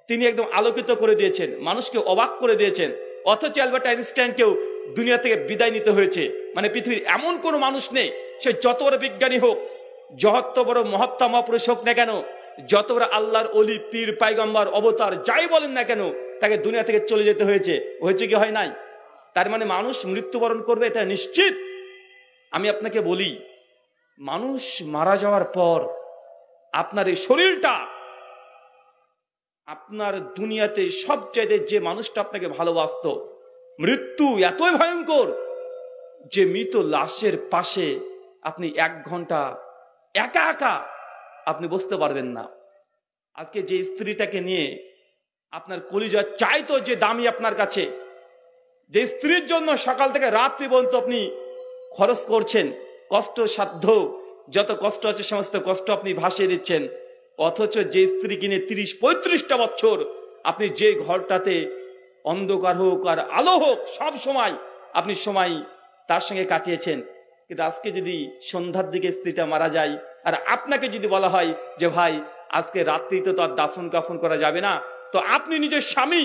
তিনি একদম আলোকিত করে দিয়েছেন, মানুষকে অবাক করে দিয়েছেন। অথচ অ্যালবার্ট আইনস্টাইনকেও দুনিয়া থেকে বিদায় নিতে হয়েছে। মানে পৃথিবীর এমন কোনো মানুষ নেই, সে যত বড় বিজ্ঞানী হোক, যত বড় মহাত্মা মহাপুরুষ হোক না কেন, যত বড় আল্লাহর অলি, পীর, পাইগম্বর, অবতার যাই বলেন না কেন, তাকে দুনিয়া থেকে চলে যেতে হয়েছে। হয়েছে কি হয় নাই? তার মানে মানুষ মৃত্যুবরণ করবে, এটা নিশ্চিত। আমি আপনাকে বলি, মানুষ মারা যাওয়ার পর আপনার এই শরীরটা, আপনার দুনিয়াতে সবচাইতে যে মানুষটা আপনাকে ভালোবাসতো, মৃত্যু এতই ভয়ঙ্কর যে মৃত লাশের পাশে আপনি 1 ঘন্টা একা একা আপনি বসতে পারবেন না। আজকে যে স্ত্রীটাকে নিয়ে আপনার কলিজা চাইতো যে দামি আপনার কাছে, যে স্ত্রীর জন্য সকাল থেকে রাত্রি পর্যন্ত আপনি খরচ করছেন, কষ্ট সাধ্য যত কষ্ট আছে সমস্ত কষ্ট আপনি ভাসিয়ে দিচ্ছেন, অথচ যে স্ত্রী কিনে 30-35টা বছর আপনি যে ঘরটাতে অন্ধকার হোক আর আলো হোক সব সময় আপনি সময় তার সঙ্গে কাটিয়েছেন, কিন্তু আজকে যদি সন্ধ্যার দিকে স্ত্রীটা মারা যায় আর আপনাকে যদি বলা হয় যে ভাই আজকে রাত্রি তো আর দাফন কাফন করা যাবে না, তো আপনি নিজের স্বামী,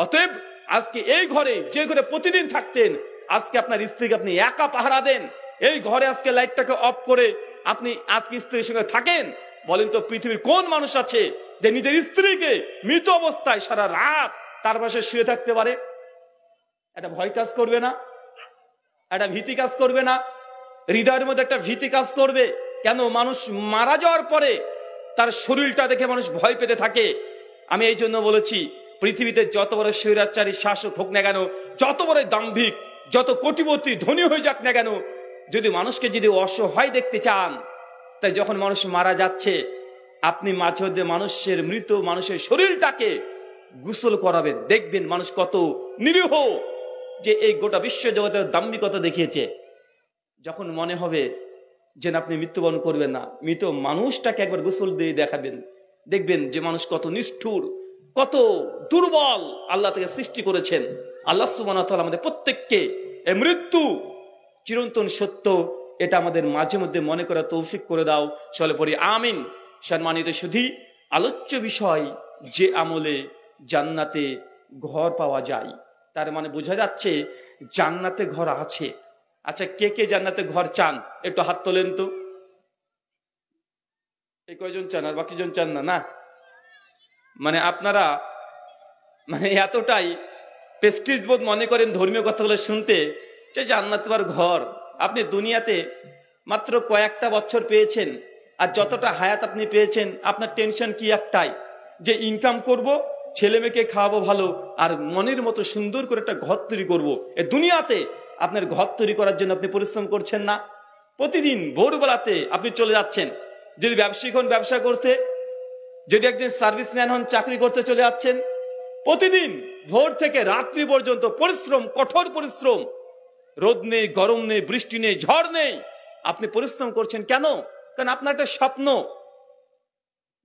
অতএব আজকে এই ঘরে যে ঘরে প্রতিদিন থাকতেন, আজকে আপনার স্ত্রীকে আপনি একা পাহারা দেন, এই ঘরে আজকে লাইটটাকে অফ করে আপনি আজকে স্ত্রীর সঙ্গে থাকেন। বলেন তো পৃথিবীর কোন মানুষ আছে যে নিজের স্ত্রীকে মৃত অবস্থায় সারা রাত তার পাশে শুয়ে থাকতে পারে? এটা ভয় কাজ করবে না? একটা ভীতি কাজ করবে না? হৃদয়ের মধ্যে একটা ভীতি কাজ করবে। কেন? মানুষ মারা যাওয়ার পরে তার শরীরটা দেখে মানুষ ভয় পেতে থাকে। আমি এই জন্য বলেছি, পৃথিবীতে যত বড় স্বৈরাচারী শাসক হোক না কেন, যত বড় দাম্ভিক, যত কোটিপতি ধনী হয়ে যাক না কেন, যদি মানুষকে যদি অসহায় দেখতে চান, তাই যখন মানুষ মারা যাচ্ছে আপনি মাঝে মধ্যে মানুষের মৃত মানুষের শরীরটাকে গোসল করাবেন, দেখবেন মানুষ কত নিরীহ, যে এই গোটা বিশ্ব জগতের দাম্ভিকতা দেখিয়েছে। যখন মনে হবে যে আপনি মৃত্যুবরণ করবেন না, মৃত মানুষটাকে একবার গোসল দিয়ে দেখাবেন, দেখবেন যে মানুষ কত নিষ্ঠুর, কত দুর্বল আল্লাহ থেকে সৃষ্টি করেছেন। আল্লাহ সুবহানাহু ওয়া তাআলা আমাদের প্রত্যেককে এই মৃত্যু চিরন্তন সত্য, এটা আমাদের মাঝে মধ্যে মনে করা তৌফিক করে দাও। চলে পড়ি আমিন। সম্মানিত সুধী, আলোচ্য বিষয় যে আমলে জান্নাতে ঘর পাওয়া যায়, তার মানে বোঝা যাচ্ছে জান্নাতে ঘর আছে। আচ্ছা, কে কে জান্নাতে ঘর চান? একটু হাত তোলেন তো। এই কয়জন চান? আর বাকি জন চান না? না, মানে আপনারা মানে এতটাই প্রেস্টিজ বোধ মনে করেন ধর্মীয় কথাগুলো শুনতে, যে জান্নাতে আর ঘর। আপনি দুনিয়াতে মাত্র কয়েকটা বছর পেয়েছেন, আর যতটা হায়াত আপনি পেয়েছেন আপনার টেনশন কি একটাই, যে ইনকাম করব, ছেলে মেয়েকে খাওয়াবো ভালো, আর মনের মতো সুন্দর করে একটা ঘর তৈরি করবো। এ দুনিয়াতে আপনার ঘর তৈরি করার জন্য আপনি পরিশ্রম করছেন না? প্রতিদিন ভোরবেলাতে আপনি চলে যাচ্ছেন, যদি ব্যবসায়িক হন ব্যবসা করতে, যদি একজন সার্ভিসম্যান হন চাকরি করতে চলে যাচ্ছেন, প্রতিদিন ভোর থেকে রাত্রি পর্যন্ত পরিশ্রম, কঠোর পরিশ্রম, রোদ নেই, গরম নেই, বৃষ্টি নেই, ঝড় নেই, আপনি পরিশ্রম করছেন কেন? কারণ আপনার একটা স্বপ্ন।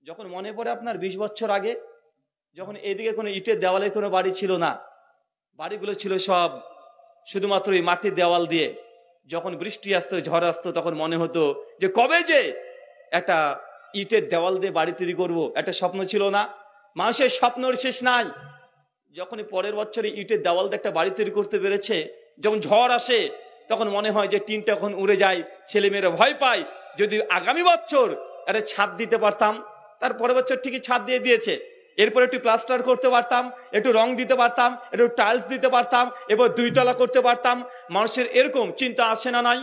যখন মনে পড়ে আপনার 20 বছর আগে, যখন এদিকে কোনো ইটের দেওয়ালের কোনো বাড়ি ছিল না, বাড়িগুলো ছিল সব শুধুমাত্র এই মাটির দেওয়াল দিয়ে, যখন বৃষ্টি আসতো, ঝড় আসতো, তখন মনে হতো যে কবে যে একটা ইটের দেওয়াল দিয়ে বাড়ি তৈরি করবো, একটা স্বপ্ন ছিল না? মানুষের স্বপ্নের শেষ নাই। যখনই পরের বছরে ইটের দেওয়াল দিয়ে একটা বাড়ি তৈরি করতে পেরেছে, যখন ঝড় আসে তখন মনে হয় যে টিনটা এখন উড়ে যায়, ছেলে মেয়েরা ভয় পায়, যদি আগামী বছর একটা ছাদ দিতে পারতাম। তার পরের বছর ঠিকই ছাদ দিয়ে দিয়েছে, এরপর একটু প্লাস্টার করতে পারতাম, একটু রং দিতে পারতাম, একটু টাইলস দিতে পারতাম, এবার 2 তলা করতে পারতাম। মানুষের এরকম চিন্তা আসে না? নাই?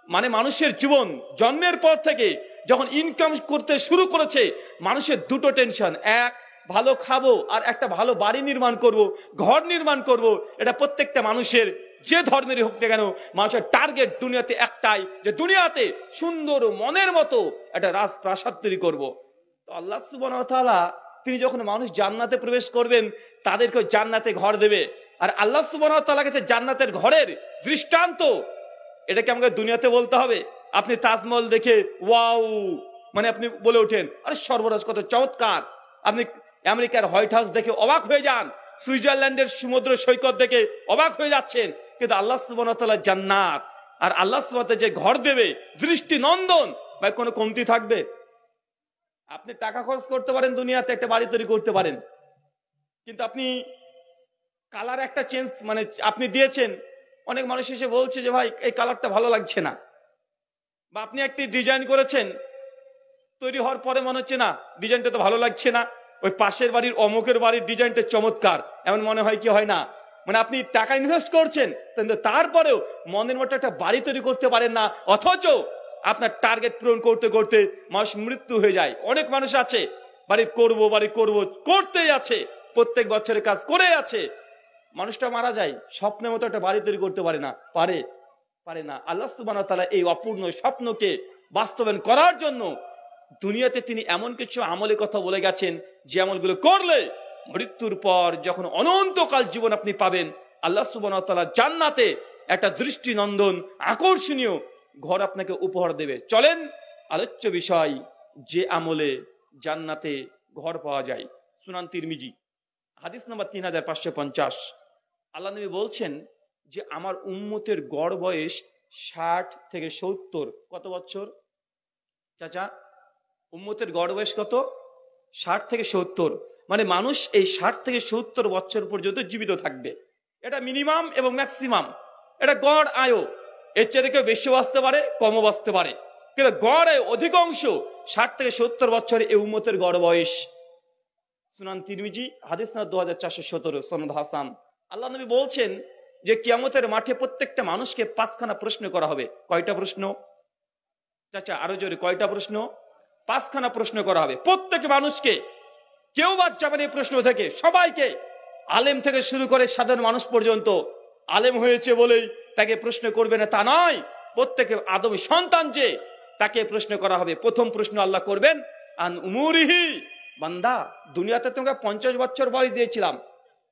মানে মানুষের জীবন জন্মের পর থেকে যখন ইনকাম করতে শুরু করেছে, মানুষের 2টো টেনশন, এক ভালো খাবো আর একটা ভালো বাড়ি নির্মাণ করব, ঘর নির্মাণ করব। এটা প্রত্যেকটা মানুষের, যে ধর্মেরই হোক না কেন, মানুষের টার্গেট দুনিয়াতে একটাই, যে দুনিয়াতে সুন্দর মনের মতো একটা রাজপ্রাসাদ তৈরি করব। তো আল্লাহ সুবহানাহু ওয়া তাআলা তিনি যখন মানুষ জান্নাতে প্রবেশ করবেন, তাদেরকে জান্নাতে ঘর দেবে। আর আল্লাহ সুবহানাহু ওয়া তাআলা কাছে জান্নাতের ঘরের দৃষ্টান্ত এটাকে আমাকে দুনিয়াতে বলতে হবে। আপনি তাজমহল দেখে ওয়াও মানে আপনি বলে ওঠেন, আরে সর্বরাজ কত চমৎকার। আপনি আমেরিকার হোয়াইট হাউস দেখে অবাক হয়ে যান, সুইজারল্যান্ডের সমুদ্র সৈকত দেখে অবাক হয়ে যাচ্ছেন। কিন্তু আল্লাহ সুবহানাহু ওয়া তাআলা জান্নাত আর আল্লাহ সুবহানাহু ওয়া তাআলা যে ঘর দেবে, দৃষ্টি নন্দন, ভাই কোনো কমতি থাকবে? আপনি টাকা খরচ করতে পারেন, দুনিয়াতে একটা বাড়ি তৈরি করতে পারেন, কিন্তু আপনি কালার একটা চেঞ্জ মানে আপনি দিয়েছেন, অনেক মানুষ এসে বলছে যে ভাই এই কালারটা ভালো লাগছে না, বা আপনি একটি ডিজাইন করেছেন, তৈরি হওয়ার পরে মনে হচ্ছে না ডিজাইনটা তো ভালো লাগছে না, ওই পাশের বাড়ির অমুকের বাড়ির ডিজাইনটা চমৎকার, এমন মনে হয় কি হয় না? মানে আপনি টাকা ইনভেস্ট করছেন কিন্তু তারপরেও মনের মতো একটা বাড়ি তৈরি করতে পারেন না, অথচ আপনার টার্গেট পূরণ করতে করতে মানুষ মৃত্যু হয়ে যায়। অনেক মানুষ আছে বাড়ি করব করতেই আছে, প্রত্যেক বছরের কাজ করে আছে, মানুষটা মারা যায়, স্বপ্নের মতো একটা বাড়ি তৈরি করতে পারে না, পারে না। আল্লাহ সুবহানাহু ওয়া তাআলা এই অপূর্ণ স্বপ্নকে বাস্তবায়ন করার জন্য দুনিয়াতে তিনি এমন কিছু আমলের কথা বলে গেছেন যে আমলগুলো করলে মৃত্যুর পর যখন অনন্তকাল জীবন আপনি পাবেন, আল্লাহ সুবহানাহু ওয়া তাআলা জান্নাতে একটা দৃষ্টিনন্দন আকর্ষণীয় ঘর আপনাকে উপহার দেবে। চলেন আলোচ্য বিষয়, যে আমলে জান্নাতে ঘর পাওয়া যায়। সুনান তিরমিজি হাদিস নাম্বার 3550, আল্লাহ নবী বলছেন যে আমার উম্মতের গড় বয়স 60 থেকে 70। কত বছর চাচা? উম্মতের গড় বয়স কত? 60 থেকে 70। মানে মানুষ এই 60 থেকে 70 বছর পর্যন্ত জীবিত থাকবে, এটা মিনিমাম এবং ম্যাক্সিমাম, এটা গড় আয়ু। এর চেয়ে কেউ বেশি বাঁচতে পারে, কমও বাঁচতে পারে, কিন্তু গড় আয়ু অধিকাংশ 60 থেকে 70 বছর এই উম্মতের গড় বয়স। সুনান তিরমিজি হাদিস নাম্বার 2417, সনদ হাসান। আল্লাহ নবী বলছেন যে কিয়ামতের মাঠে প্রত্যেকটা মানুষকে 5খানা প্রশ্ন করা হবে। কয়টা প্রশ্ন চাচা? আরো জোরে, কয়টা প্রশ্ন? 5খানা প্রশ্ন করা হবে প্রত্যেক মানুষকে, কেউ বাদ যাবে না এই প্রশ্ন থেকে, সবাইকে, আলেম থেকে শুরু করে সাধারণ মানুষ পর্যন্ত। আলেম হয়েছে বলেই তাকে প্রশ্ন করবে না তা নয়, প্রত্যেকের আদমী সন্তান যে, তাকে প্রশ্ন করা হবে। প্রথম প্রশ্ন আল্লাহ করবেন আন উমুরিহি, বান্দা দুনিয়াতে তোমাকে 50 বছর বয়স দিয়েছিলাম,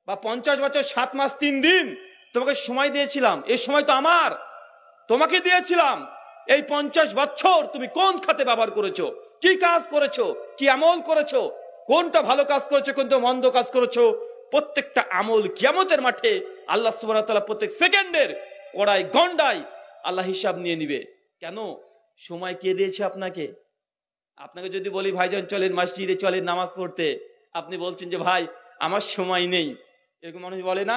বা 50 বছর 7 মাস 3 দিন তোমাকে সময় দিয়েছিলাম, এই সময় তো আমার, তোমাকে দিয়েছিলাম। এই 50 বছর তুমি কোন খাতে ব্যবহার করেছো, কি কাজ করেছো, কি আমল করেছো, কোনটা ভালো কাজ করেছো, কোনটা মন্দ কাজ করেছো। প্রত্যেকটা আমল কিয়ামতের মাঠে আল্লাহ সুবহানাহু ওয়া তাআলা প্রত্যেক সেকেন্ডের কড়াই গন্ডায় আল্লাহ হিসাব নিয়ে নিবে। কেন? সময় কে দিয়েছে আপনাকে? আপনাকে যদি বলি ভাইজান চলেন মসজিদে, চলেন নামাজ পড়তে, আপনি বলছেন যে ভাই আমার সময় নেই, এরকম মানুষ বলে না?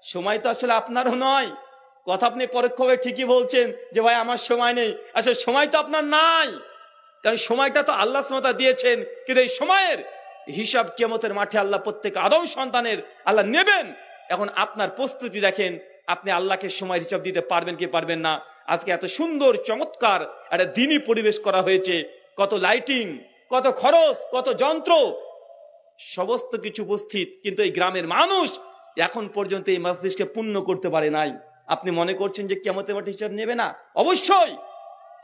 সময় তো আসলে আপনারও নয়, কথা আপনি পরোক্ষভাবে ঠিকই বলছেন যে ভাই আমার সময় নেই, আসলে সময় তো আপনার নাই, কারণ সময়টা তো আল্লাহ সুবহানাহু ওয়া তাআলা দিয়েছেন। কিন্তু এই সময়ের হিসাব কিয়ামতের মাঠে আল্লাহ প্রত্যেক আদম সন্তানের আল্লাহ নেবেন। এখন আপনার প্রস্তুতি দেখেন, আপনি আল্লাহকে সময়ের হিসাব দিতে পারবেন কি পারবেন না। আজকে এত সুন্দর চমৎকার একটা দিনই পরিবেশ করা হয়েছে, কত লাইটিং, কত খরচ, কত যন্ত্র, সমস্ত কিছু উপস্থিত, কিন্তু এই গ্রামের মানুষ এখন পর্যন্ত এই মজলিসকে পূর্ণ করতে পারে নাই। আপনি মনে করছেন যে কিয়ামতের মাঠে হিসাব নেবে না? অবশ্যই।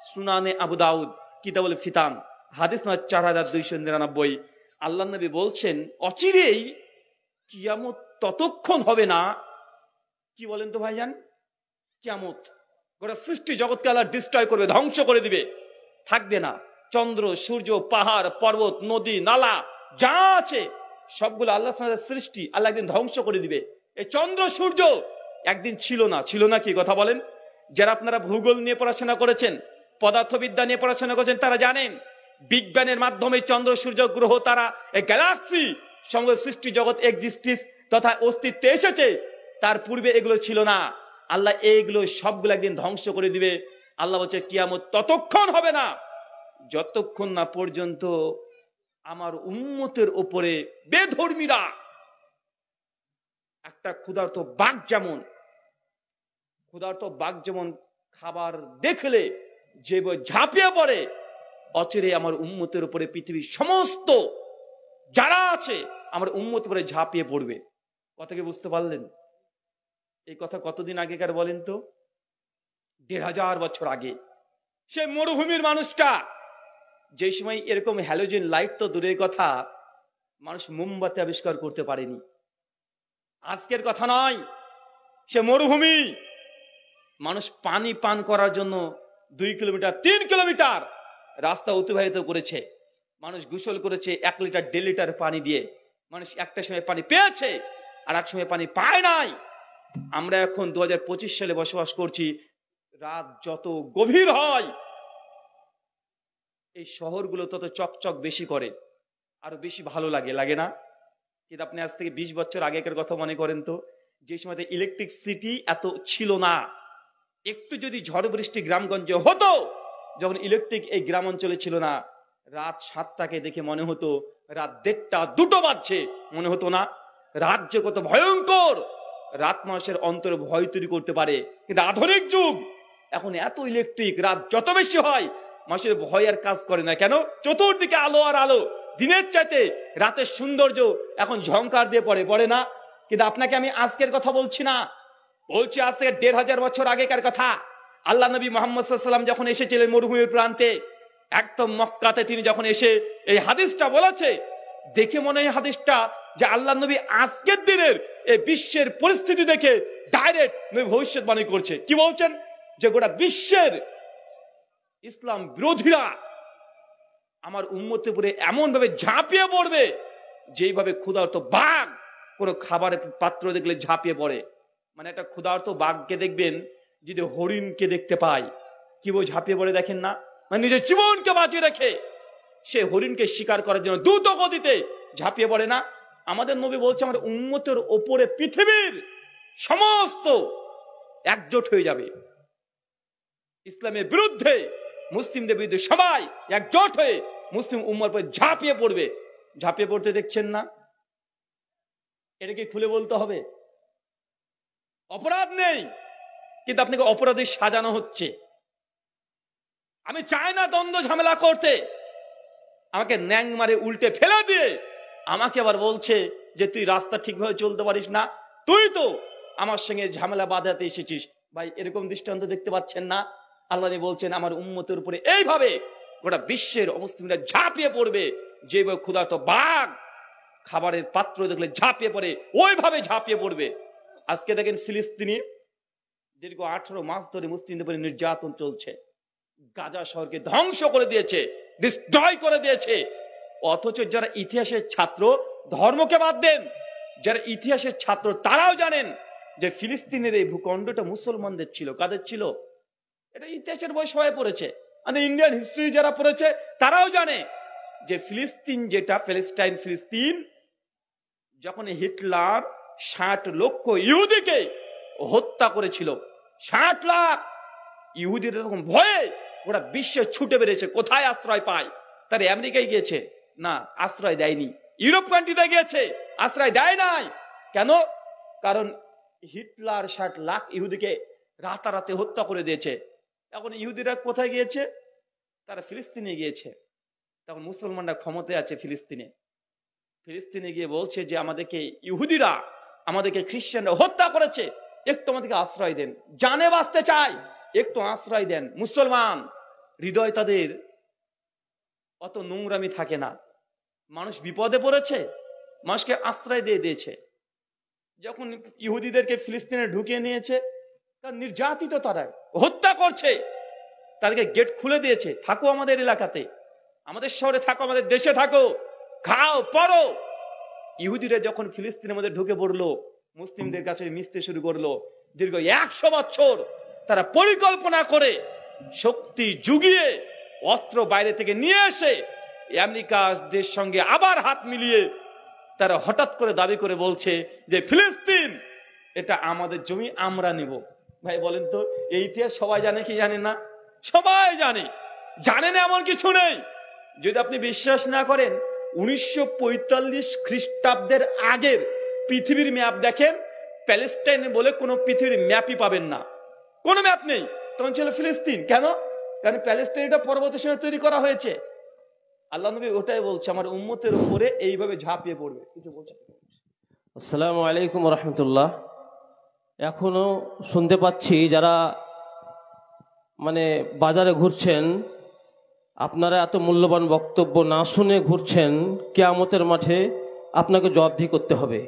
সুনানে আবু দাউদ কিতাবুল ফিতান হাদিস নাম্বার 4299, আল্লাহ নবী বলছেন অচিরেই কিয়ামত ততক্ষণ হবে না। কি বলেন তো ভাইজান? কিয়ামত গোটা সৃষ্টি জগৎকে আল্লাহ ডিস্ট্রয় করবে, ধ্বংস করে দিবে, থাকবে না। চন্দ্র, সূর্য, পাহাড়, পর্বত, নদী, নালা যা আছে সবগুলো আল্লাহ সৃষ্টি, আল্লাহ একদিন ধ্বংস করে দিবে। এই চন্দ্র সূর্য একদিন ছিল না কি কথা বলেন? যারা আপনারা ভূগোল নিয়ে পড়াশোনা করেছেন, পদার্থবিদ্যা নিয়ে পড়াশোনা করেছেন, তারা জানেন বিজ্ঞানের মাধ্যমে চন্দ্র, সূর্য, গ্রহ, তারা, এই গ্যালাক্সি সমগ্র সৃষ্টি জগৎ এক্সিস্টিস তথা অস্তিত্বে এসেছে। তার পূর্বে এগুলো ছিল না। আল্লাহ এইগুলো সবগুলো একদিন ধ্বংস করে দিবে। আল্লাহ বলছে কিয়ামত ততক্ষণ হবে না যতক্ষণ না পর্যন্ত আমার উম্মতের উপরে বেধর্মীরা, একটা ক্ষুধার্ত বাঘ যেমন খাবার দেখলে যে ঝাঁপিয়ে পড়ে, অচিরে আমার উম্মতের উপরে পৃথিবীর সমস্ত যারা আছে আমার উম্মতের উপরে ঝাঁপিয়ে পড়বে। কথা কি বুঝতে পারলেন? এই কথা কতদিন আগেকার বলেন তো? 1500 বছর আগে। সে মরুভূমির মানুষটা, যে সময় এরকম হ্যালোজেন লাইট তো দূরের কথা, মানুষ মোমবাতি আবিষ্কার করতে পারেনি। আজকের কথা নয়, সে মরুভূমি, মানুষ পানি পান করার জন্য 2 কিলোমিটার 3 কিলোমিটার রাস্তা অতিবাহিত করেছে। মানুষ গোসল করেছে 1 লিটার 1.5 লিটার পানি দিয়ে। মানুষ একটা সময় পানি পেয়েছে, আর এক সময় পানি পায় নাই। আমরা এখন 2025 সালে বসবাস করছি। রাত যত গভীর হয় এই শহরগুলো তত চকচক বেশি করে, আরো বেশি ভালো লাগে, লাগে না? কিন্তু আপনি আজ থেকে 20 বছর আগেকার কথা মনে করেন তো, যে সময়তে ইলেকট্রিসিটি এত ছিল না। একটু যদি ঝড় বৃষ্টি গ্রামগঞ্জে হতো, যখন ইলেকট্রিক এই গ্রাম অঞ্চলে ছিল না, রাত 7টাকে দেখে মনে হতো রাত 1:30 2টো বাজছে, মনে হতো না? রাত যে কত ভয়ঙ্কর, রাত মানুষের অন্তরে ভয় তৈরি করতে পারে। কিন্তু আধুনিক যুগ, এখন এত ইলেকট্রিক, রাত যত বেশি হয় মানুষের ভয় আর কাজ করে না। কেন? চতুর্দিকে আলো আর আলো। দিনের চাইতে রাতের সৌন্দর্য এখন ঝংকার দিয়ে পড়ে না? কিন্তু আপনাকে আমি আজকের কথা বলছি না, বলছি আজ থেকে 1500 বছর আগেকার কথা। আল্লাহ নবী মুহাম্মদ সাল্লাল্লাহু আলাইহি ওয়াসাল্লাম যখন এসেছিলেন মরুভূমির প্রান্তে, একদম মক্কাতে তিনি যখন এসে এই হাদিসটা বলেছে, দেখে মনে হয় হাদিসটা যে আল্লাহ নবী আজকের দিনের এই বিশ্বের পরিস্থিতি দেখে ডাইরেক্ট নবী ভবিষ্যৎবাণী করছে। কি বলছেন? যে গোটা বিশ্বের ইসলাম বিরোধীরা আমার উম্মতের উপরে এমন ভাবে ঝাঁপিয়ে পড়বে, যেইভাবে ক্ষুধার্ত বাঘ কোনো খাবারের পাত্র দেখলে ঝাঁপিয়ে পড়ে। মানে একটা ক্ষুধার্ত বাঘকে দেখবেন, যদি হরিণকে দেখতে পায় কিভাবে ঝাঁপিয়ে পড়ে দেখেন না? মানে নিজের জীবনকে বাঁচিয়ে রেখে সে হরিণকে শিকার করার জন্য দ্রুত গতিতে ঝাঁপিয়ে পড়ে না? আমাদের নবী বলছে আমার উম্মতের ওপরে পৃথিবীর সমস্ত একজোট হয়ে যাবে, ইসলামের বিরুদ্ধে, মুসলিমদের বিরুদ্ধে সবাই একজোট হয়ে মুসলিম উম্মার উপরে ঝাঁপিয়ে পড়বে। ঝাঁপিয়ে পড়তে দেখছেন না? এটাকে খুলে বলতে হবে। অপরাধ নেই, কিন্তু আপনাকে অপরাধী সাজানো হচ্ছে। আমি চাই না দ্বন্দ্ব ঝামেলা করতে, আমাকে ন্যাং মারে উল্টে ফেলে দিয়ে আমাকে আবার বলছে যে তুই রাস্তা ঠিকভাবে চলতে পারিস না, তুই তো আমার সঙ্গে ঝামেলা বাঁধাতে এসেছিস। ভাই, এরকম দৃষ্টান্ত দেখতে পাচ্ছেন না? আল্লাহ বলছেন আমার উম্মতের উপরে এইভাবে গোটা বিশ্বের অমুসলিমরা ঝাঁপিয়ে পড়বে, যেভাবে ক্ষুধার্ত বাঘ খাবারের পাত্র দেখলে ঝাঁপিয়ে পড়ে, ওইভাবে ঝাঁপিয়ে পড়বে। আজকে দেখেন ফিলিস্তিনে দীর্ঘ 18 মাস ধরে মুসলিমদের উপরে নির্যাতন চলছে, গাজা শহরকে ধ্বংস করে দিয়েছে, ডিস্ট্রয় করে দিয়েছে। অথচ যারা ইতিহাসের ছাত্র, ধর্মকে বাদ দেন, যারা ইতিহাসের ছাত্র তারাও জানেন যে ফিলিস্তিনের এই ভূখণ্ডটা মুসলমানদের ছিল। কাদের ছিল? এটা ইতিহাসের বই সবাই পড়েছে, আমাদের ইন্ডিয়ান হিস্ট্রি যারা পড়েছে তারাও জানে যে ফিলিস্তিন, যেটা প্যালেস্টাইন ফিলিস্তিন, যখন হিটলার 60 লক্ষ ইহুদিকে হত্যা করেছিল, 60 লাখ ইহুদির এরকম ভয়ে ওরা বিশ্বে ছুটে বেরিয়েছে। কোথায় আশ্রয় পায়? তারা আমেরিকায় গিয়েছে? না, আশ্রয় দেয়নি। ইউরোপ কান্ট্রিতে গিয়েছে, আশ্রয় দেয় নাই। কেন? কারণ হিটলার 60 লাখ ইহুদিকে রাতারাতি হত্যা করে দিয়েছে। এখন ইহুদিরা কোথায় গিয়েছে? তারা ফিলিস্তিনে গিয়েছে। তখন মুসলমানরা ক্ষমতায় আছে ফিলিস্তিনে। ফিলিস্তিনে গিয়ে বলছে যে আমাদেরকে ইহুদিরা, আমাদেরকে খ্রিস্টানরা হত্যা করেছে, একটু আমাদেরকে আশ্রয় দেন, জানে বাঁচতে চাই, একটু আশ্রয় দেন। মুসলমান হৃদয় তাদের অত নোংরামি থাকে না। মানুষ বিপদে পড়েছে, মানুষকে আশ্রয় দিয়ে দিয়েছে। যখন ইহুদিদেরকে ফিলিস্তিনে ঢুকিয়ে নিয়েছে, তার নির্যাতিত, তারা হত্যা করছে, তাদেরকে গেট খুলে দিয়েছে, থাকো আমাদের এলাকাতে, আমাদের শহরে থাকো, আমাদের দেশে থাকো, খাও পড়ো। ইহুদিরা যখন ফিলিস্তিনের মধ্যে ঢুকে পড়লো, মুসলিমদের কাছে মিশতে শুরু করলো, দীর্ঘ 100 বছর তারা পরিকল্পনা করে শক্তি জুগিয়ে অস্ত্র বাইরে থেকে নিয়ে এসে আমেরিকার সঙ্গে আবার হাত মিলিয়ে তারা হঠাৎ করে দাবি করে বলছে যে ফিলিস্তিন এটা আমাদের জমি, আমরা নিব। ভাই বলেন তো, এই ইতিহাস সবাই জানে কি জানে না? সবাই জানে। জানেন এমন কিছু নেই। যদি আপনি বিশ্বাস না করেন, 1945 খ্রিস্টাব্দের আগের পৃথিবীর ম্যাপ দেখেন, প্যালেস্টাইন বলে কোনো পৃথিবীর ম্যাপই পাবেন না, কোনো ম্যাপ নেই। তখন ছিল ফিলিস্তিন। কেন? কারণ প্যালেস্টাইনটা পরবর্তী সময় তৈরি করা হয়েছে। আল্লাহ নবী ওটাই বলছে আমার উম্মতের উপরে এইভাবে ঝাঁপিয়ে পড়বে। কিছু বলছে? আসসালামু আলাইকুম রহমতুল্লাহ। এখনো শুনতে পাচ্ছি যারা মানে বাজারে ঘুরছেন, আপনারা এত মূল্যবান বক্তব্য না শুনে ঘুরছেন, কিয়ামতের মাঠে আপনাকে জবাবদিহি করতে হবে।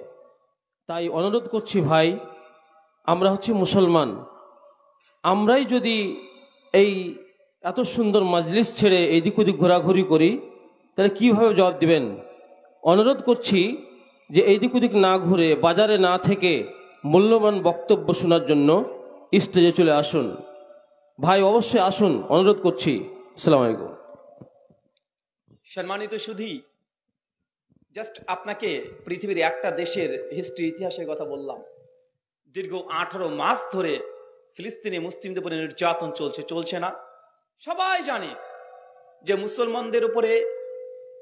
তাই অনুরোধ করছি ভাই, আমরা হচ্ছি মুসলমান, আমরাই যদি এই এত সুন্দর মাজলিস ছেড়ে এইদিক ওদিক ঘোরাঘুরি করি, তাহলে কিভাবে জবাব দিবেন? অনুরোধ করছি যে এইদিক ওদিক না ঘুরে, বাজারে না থেকে মূল্যবান বক্তব্য শোনার জন্য স্টেজে চলে আসুন। ভাই অবশ্যই আসুন, অনুরোধ করছি। আসসালামু আলাইকুম। সম্মানিত সুধী, জাস্ট আপনাকে পৃথিবীর একটা দেশের হিস্ট্রি, ইতিহাসের কথা বললাম। দীর্ঘ 18 মাস ধরে ফিলিস্তিনে মুসলিমদের উপরে নির্যাতন চলছে না? সবাই জানে যে মুসলমানদের উপরে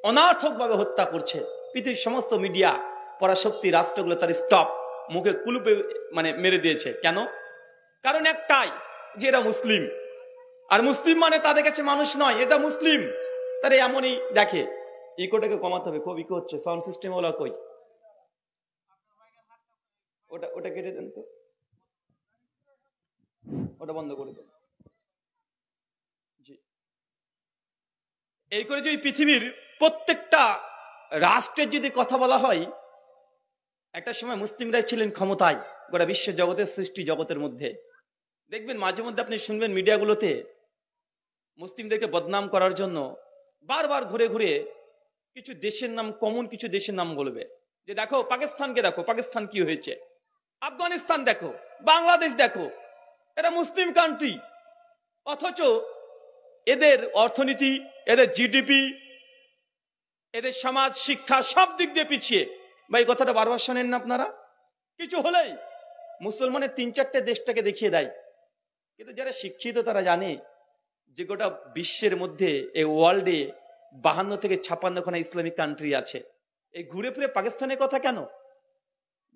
অনার্থকভাবে হত্যা করছে। পৃথিবীর সমস্ত মিডিয়া, পরাশক্তি রাষ্ট্রগুলো তার স্টপ মুখে কুলুপে মেরে দিয়েছে। কেন? কারণ একটাই, যে এরা মুসলিম, আর মুসলিম মানে তাদের কাছে মানুষ নয়, এটা মুসলিম। তারা এমনই দেখে। ইকোটাকে কমাতে হবে, খুব ইকো হচ্ছে। সাউন্ড সিস্টেম ওলা কই? ওটা কেটে দেন তো, ওটা বন্ধ করে দেন। জি, এই করে যদি পৃথিবীর প্রত্যেকটা রাষ্ট্রের যদি কথা বলা হয়, একটা সময় মুসলিমরাই ছিলেন ক্ষমতায় গোটা বিশ্ব জগতের, সৃষ্টি জগতের মধ্যে। দেখবেন মাঝে মধ্যে আপনি শুনবেন মিডিয়াগুলোতে মুসলিমদেরকে বদনাম করার জন্য বারবার ঘুরে ঘুরে কিছু দেশের নাম, কমন কিছু দেশের নাম বলবে, যে দেখো পাকিস্তানকে, দেখো পাকিস্তান কি হয়েছে, আফগানিস্তান দেখো, বাংলাদেশ দেখো, এটা মুসলিম কান্ট্রি। অথচ এদের অর্থনীতি, এদের জিডিপি, এদের সমাজ, শিক্ষা সব দিক দিয়ে পিছিয়ে। বা এই কথাটা বারবার শোনেন না আপনারা? কিছু হলেই মুসলমানের 3-4টে দেশটাকে দেখিয়ে দেয়। কিন্তু যারা শিক্ষিত তারা জানে যে গোটা বিশ্বের মধ্যে, এই ওয়ার্ল্ডে 52 থেকে 56খানা ইসলামিক কান্ট্রি আছে। এই ঘুরে ফিরে পাকিস্তানের কথা কেন?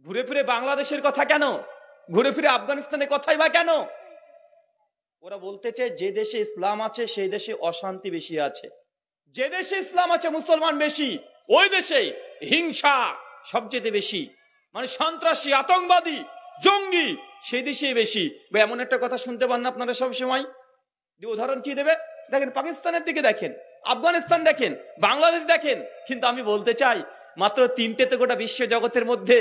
ঘুরে ফিরে বাংলাদেশের কথা কেন? ঘুরে ফিরে আফগানিস্তানের কথাই বা কেন? ওরা বলতে চায় যে দেশে ইসলাম আছে সেই দেশে অশান্তি বেশি আছে, যে দেশে ইসলাম আছে মুসলমান বেশি, ওই দেশে হিংসা সবচেয়ে বেশি, সন্ত্রাসী, আতঙ্কবাদী, জঙ্গি সেই দেশেই বেশি। বা এমন একটা কথা শুনতে পান না আপনারা সবসময়? উদাহরণ কি দেবে? দেখেন পাকিস্তানের দিকে দেখেন, আফগানিস্তান দেখেন, বাংলাদেশ দেখেন। কিন্তু আমি বলতে চাই মাত্র 3টেতে গোটা বিশ্ব জগতের মধ্যে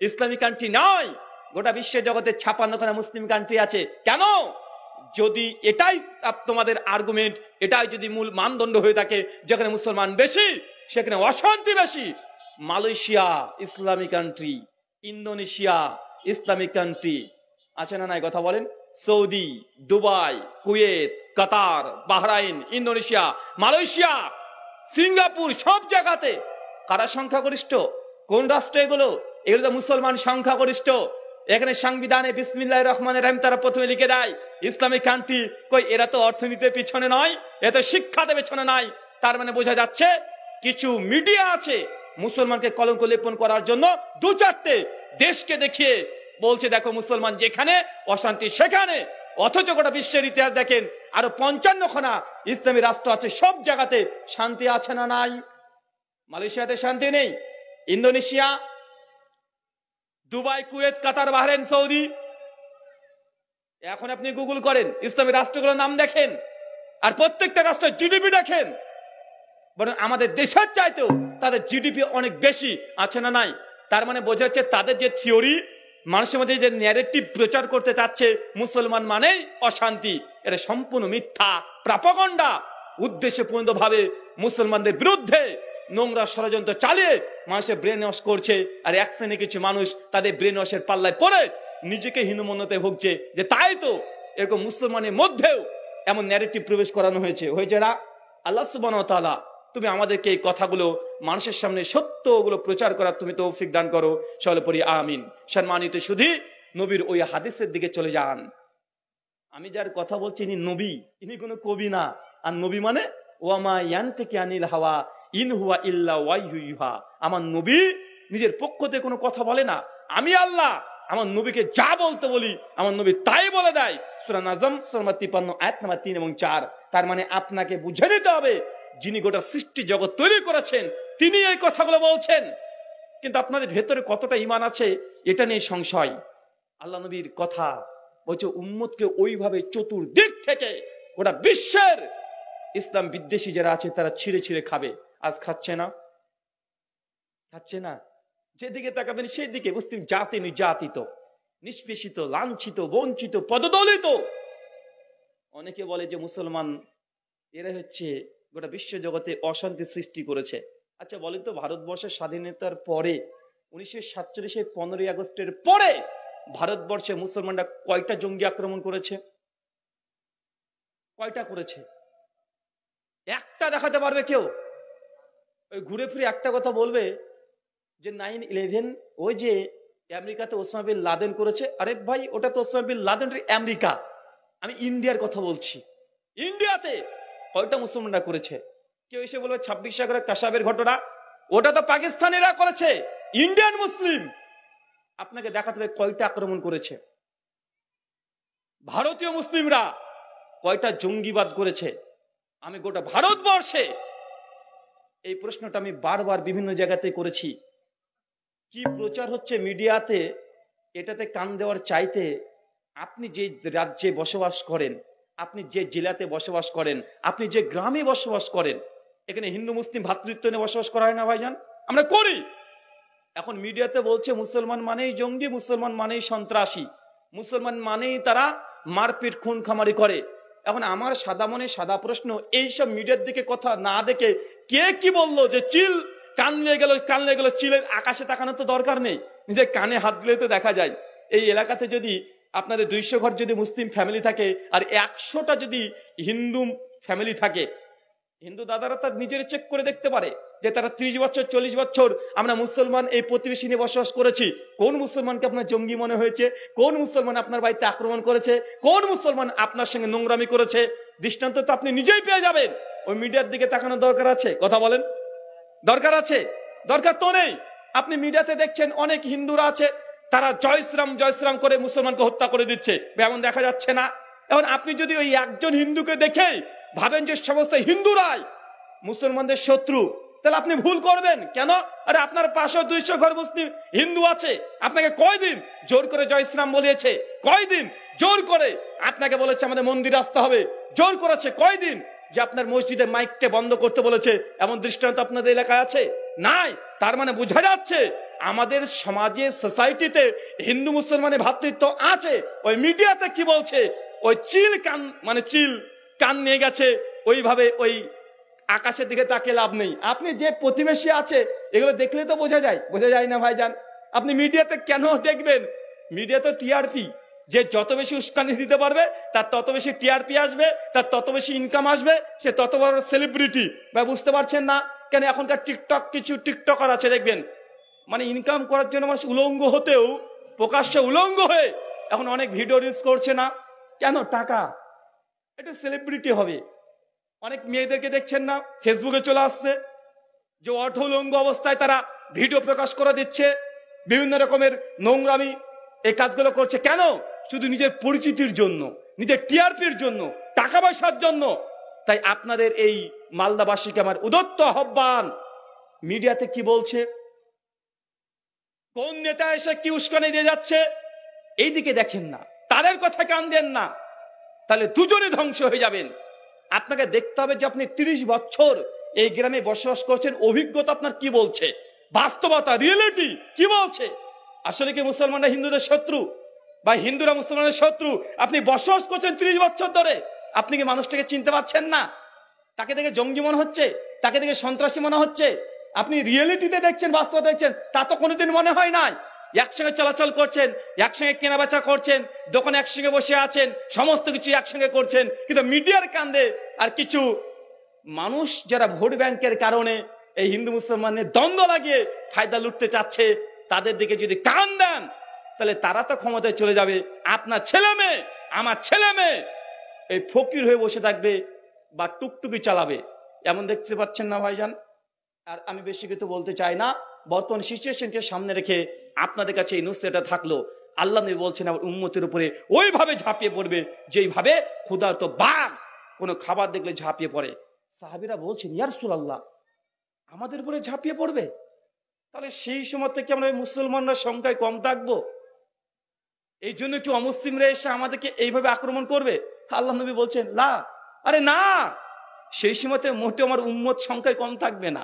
ইসলামিক কান্ট্রি নয়, গোটা বিশ্ব জগতের 56খানা মুসলিম কান্ট্রি আছে। কেন? যদি এটাই তোমাদের আর্গুমেন্ট, এটাই যদি মূল মানদণ্ড হয়ে থাকে, যেখানে মুসলমান বেশি সেখানে অশান্তি বেশি। Malaysia Islamic country, Indonesia Islamic country আছে না নাই? কথা বলেন। সৌদি, দুবাই, কুয়েত, কাতার, বাহরাইন, ইন্দোনেশিয়া, মালয়েশিয়া, সিঙ্গাপুর, সব জায়গাতে কারা সংখ্যাগরিষ্ঠ? কোন রাষ্ট্র এগুলো? এগুলো তো মুসলমান সংখ্যাগরিষ্ঠ। এখানে সংবিধানে বিসমিল্লাহির রহমানির রহিম তারা প্রথমে লিখে দেয় ইসলামিক কান্ট্রি। কই, এরা তো অর্থনীতির পিছনে নয়, এ তো শিক্ষাতে পেছনে নাই। তার মানে বোঝা যাচ্ছে কিছু মিডিয়া আছে মুসলমানকে কলঙ্ক লেপন করার জন্য 2-4টে দেশকে দেখিয়ে বলছে দেখো মুসলমান যেখানে অশান্তি সেখানে। অথচ গোটা বিশ্বের ইতিহাস দেখেন, আরো 55খানা ইসলামী রাষ্ট্র আছে, সব জায়গাতে শান্তি আছে না নাই? মালয়েশিয়াতে শান্তি নেই, ইন্দোনেশিয়া, দুবাই, কুয়েত, কাতার, বাহরাইন, সৌদি। এখন আপনি গুগল করেন ইসলামী রাষ্ট্রগুলোর নাম দেখেন, আর প্রত্যেকটা রাষ্ট্রের জিডিপি দেখেন, বরং আমাদের দেশের চাইতেও তাদের জিডিপি অনেক বেশি আছে না নাই? তার মানে বোঝা যাচ্ছে তাদের যে থিওরি, মানুষের মধ্যে যে ন্যারেটিভ প্রচার করতে চাচ্ছে মুসলমান মানেই অশান্তি, এটা সম্পূর্ণ মিথ্যা প্রপাগান্ডা। উদ্দেশ্যপূর্ণ ভাবে মুসলমানদের বিরুদ্ধে নোংরা ষড়যন্ত্র চালিয়ে মানুষের ব্রেন ওয়াশ করছে। আর এক শ্রেণীর কিছু মানুষ তাদের ব্রেন ওয়াশের পাল্লায় পড়ে নিজেকে হীনমন্যতে ভুগছে, যে তাই তো এরকম মুসলমানের মধ্যেও এমন ন্যারেটিভ প্রবেশ করানো হয়েছে না? আল্লাহ সুবহানাহু ওয়া তাআলা তুমি আমাদেরকে এই কথাগুলো মানুষের সামনে সত্যগুলো প্রচার করার তুমি তৌফিক দান করো। সকলে পড়ি আমিন। সম্মানিত শুধু নবীর ওই হাদিসের দিকে চলে যান। আমি যার কথা বলছি ইনি নবী, ইনি কোনো কবি না। আর নবী মানে ওয়ামা ইয়ানতিকু আনিল হাওয়া ইন হুয়া ইল্লা ওয়াহয়ু ইউহা। আমার নবী নিজের পক্ষ থেকে কোনো কথা বলে না। আমি আল্লাহ আমার নবীকে যা বলতে বলি আমার নবী তাই বলে দেয়। সূরা নাজম সূরা 53 আয়াত নাম্বার 3 এবং 4। তার মানে আপনাকে বুঝে নিতে হবে যিনি গোটা সৃষ্টি জগৎ তৈরি করেছেন তিনি এই কথাগুলো বলছেন। কিন্তু আপনাদের ভেতরে কতটা ঈমান আছে এটা নিয়ে সংশয়। আল্লাহ নবীর কথা বলছে উম্মতকে ওইভাবে চতুর্দিক থেকে গোটা বিশ্বের ইসলাম বিদ্বেষী যারা আছে তারা ছিঁড়ে ছিঁড়ে খাবে। আজ খাচ্ছে না? খাচ্ছে না? যেদিকে তাকাবেন সেই দিকে মুসলিম জাতি নির্যাতিত, নিষ্পেষিত, লাঞ্ছিত, বঞ্চিত, পদদলিত। অনেকে বলে যে মুসলমান এরা হচ্ছে গোটা বিশ্ব জগতে অশান্তি সৃষ্টি করেছে। আচ্ছা বলেন তো, ভারতবর্ষের স্বাধীনতার পরে 1947 15ই আগস্টের পরে ভারতবর্ষে মুসলমানরা কয়টা জঙ্গি আক্রমণ করেছে? কয়টা করেছে? একটা দেখাতে পারবে কেউ? ওই ঘুরে ফিরে একটা কথা বলবে যে 9/11 ওই যে আমেরিকাতে ওসামা বিন লাদেন করেছে, আরে ভাই ওটা তো ওসামা বিন লাদেন আমেরিকা, আমি ইন্ডিয়ার কথা বলছি। ইন্ডিয়াতে কয়টা মুসলমানরা করেছে? কেউ এসে বলবে 26 সাগরের কাশাবের ঘটনা, ওটা তো পাকিস্তানিরা করেছে, ইন্ডিয়ান মুসলিম। আপনাকে দেখাতে হবে কয়টা আক্রমণ করেছে। ভারতীয় মুসলিমরা কয়টা জঙ্গিবাদ করেছে। আমি গোটা ভারতবর্ষে এই প্রশ্নটা আমি বারবার বিভিন্ন জায়গাতে করেছি। কি প্রচার হচ্ছে মিডিয়াতে, এটাতে কান দেওয়ার চাইতে আপনি যে রাজ্যে বসবাস করেন, আপনি যে জেলাতে বসবাস করেন, আপনি যে গ্রামে বসবাস করেন, এখানে হিন্দু মুসলিম ভ্রাতৃত্ব নিয়ে বসবাস করা হয় না ভাইজান? আমরা করি। এখন মিডিয়াতে বলছে মুসলমান মানেই জঙ্গি, মুসলমান মানেই সন্ত্রাসী, মুসলমান মানেই তারা মারপিট খুন খামারি করে। এখন আমার সাদা মনে সাদা প্রশ্ন, এইসব মিডিয়ার দিকে কথা না দেখে কে কি বললো যে চিল কান নিয়ে গেল, কান নিয়ে গেল, চিলের আকাশে তাকানোর তো দরকার নেই, নিজের কানে হাত দিলে তো দেখা যায়। এই এলাকাতে যদি আপনাদের 200 ঘর যদি মুসলিম ফ্যামিলি থাকে আর 100টা যদি হিন্দু ফ্যামিলি থাকে, হিন্দু দাদারা তার নিজের চেক করে দেখতে পারে যে তারা 30 বছর 40 বছর আমরা মুসলমান এই প্রতিবেশী নিয়ে বসবাস করেছি, কোন মুসলমানকে আপনার জঙ্গি মনে হয়েছে, কোন মুসলমান আপনার বাড়িতে আক্রমণ করেছে, কোন মুসলমান আপনার সঙ্গে নোংরামি করেছে, দৃষ্টান্ত তো আপনি নিজেই পেয়ে যাবেন। ওই মিডিয়ার দিকে তাকানোর দরকার আছে? কথা বলেন, দরকার আছে? দরকার তো নেই। আপনি মিডিয়াতে দেখছেন অনেক হিন্দুরা আছে, তারা জয় শ্রীরাম জয় শ্রীরাম করে মুসলমানকে হত্যা করে দিচ্ছে, এমন দেখা যাচ্ছে না? এখন আপনি যদি ওই একজন হিন্দুকে দেখে ভাবেন যে সমস্ত হিন্দুরাই মুসলমানদের শত্রু, তাহলে আপনি ভুল করবেন। কেন? আরে আপনার পাশে 200 ঘর মুসলিম হিন্দু আছে, আপনাকে কয়দিন জোর করে জয় শ্রীরাম বলিয়েছে? কয়দিন জোর করে আপনাকে বলেছে আমাদের মন্দিরে আসতে হবে? জোর করেছে কয়দিন যে আপনার মসজিদে মাইককে বন্ধ করতে বলেছে? এমন দৃষ্টান্ত আপনাদের এলাকায় আছে? নাই। তার মানে বোঝা যাচ্ছে আমাদের সমাজে, সোসাইটিতে হিন্দু মুসলমানের ভ্রাতৃত্ব আছে। ওই মিডিয়াতে কি বলছে, ওই চিল কান মানে চিল কান নিয়ে গেছে, ওইভাবে ওই আকাশের দিকে তাকে লাভ নেই। আপনি যে প্রতিবেশী আছে এগুলো দেখলে তো বোঝা যায়, বোঝা যায় না ভাইজান? আপনি মিডিয়াতে কেন দেখবেন? মিডিয়া তো টিআরপি, যে যত বেশি উস্কানি দিতে পারবে তার তত বেশি টিআরপি আসবে, তার তত বেশি ইনকাম আসবে, সে তত বড় সেলিব্রিটি। ভাই বুঝতে পারছেন না কেন? এখনকার টিকটক, কিছু টিকটকার আছে দেখবেন, মানে ইনকাম করার জন্য মানুষ উলঙ্গ হতেও, প্রকাশ্যে উলঙ্গ হয়ে এখন অনেক ভিডিও রিলস করছে না কেন? টাকা, এটা সেলিব্রিটি হবে। অনেক মেয়েদেরকে দেখছেন না ফেসবুকে চলে আসছে যে অর্ধউলঙ্গ অবস্থায় তারা ভিডিও প্রকাশ করে দিচ্ছে, বিভিন্ন রকমের নোংরামি এই কাজগুলো করছে। কেন? শুধু নিজের পরিচিতির জন্য, নিজের টিআরপির জন্য, টাকা পয়সার জন্য। তাই আপনাদের এই মালদাবাসীকে আমার উদত্ত আহ্বান, মিডিয়াতে কি বলছে, কোন নেতা এসে কি উস্কানি দিয়ে যাচ্ছে, এই দিকে দেখেন না, তাদের কথা কান দেন না, তাহলে দুজনে ধ্বংস হয়ে যাবেন। আপনাকে দেখতে হবে যে আপনি 30 বছর এই গ্রামে বসবাস করছেন, অভিজ্ঞতা আপনার কি বলছে, বাস্তবতা, রিয়েলিটি কি বলছে। আসলে কি মুসলমানরা হিন্দুদের শত্রু বা হিন্দুরা মুসলমানের শত্রু? আপনি বসবাস করছেন 30 বছর ধরে, আপনি কি মানুষটাকে চিনতে পারছেন না? তাকে দেখে জঙ্গি মনে হচ্ছে, তাকে দেখে সন্ত্রাসী মনে হচ্ছে। আপনি রিয়েলিটিতে দেখছেন, বাস্তবতা দেখছেন, তা তো কোনোদিন মনে হয় নাই। একসঙ্গে চলাচল করছেন, একসঙ্গে কেনাবেচা করছেন, দোকানে একসঙ্গে বসে আছেন, সমস্ত কিছু একসঙ্গে করছেন, কিন্তু মিডিয়ার কান্দে আর কিছু মানুষ যারা ভোট ব্যাংকের কারণে এই হিন্দু মুসলমানের দ্বন্দ্ব লাগিয়ে ফায়দা লুটতে চাচ্ছে, তাদের দিকে যদি কান দেন তাহলে তারা তো ক্ষমতায় চলে যাবে। আপনার ছেলে মেয়ে, আমার ছেলে মেয়ে এই ফকির হয়ে বসে থাকবে বা টুকটুকি চালাবে। এমন দেখতে পাচ্ছেন না ভাইজান? আর আমি বেশি কিছু বলতে চাই না, বর্তমান সিচুয়েশনকে সামনে রেখে আপনাদের কাছে এই নুসরাতটা থাকলো। আল্লাহ নবী বলছেন আমার উম্মতের উপরে ওইভাবে ঝাঁপিয়ে পড়বে যেইভাবে ক্ষুধার্ত বাঘ কোনো খাবার দেখলে ঝাঁপিয়ে পড়ে। সাহাবীরা বলছেন ইয়া রাসূলুল্লাহ, আমাদের উপরে ঝাঁপিয়ে পড়বে? তাহলে সেই সময় থেকে আমরা মুসলমানরা সংখ্যায় কম থাকবো? এই জন্য কি অমুসলিমরা এসে আমাদেরকে এইভাবে আক্রমণ করবে? আল্লাহ নবী বলছেন লা, আরে না, সেই সময়তে মোটে আমার উম্মত সংখ্যায় কম থাকবে না,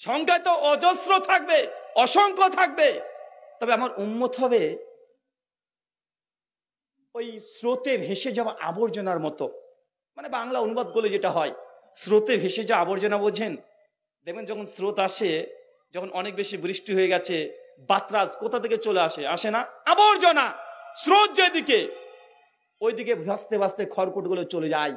সংখ্যায় তো অজস্র থাকবে, অসংখ্য থাকবে। তবে আমার উম্মত হবে ওই স্রোতে ভেসে যাওয়া আবর্জনার মতো। মানে বাংলা অনুবাদ করলে যেটা হয়, স্রোতে ভেসে যাওয়া আবর্জনা, বোঝেন? দেখবেন যখন স্রোত আসে, যখন অনেক বেশি বৃষ্টি হয়ে গেছে, বাতরাজ কোথা থেকে চলে আসে? আসে না? আবর্জনা। স্রোত যেদিকে, ওইদিকে ভাসতে ভাসতে খড়কুট গুলো চলে যায়।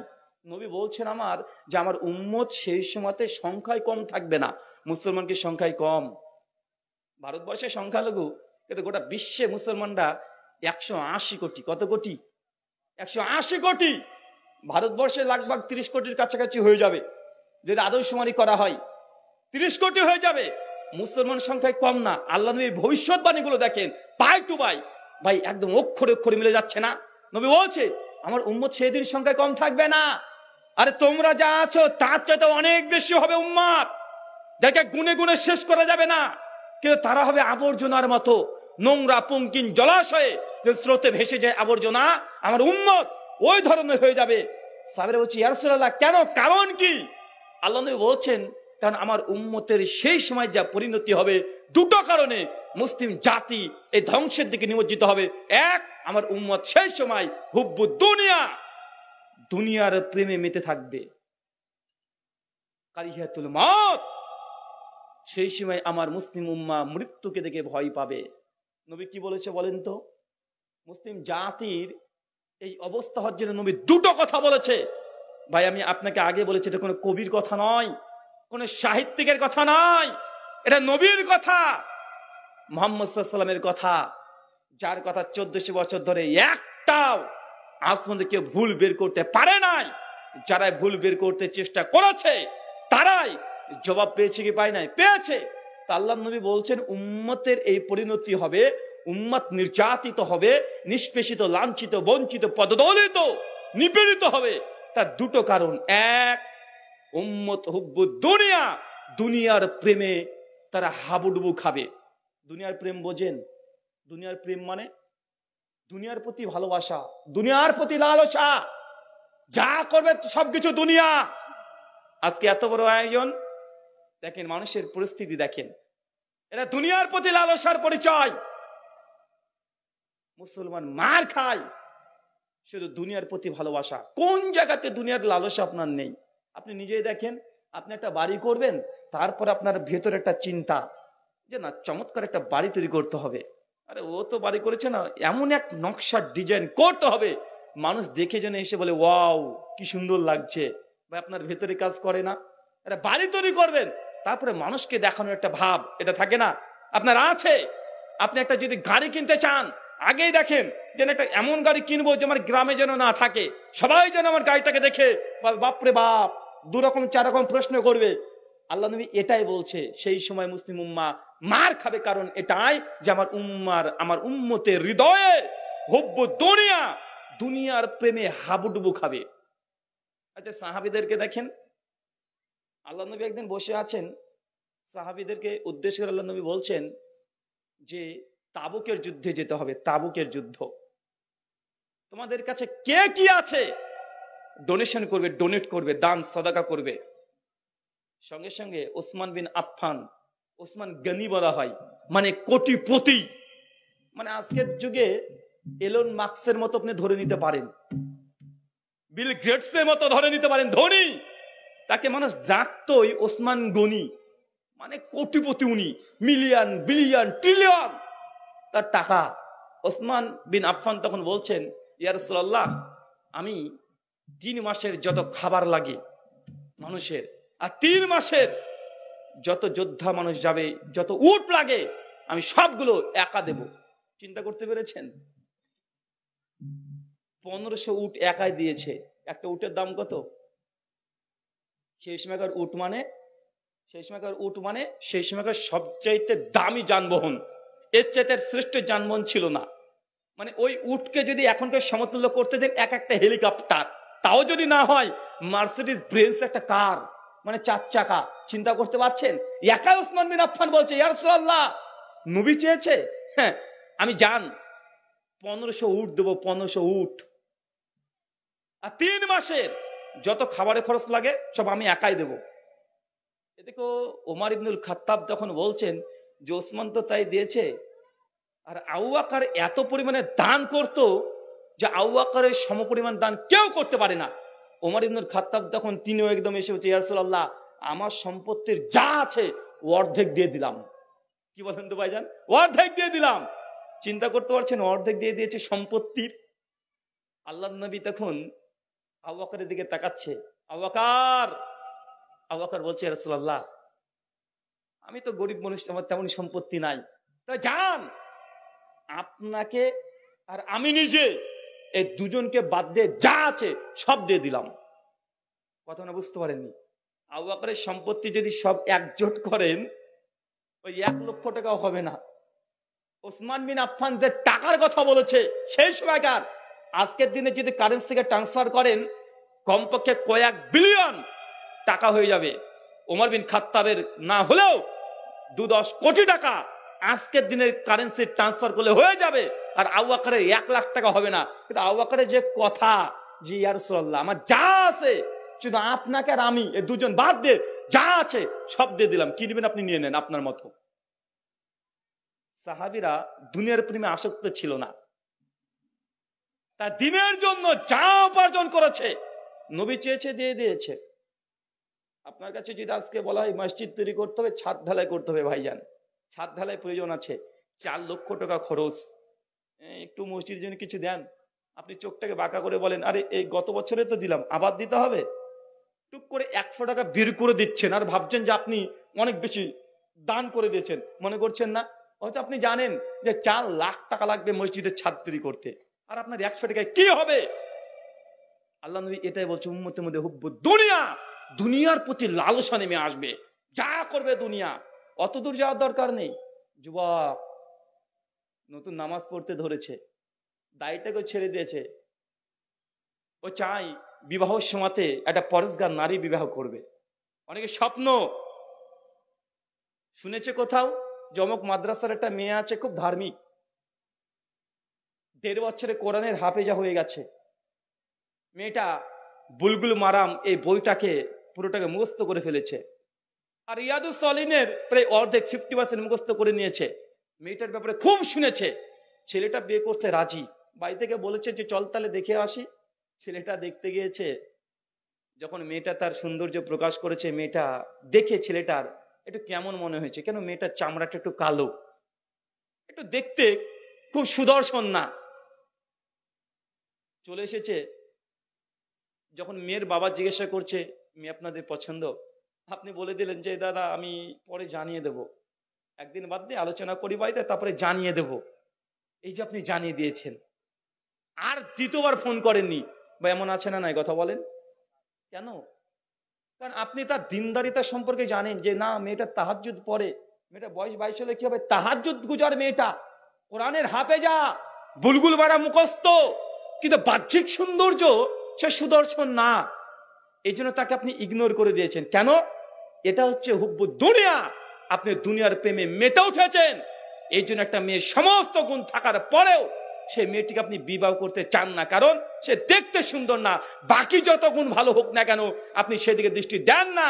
নবী বলছেন আমার যে আমার উম্মত সেই সময়তে সংখ্যায় কম থাকবে না। মুসলমান কি সংখ্যায় কম? ভারতবর্ষের সংখ্যালঘু, কিন্তু গোটা বিশ্বে মুসলমানরা 180 কোটি। কত কোটি? 180 কোটি। ভারতবর্ষে লাগভাগ 30 কোটির কাছাকাছি হয়ে যাবে যদি আদমশুমারি করা হয়, 30 কোটি হয়ে যাবে। মুসলমান সংখ্যায় কম না। আল্লাহ নবী ভবিষ্যৎবাণীগুলো দেখেন, পাই টু পাই ভাই একদম অক্ষরে অক্ষরে মিলে যাচ্ছে না। নবী বলছে আমার উম্মত সেদিন সংখ্যায় কম থাকবে না। আরে তোমরা যা আছো তার চাইতে অনেক বেশি হবে উম্মত, যাকে গুনে গুনে শেষ করা যাবে না। কিন্তু তারা হবে আবর্জনার মতো, নোংরা পুঙ্কিন জলাশয়ে যে স্রোতে ভেসে যায় আবর্জনা, আমার উম্মত ওই ধরনের হয়ে যাবে। সাহাবীরা বলছে ইয়া রাসূলুল্লাহ কেন, কারণ কি? আল্লাহ নবী বলছেন কারণ আমার উম্মতের সেই সময় যা পরিণতি হবে দুটো কারণে মুসলিম জাতি এই ধ্বংসের দিকে নিমজ্জিত হবে। এক, আমার উম্মত সেই সময় হুব্বু দুনিয়া, দুনিয়ার প্রেমে মেতে থাকবে। কারিহাতুল মউত, সেই সময় আমার মুসলিম উম্মাহ মৃত্যুকে দেখে ভয় পাবে। নবী কি বলেছে বলেন তো? মুসলিম জাতির এই অবস্থা হওয়ার জন্য নবী দুটো কথা বলেছে। ভাই আমি আপনাকে আগে বলেছি এটা কোনো কবির কথা নয়, কোন সাহিত্যিকের কথা নয়, এটা নবীর কথা, মুহাম্মদ সাল্লাল্লাহু আলাইহি ওয়াসাল্লামের কথা, যার কথা 1400 বছর ধরে একটাও আজ পর্যন্ত কেউ ভুল বের করতে পারে নাই। যারা ভুল বের করতে চেষ্টা করেছে তারাই জবাব পেয়েছে কি পায় নাই? পেয়েছে। তা আল্লাহর নবী বলছেন উম্মতের এই পরিণতি হবে, উম্মত নির্যাতিত হবে, নিষ্পেষিত, লাঞ্ছিত, বঞ্চিত, পদদলিত, নিপীড়িত হবে। তার দুটো কারণ। এক, উম্মত হুব্বু দুনিয়া, দুনিয়ার প্রেমে তারা হাবুডুবু খাবে। দুনিয়ার প্রেম বোঝেন? দুনিয়ার প্রেম মানে দুনিয়ার প্রতি ভালোবাসা, দুনিয়ার প্রতি লালসা, যা করবে সবকিছু দুনিয়া। আজকে এত বড় আয়োজন দেখেন, মানুষের পরিস্থিতি দেখেন, এটা দুনিয়ার প্রতি লালসার পরিচয়। মুসলমান মার খায় শুধু দুনিয়ার প্রতি ভালোবাসা। কোন জায়গাতে দুনিয়ার লালসা আপনার নেই? আপনি নিজেই দেখেন, আপনি একটা বাড়ি করবেন, তারপর আপনার ভেতরে একটা চিন্তা যে না চমৎকার একটা বাড়ি তৈরি করতে হবে। আরে ও তো বাড়ি করেছে না, এমন এক নকশার ডিজাইন করতে হবে মানুষ দেখে যেন এসে বলে ওয়াও কি সুন্দর লাগছে। ভাই আপনার ভেতরে কাজ করে না? আরে বাড়ি তৈরি করবেন, তারপরে মানুষকে দেখানোর একটা ভাব এটা থাকে না আপনার আছে। আপনি একটা যদি গাড়ি কিনতে চান, আগেই দেখেন যেন একটা এমন গাড়ি কিনবো যে আমার গ্রামে যেন না থাকে, সবাই যেন আমার গাড়িটাকে দেখে বাপরে বাপ, দুরকম চার রকম প্রশ্ন করবে। আল্লাহ নবী এটাই বলছে, সেই সময় মুসলিম উম্মাহ মার খাবে, কারণ এটাই যে আমার উম্মতের হৃদয়ে হুব্বু দুনিয়া, দুনিয়ার প্রেমে হাবুডুবু খাবে। আচ্ছা সাহাবীদেরকে দেখেন, আল্লাহ নবী একদিন বসে আছেন, সাহাবীদেরকে উদ্দেশ্য করে আল্লাহ নবী বলছেন যে তাবুকের যুদ্ধে যেতে হবে, তাবুকের যুদ্ধ। তোমাদের কাছে কে কি আছে ডোনেশন করবে, ডোনেট করবে, দান সাদাকা করবে। সঙ্গে সঙ্গে ওসমান বিন আফফান, ওসমান গনি বলা হয়, মানে কোটিপতি, মানে আজকের যুগে এলন মাস্কের মতো আপনি ধরে নিতে পারেন, বিল গেটসের মতো ধরে নিতে পারেন, ধনী। তাকে মানুষ ডাকতোই ওসমান গনি, মানে কোটিপতি উনি, মিলিয়ন বিলিয়ন ট্রিলিয়ন তার টাকা। ওসমান বিন আফফান তখন বলছেন ইয়া রাসূলুল্লাহ, আমি 3 মাসের যত খাবার লাগে মানুষের, আর 3 মাসের যত যোদ্ধা মানুষ যাবে, যত উট লাগে, আমি সবগুলো একা দেব। চিন্তা করতে পেরেছেন? 1500 উট একাই দিয়েছে। একটা উটের দাম কত? সেই সময়কার উট মানে সেই সময়কার সবচাইতে দামি যানবাহন, এর চাইতে শ্রেষ্ঠ যানবাহন ছিল না। মানে ওই উটকে যদি এখনকার সমতুল্য করতে দেন এক একটা হেলিকপ্টার, তাও যদি না হয় মার্সিডিজ ব্রেন্স একটা কার, মানে 4 চাকা। চিন্তা করতে পারছেন? একা ওসমান বিন আফফান বলছে ইয়া রাসূলুল্লাহ, নবী চেয়েছে, হ্যাঁ আমি জান 1500 উট দেবো, 1500 উট, আর 3 মাসের যত খাবারের খরচ লাগে সব আমি একাই দেব। এদিকে ওমর ইবনুল খাত্তাব তখন বলছেন যে ওসমান তো তাই দিয়েছে, আর আবু বকর এত পরিমাণে দান করত যে আবু বকরের সমপরিমাণ দান কেউ করতে পারে না। ওমর ইবনুল খাত্তাব তখন তিনিও একদম এসে বলছে ইয়া রাসূলুল্লাহ, আমার সম্পত্তির যা আছে অর্ধেক দিয়ে দিলাম। কি বলেন তো ভাইজান? অর্ধেক দিয়ে দিলাম। চিন্তা করতে পারছেন? অর্ধেক দিয়ে দিয়েছে সম্পত্তির। আল্লাহর নবী তখন আবু বকরের দিকে তাকাচ্ছে, আবু বকর বলছে ইয়া রাসূলুল্লাহ, আমি তো গরিব মানুষ, আমার তেমন সম্পত্তি নাই। তা যান, আপনাকে আর আমি নিজে এই দুজনকে বাদ দিয়ে যা আছে সব দিয়ে দিলাম। কথা না বুঝতে পারেননি? আবু বকরের সম্পত্তি যদি সব একজোট করেন ওই 1 লক্ষ টাকাও হবে না। ওসমান বিন আফফান যে টাকার কথা বলেছে সেই সময়কার, আজকের দিনে যদি কারেন্সিকে ট্রান্সফার করেন কমপক্ষে কয়েক বিলিয়ন টাকা হয়ে যাবে। ওমর বিন খাত্তাবের না হলেও 2-10 কোটি টাকা আজকের দিনের কারেন্সি ট্রান্সফার করলে হয়ে যাবে। আর আবু বকরের 1 লাখ টাকা হবে না। কিন্তু আবু বকরের যে কথা, জি ইয়া রাসূলুল্লাহ আমার যা আছে শুধু আপনাকে আর আমি এই দুজন বাদ দিয়ে যা আছে সব দিয়ে দিলাম, কি নেবেন আপনি নিয়ে নেন আপনার মতো। সাহাবীরা দুনিয়ার প্রেমে আসক্ত ছিল না, তা দিনের জন্য যা উপার্জন করেছে নবী চেয়েছে দিয়ে দিয়েছে। আপনার কাছে যদি আজকে বলা হয় মসজিদ তৈরি করতে হবে, ছাদ ঢালাই করতে হবে, ভাইজান ছাদ ঢালাই প্রয়োজন আছে, 4 লক্ষ টাকা খরচ, একটু মসজিদের জন্য কিছু দেন। আপনি চোখটাকে বাঁকা করে বলেন আরে এই গত বছরে তো দিলাম, আবার দিতে হবে। টুক করে 100 টাকা বের করে দিচ্ছেন আর ভাবছেন যে আপনি অনেক বেশি দান করে দিয়েছেন, মনে করছেন না? হয়তো আপনি জানেন যে 4 লাখ টাকা লাগবে মসজিদের ছাদ তৈরি করতে, আর আপনার 100 টাকায় কি হবে? আল্লাহ নবী এটাই বলছে, উম্মতের মধ্যে হুব্বুদ দুনিয়া, দুনিয়ার প্রতি লালসা নেমে আসবে, যা করবে দুনিয়া। অত দূর যাওয়ার দরকার নেই। যুবক নতুন নামাজ পড়তে ধরেছে, দাড়িটাকে ছেড়ে দিয়েছে, ও চাই বিবাহ সময়তে একটা পরেশগার নারী বিবাহ করবে। অনেকে স্বপ্ন শুনেছে কোথাও, জমক মাদ্রাসার একটা মেয়ে আছে খুব ধার্মিক, 1.5 বছরে কোরআনের হাফেজা হয়ে গেছে। মেয়েটা বুলগুল মারাম এই বইটাকে পুরোটাকে মুখস্থ করে ফেলেছে, আর রিয়াদুস সলিহিনের প্রায় অর্ধেক 50% মুখস্থ করে নিয়েছে। মেয়েটার ব্যাপারে খুব শুনেছে, ছেলেটা বিয়ে করতে রাজি। বাড়ি থেকে বলেছে যে চল তাহলে দেখে আসি। ছেলেটা দেখতে গিয়েছে, যখন মেয়েটা তার সৌন্দর্য প্রকাশ করেছে, মেয়েটা দেখে ছেলেটার একটু কেমন মনে হয়েছে, কেন মেয়েটার চামড়াটা একটু কালো, একটু দেখতে খুব সুদর্শন না। চলে এসেছে, যখন মেয়ের বাবা জিজ্ঞাসা করছে মেয়ে আপনাদের পছন্দ, আপনি বলে দিলেন যে দাদা আমি পরে জানিয়ে দেব, একদিন বাদ দিয়ে আলোচনা করি বাড়িতে, তারপরে জানিয়ে দেব। এই যে আপনি জানিয়ে দিয়েছেন, আর দ্বিতীয়বার ফোন করেননি বা এমন আছে না নাই, কথা বলেন কেন? কারণ আপনি তার দিনদারিতা সম্পর্কে জানেন যে না মেয়েটা তাহাজ্জুদ পড়ে, মেয়েটা বয়স 22 হলে কি হবে, তাহাজ্জুদ গুজার মেয়েটা, কোরআনের হাফেজা, বুলগুল মারা মুখস্থ, কিন্তু বাহ্যিক সৌন্দর্য সে সুদর্শন না। এই জন্য তাকে আপনি ইগনোর করে দিয়েছেন। কেন? এটা হচ্ছে হুব্বু দুনিয়া, আপনি দুনিয়ার প্রেমে মেতে উঠেছেন। এই জন্য একটা মেয়ের সমস্ত গুণ থাকার পরেও সেই মেয়েটিকে আপনি বিবাহ করতে চান না, কারণ সে দেখতে সুন্দর না। বাকি যত গুণ ভালো হোক না কেন আপনি সেদিকে দৃষ্টি দেন না।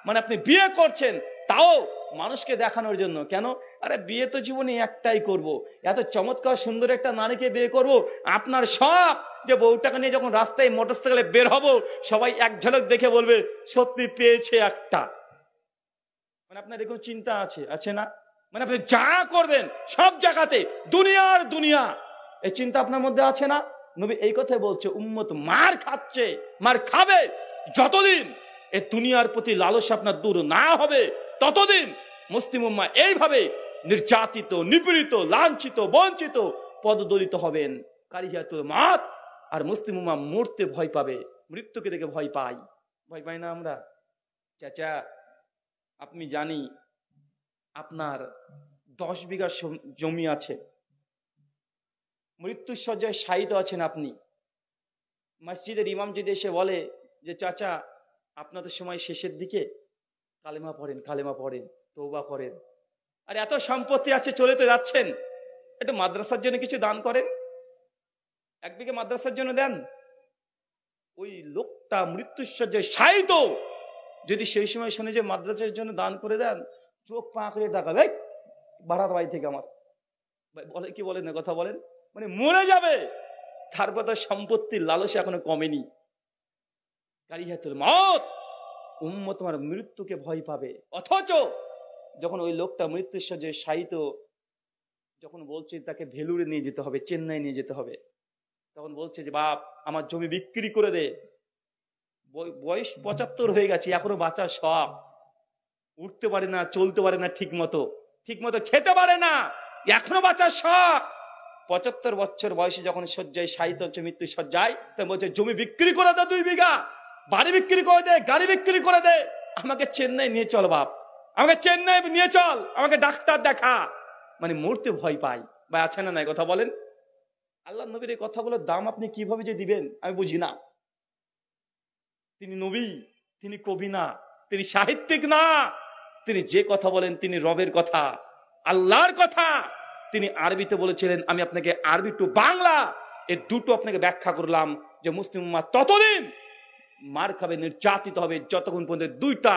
মানে আপনি বিয়ে করছেন তাও মানুষকে দেখানোর জন্য। কেন? আরে বিয়ে তো জীবনে একটাই করব, এত চমৎকার সুন্দর একটা নারীকে বিয়ে করব। আপনার শখ যে বউটাকে নিয়ে যখন রাস্তায় মোটরসাইকেলে বের হব সবাই এক ঝলক দেখে বলবে সত্যি পেয়েছে একটা। মানে আপনার এরকম চিন্তা আছে, আছে না? মানে আপনি যা করবেন সব জায়গাতে দুনিয়ার দুনিয়া, এই চিন্তা আপনার মধ্যে আছে না? নবী এই কথাই বলছে, উম্মত মার খাচ্ছে, মার খাবে যতদিন এই দুনিয়ার প্রতি লালসা আপনার দূর না হবে, ততদিন মুসলিম উম্মাহ এইভাবে নির্যাতিত, নিপীড়িত, লাঞ্ছিত, বঞ্চিত, পদদলিত হবেন। কারিহাতুল মাত। আর মুসলিম উম্মাহ মরতে ভয় পাবে, মৃত্যুকে দেখে ভয় পাই। ভয় পাই না আমরা? চাচা আপনি জানি আপনার 10 বিঘা জমি আছে, মৃত্যুর শয্যায় শায়িত আছেন আপনি। মসজিদের ইমাম যদি এসে বলে যে চাচা আপনাদের সময় শেষের দিকে, কালেমা পড়েন, কালেমা পড়েন, তওবা করেন, আর এত সম্পত্তি আছে চলে তো যাচ্ছেন, একটু মাদ্রাসার জন্য কিছু দান করেন, 1 বিঘা মাদ্রাসার জন্য দেন। ওই লোকটা মৃত্যুর শয্যায় শায়িত যদি সেই সময় শুনে যে মাদ্রাসার জন্য দান করে দেন, চোখ পাঁকড়ে তাকাবে, বাড়ার বাড়ি থেকে আমার বলে কি বলেন না, কথা বলেন, মানে মরে যাবে। তার কথা সম্পত্তির লালসা এখনো কমেনি। কারিহাতুল মউত, উম্মত তোমার মৃত্যুকে ভয় পাবে। অথচ যখন ওই লোকটা মৃত্যুর শয্যায় শায়িত, যখন বলছে তাকে ভেলুরে নিয়ে যেতে হবে, চেন্নাই নিয়ে যেতে হবে, তখন বলছে যে বাপ আমার জমি বিক্রি করে দে, বয়স 75 হয়ে গেছে, এখনো বাঁচার শখ, উঠতে পারে না, চলতে পারে না, ঠিক মতো খেতে পারে না, এখনো বাঁচার শখ। 75 বছর বয়সে যখন শয্যায় শায়িত হচ্ছে, মৃত্যু শয্যায়, তখন বলছে জমি বিক্রি করে দে 2 বিঘা, বাড়ি বিক্রি করে দে, গাড়ি বিক্রি করে দে, আমাকে চেন্নাই নিয়ে চল বাপ, আমাকে চেন্নাই নিয়ে চল, আমাকে ডাক্তার দেখা। মানে মরতে ভয় পাই। ভাই আছে না নাই কথা বলেন? আল্লাহ নবীর এই কথাগুলোর দাম আপনি কিভাবে যে দিবেন আমি বুঝি না। তিনি নবী, তিনি কবি না, তিনি সাহিত্যিক না, তিনি যে কথা বলেন তিনি রবের কথা, আল্লাহর কথা। তিনি আরবিতে বলেছিলেন, আমি আপনাকে আরবি টু বাংলা এই দুটো আপনাকে ব্যাখ্যা করলাম, যে মুসলিম উম্মাহ ততদিন মার খাবে, নির্যাতিত হবে, যতক্ষণ পর্যন্ত 2টা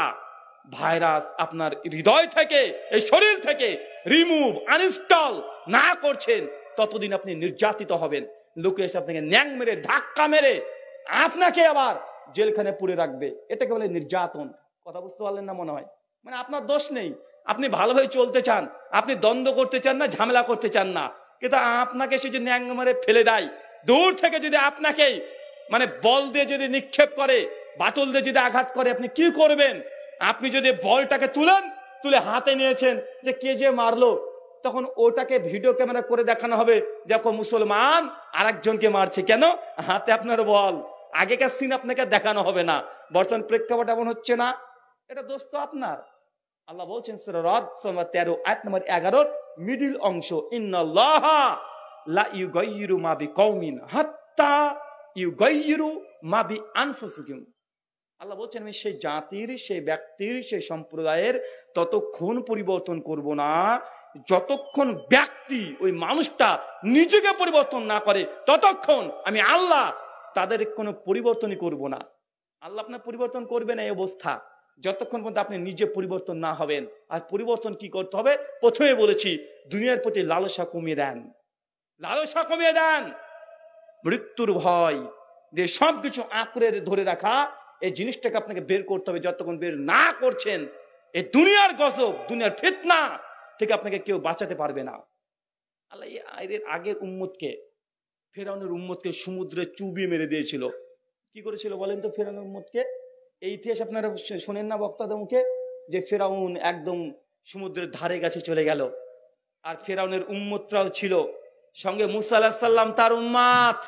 ভাইরাস আপনার হৃদয় থেকে, এই শরীর থেকে রিমুভ, আনইনস্টল না করছেন, ততদিন আপনি নির্যাতিত হবেন। লোকে এসে আপনাকে ন্যাং মেরে, ধাক্কা মেরে আপনাকে আবার জেলখানে পুরে রাখবে। এটাকে বলে নির্যাতন। কথা বুঝতে পারলেন না মনে হয়? মানে আপনার দোষ নেই, আপনি ভালোভাবে চলতে চান, আপনি দ্বন্দ্ব করতে চান না, ঝামেলা করতে চান না, কিন্তু আপনাকে সে যদি ন্যাং মেরে ফেলে দেয়, দূর থেকে যদি আপনাকে মানে বল দিয়ে যদি নিক্ষেপ করে, বাটুল দিয়ে যদি আঘাত করে, আপনি কি করবেন? আপনি যদি বলটাকে তুলে হাতে নিয়েছেন, যে কে যে মারলো, তখন ওটাকে ভিডিও ক্যামেরা করে দেখানো হবে, দেখো মুসলমান আরেকজনকে মারছে, কেন? হাতে আপনার বল। আগেকার সিন আপনাকে দেখানো হবে না। বর্তমান প্রেক্ষাপট এমন হচ্ছে না, এটা দোষ তো আপনার। আল্লাহ বলছেন সূরা রদ 13 আয়াত নম্বর 11 মিডল অংশ, ইন্নাল্লাহা লা ইউগাইয়িরু মা বিকাউমিন হাত্তা ইউগাইয়িরু মা বিআনফুসিহিম। আল্লাহ বলছেন, আমি সেই জাতির, সেই ব্যক্তির, সেই সম্প্রদায়ের ততক্ষণ পরিবর্তন করব না যতক্ষণ ব্যক্তি, ওই মানুষটা নিজেকে পরিবর্তন না করে, ততক্ষণ আমি আল্লাহ তাদের কোনো পরিবর্তনই করব না। আল্লাহ আপনার পরিবর্তন করবে না এই অবস্থা, যতক্ষণ পর্যন্ত আপনি নিজে পরিবর্তন না হবেন। আর পরিবর্তন কি করতে হবে? প্রথমে বলেছি, দুনিয়ার প্রতি লালসা কমিয়ে দেন, লালসা কমিয়ে দেন। মৃত্যুর ভয় যে সবকিছু আঁকড়ে ধরে রাখা, এই জিনিসটাকে আপনাকে বের করতে হবে। যতক্ষণ বের না করছেন, এই দুনিয়ার গজব, দুনিয়ার ফিতনা থেকে আপনাকে কেউ বাঁচাতে পারবে না। আল্লাহ এর আগের উম্মতকে, ফেরাউনের উম্মতকে সমুদ্রে চুবিয়ে মেরে দিয়েছিল। কি করেছিল বলেন তো ফেরাউনের উম্মতকে? এই ইতিহাস আপনারা শোনেন না বক্তাদের মুখে, যে ফেরাউন একদম সমুদ্রের ধারে কাছে চলে গেল, আর ফেরাউনের উম্মতরাও ছিল সঙ্গে, মুসা আলাইহিস সালাম তার উম্মত।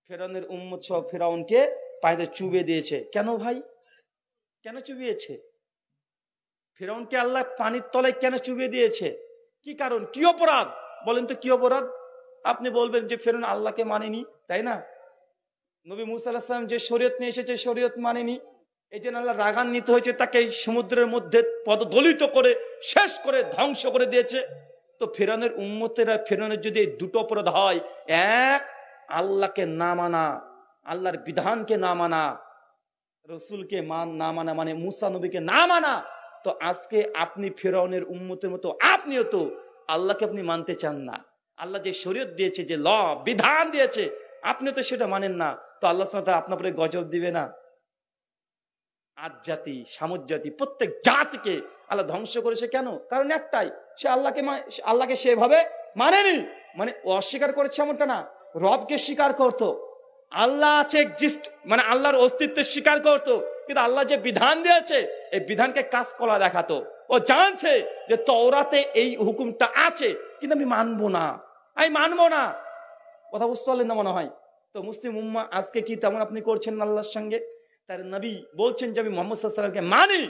ফেরাউনের উম্মত সব ফেরাউনকে পানিতে চুবিয়ে দিয়েছে। কেন ভাই? কেন চুবিয়েছে? ফেরাউনকে আল্লাহ পানির তলায় কেন চুবিয়ে দিয়েছে? কি কারণ? কি অপরাধ বলেন তো? কি অপরাধ? আপনি বলবেন যে ফেরাউন আল্লাহকে মানেনি, তাই না? নবী মুসা আলাইহিস সালাম যে শরীয়ত নিয়ে এসেছে, শরীয়ত মানেনি, এই জন্য আল্লাহ রাগান্বিত হয়েছে, তাকে সমুদ্রের মধ্যে পদদলিত করে শেষ করে ধ্বংস করে দিয়েছে। তো ফেরাউনের উম্মতেরা, ফেরাউনের যদি এই দুটো অপরাধ হয়, এক, আল্লাহকে না মানা, আল্লাহর বিধানকে না মানা, রসুলকে না মানা, মানে মুসা নবীকে না মানা, তো আজকে আপনি ফেরাউনের উম্মতের মতো আপনিও তো আল্লাহকে আপনি মানতে চান না। আল্লাহ যে শরীয়ত দিয়েছে, যে ল বিধান দিয়েছে, আপনি তো সেটা মানেন না, তো আল্লাহ সুবহানাহু ওয়া তাআলা আপনার উপরে গজব দিবে না? আজ জাতি, সামুদ জাতি, প্রত্যেক জাতিকে আল্লাহ ধ্বংস করেছে কেন? কারণ একটাই, সে আল্লাহকে সেভাবে মানেনি, মানে অস্বীকার করেছে এমনটা না, রবকে স্বীকার করতো, আল্লাহ আছে এক্সিস্ট, মানে আল্লাহর অস্তিত্ব স্বীকার করতো, কিন্তু আল্লাহ যে বিধান দিয়েছে এই বিধানকে কাজ করা দেখাতো। ও জানছে যে তওরাতে এই হুকুমটা আছে, কিন্তু আমি মানবো না, আমি মানবো না। কথা বুঝতে পারলেন না মনে হয়? তো মুসলিম উম্মাহ আজকে কি তেমন আপনি করছেন আল্লাহর সঙ্গে? তার নবী বলছেন যে আমি মুহাম্মদ সাল্লাল্লাহু আলাইহি ওয়াসাল্লামকে মানি,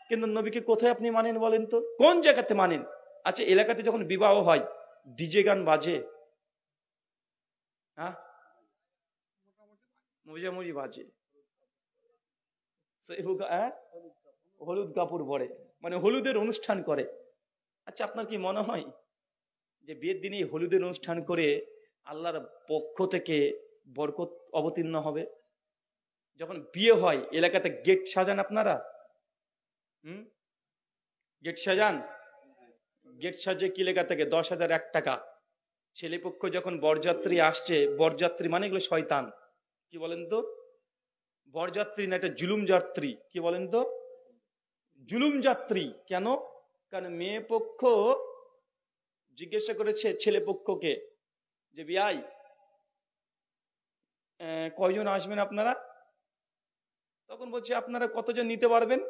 কিন্তু নবীকে কোথায় আপনি মানেন বলেন তো? কোন জায়গাতে মানেন? আচ্ছা, এলাকাতে যখন বিবাহ হয় ডিজে গান বাজে, হ্যাঁ মুজামুজি বাজে, হলুদ কাপড় পরে, মানে হলুদের অনুষ্ঠান করে। আচ্ছা, আপনার কি মনে হয় যে বিয়ের দিনে হলুদের অনুষ্ঠান করে আল্লাহর পক্ষ থেকে বরকত অবতীর্ণ হবে? যখন বিয়ে হয় এলাকাতে গেট সাজান আপনারা, গেট সাজান, গেট সাজে কি লেখা থাকে? 10,001 টাকা। ছেলেপক্ষ যখন বরযাত্রী আসছে, বরযাত্রী মানে এগুলো শয়তান, কি বলেন তো? বরযাত্রী না, এটা জুলুম যাত্রী, কি বলেন তো? জুলুম যাত্রী। কেন? কারণ মেয়ে পক্ষ জিজ্ঞাসা করেছে ছেলে পক্ষকে যে বিয়াই কয়জন আসবেন আপনারা? তখন বলছে আপনারা কতজন নিতে পারবেন?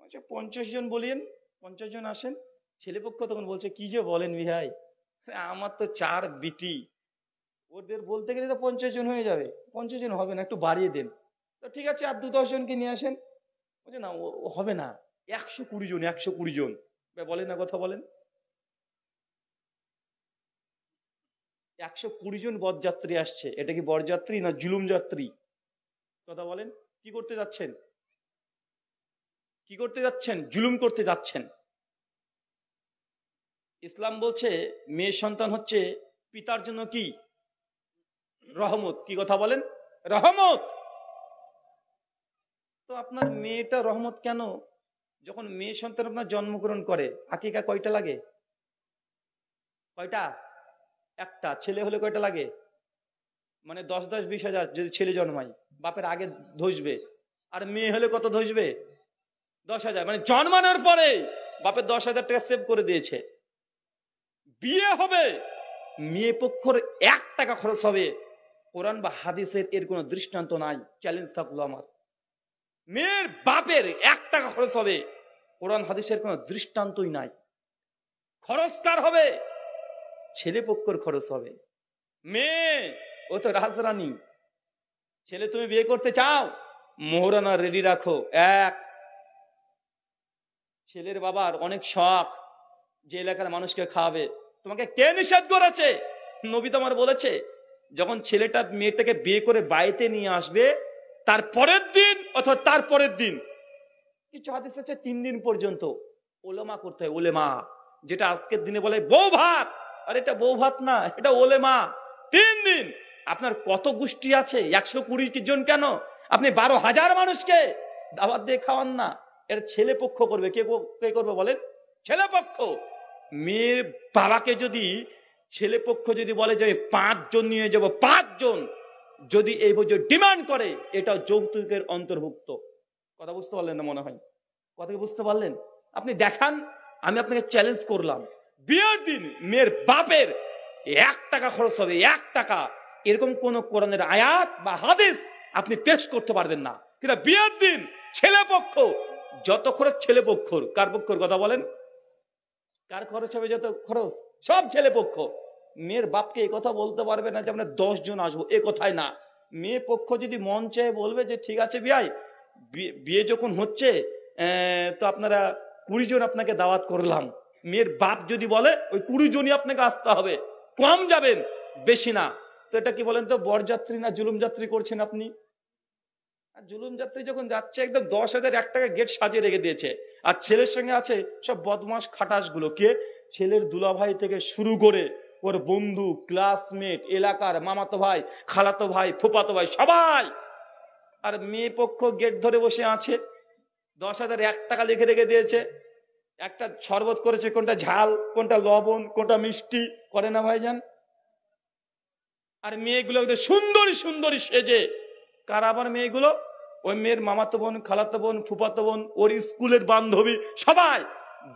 আচ্ছা 50 জন বলিয়েন, 50 জন আসেন। ছেলেপক্ষ তখন বলছে কি যে বলেন ভাই, আমার তো 4 বিটি, ওদের বলতে গেলে তো 50 জন হয়ে যাবে। 50 জন হবে না, একটু বাড়িয়ে দেন। তো ঠিক আছে, আর 2-10 জনকে নিয়ে আসেন। বলছে না, ও হবে না, 120 জন, 120 জন। বলেন না, কথা বলেন। 120 জন বরযাত্রী আসছে, এটা কি বরযাত্রী না জুলুম যাত্রী? কথা বলেন। কি করতে যাচ্ছেন? কি করতে যাচ্ছেন? জুলুম করতে যাচ্ছেন। ইসলাম বলছে মেয়ে সন্তান হচ্ছে পিতার জন্য কি রহমত। কি কথা বলেন? রহমত। তো আপনার মেয়েটা রহমত কেন? যখন মেয়ে সন্তান আপনার জন্মগ্রহণ করে, আকিকা কয়টা লাগে? কয়টা? একটা। ছেলে হলে কয়টা লাগে? মানে 10-20 হাজার যদি ছেলে জন্মায়, বাপের আগে ধসবে। আর মেয়ে হলে কত ধসবে? 10,000। মানে জন্মানোর পরে বাপের 10,000 টাকা সেভ করে দিয়েছে। বিয়ে হবে, মেয়ে পক্ষর 1 টাকা খরচ হবে। কোরআন বা হাদিসের এর কোনো দৃষ্টান্ত নাই। চ্যালেঞ্জ থাকলো আমার, মেয়ের বাপের 1 টাকা খরচ হবে, কোরআন হাদিসের কোনো দৃষ্টান্তই নাই। খরচ কার হবে? ছেলে পক্ষর খরচ হবে। মেয়ে ও তো রাজরানী। ছেলে তুমি বিয়ে করতে চাও, মোহরানা রেডি রাখো। এক, ছেলের বাবার অনেক শখ, যে এলাকার মানুষকে খাওয়াবে। তোমাকে কে নিষেধ করেছে? নবী তোমার বলেছে, যখন ছেলেটা মেয়েটাকে বিয়ে করে বাড়িতে নিয়ে আসবে, তার পরের দিন অথবা তার পরের দিন, কিছু হাদিস আছে 3 দিন পর্যন্ত ওলেমা করতে হয়। ওলেমা, যেটা আজকের দিনে বলে বউ ভাত, আর এটা বউ ভাত না, এটা ওলেমা। 3 দিন। আপনার কত গোষ্ঠী আছে? 120 জন কেন? আপনি 12,000 মানুষকে দাওয়াত দিয়ে খাওয়ান না। এর ছেলে পক্ষ করবে। কে করবে বলেন? ছেলে পক্ষ। মেয়ের বাবাকে যদি ছেলে পক্ষ যদি বলে যে 5 জন নিয়ে যাব, 5 জন যদি এই বছর ডিমান্ড করে, এটা যৌতুকের অন্তর্ভুক্ত। কথা বুঝতে পারলেন না মনে হয়? কথা কি বুঝতে পারলেন? আপনি দেখান, আমি আপনাকে চ্যালেঞ্জ করলাম, বিয়ের দিন মেয়ের বাপের 1 টাকা খরচ হবে, 1 টাকা। এরকম কোন কোরআনের আয়াত বা হাদিস আপনি পেশ করতে পারবেন না। কিন্তু বিয়ের দিন ছেলে পক্ষ যত খরচ, ছেলে পক্ষর। কার পক্ষর কথা বলেন? কার খরচ হবে যত খরচ? সব ছেলে পক্ষ। মেয়ের বাপকে এই কথা বলতে পারবে না যে আমরা 10 জন আসবো, এ কথাই না। মেয়ে পক্ষ যদি মন চায় বলবে যে ঠিক আছে ভাই, বিয়ে যখন হচ্ছে তো আপনারা 20 জন আপনাকে দাওয়াত করলাম। মেয়ের বাপ যদি বলে ওই 20 জনই আপনাকে আসতে হবে, কম যাবেন, বেশি না। তো এটা কি বলেন তো, বরযাত্রী না জুলুম যাত্রী করছেন আপনি? আর জুলুম যাত্রী যখন যাচ্ছে, একদম 10,001 টাকা গেট সাজিয়ে রেখে দিয়েছে। আর ছেলের সঙ্গে আছে সব বদমাস খাটাস গুলো। কে? ছেলের দুলাভাই থেকে শুরু করে ওর বন্ধু, ক্লাসমেট, এলাকার মামাতো ভাই, খালাতো ভাই, ফুফাতো ভাই, সবাই। আর মেয়ে পক্ষ গেট ধরে বসে আছে, 10,001 টাকা লিখে রেখে দিয়েছে। একটা শরবত করেছে, কোনটা ঝাল, কোনটা লবণ, কোনটা মিষ্টি, করে না ভাইজান? আর মেয়েগুলো সুন্দরী সুন্দরী সেজে। কার আবার মেয়েগুলো? ওই মেয়ের মামাতো বোন, খালাতো বোন, ফুফাতো বোন, ওর স্কুলের বান্ধবী, সবাই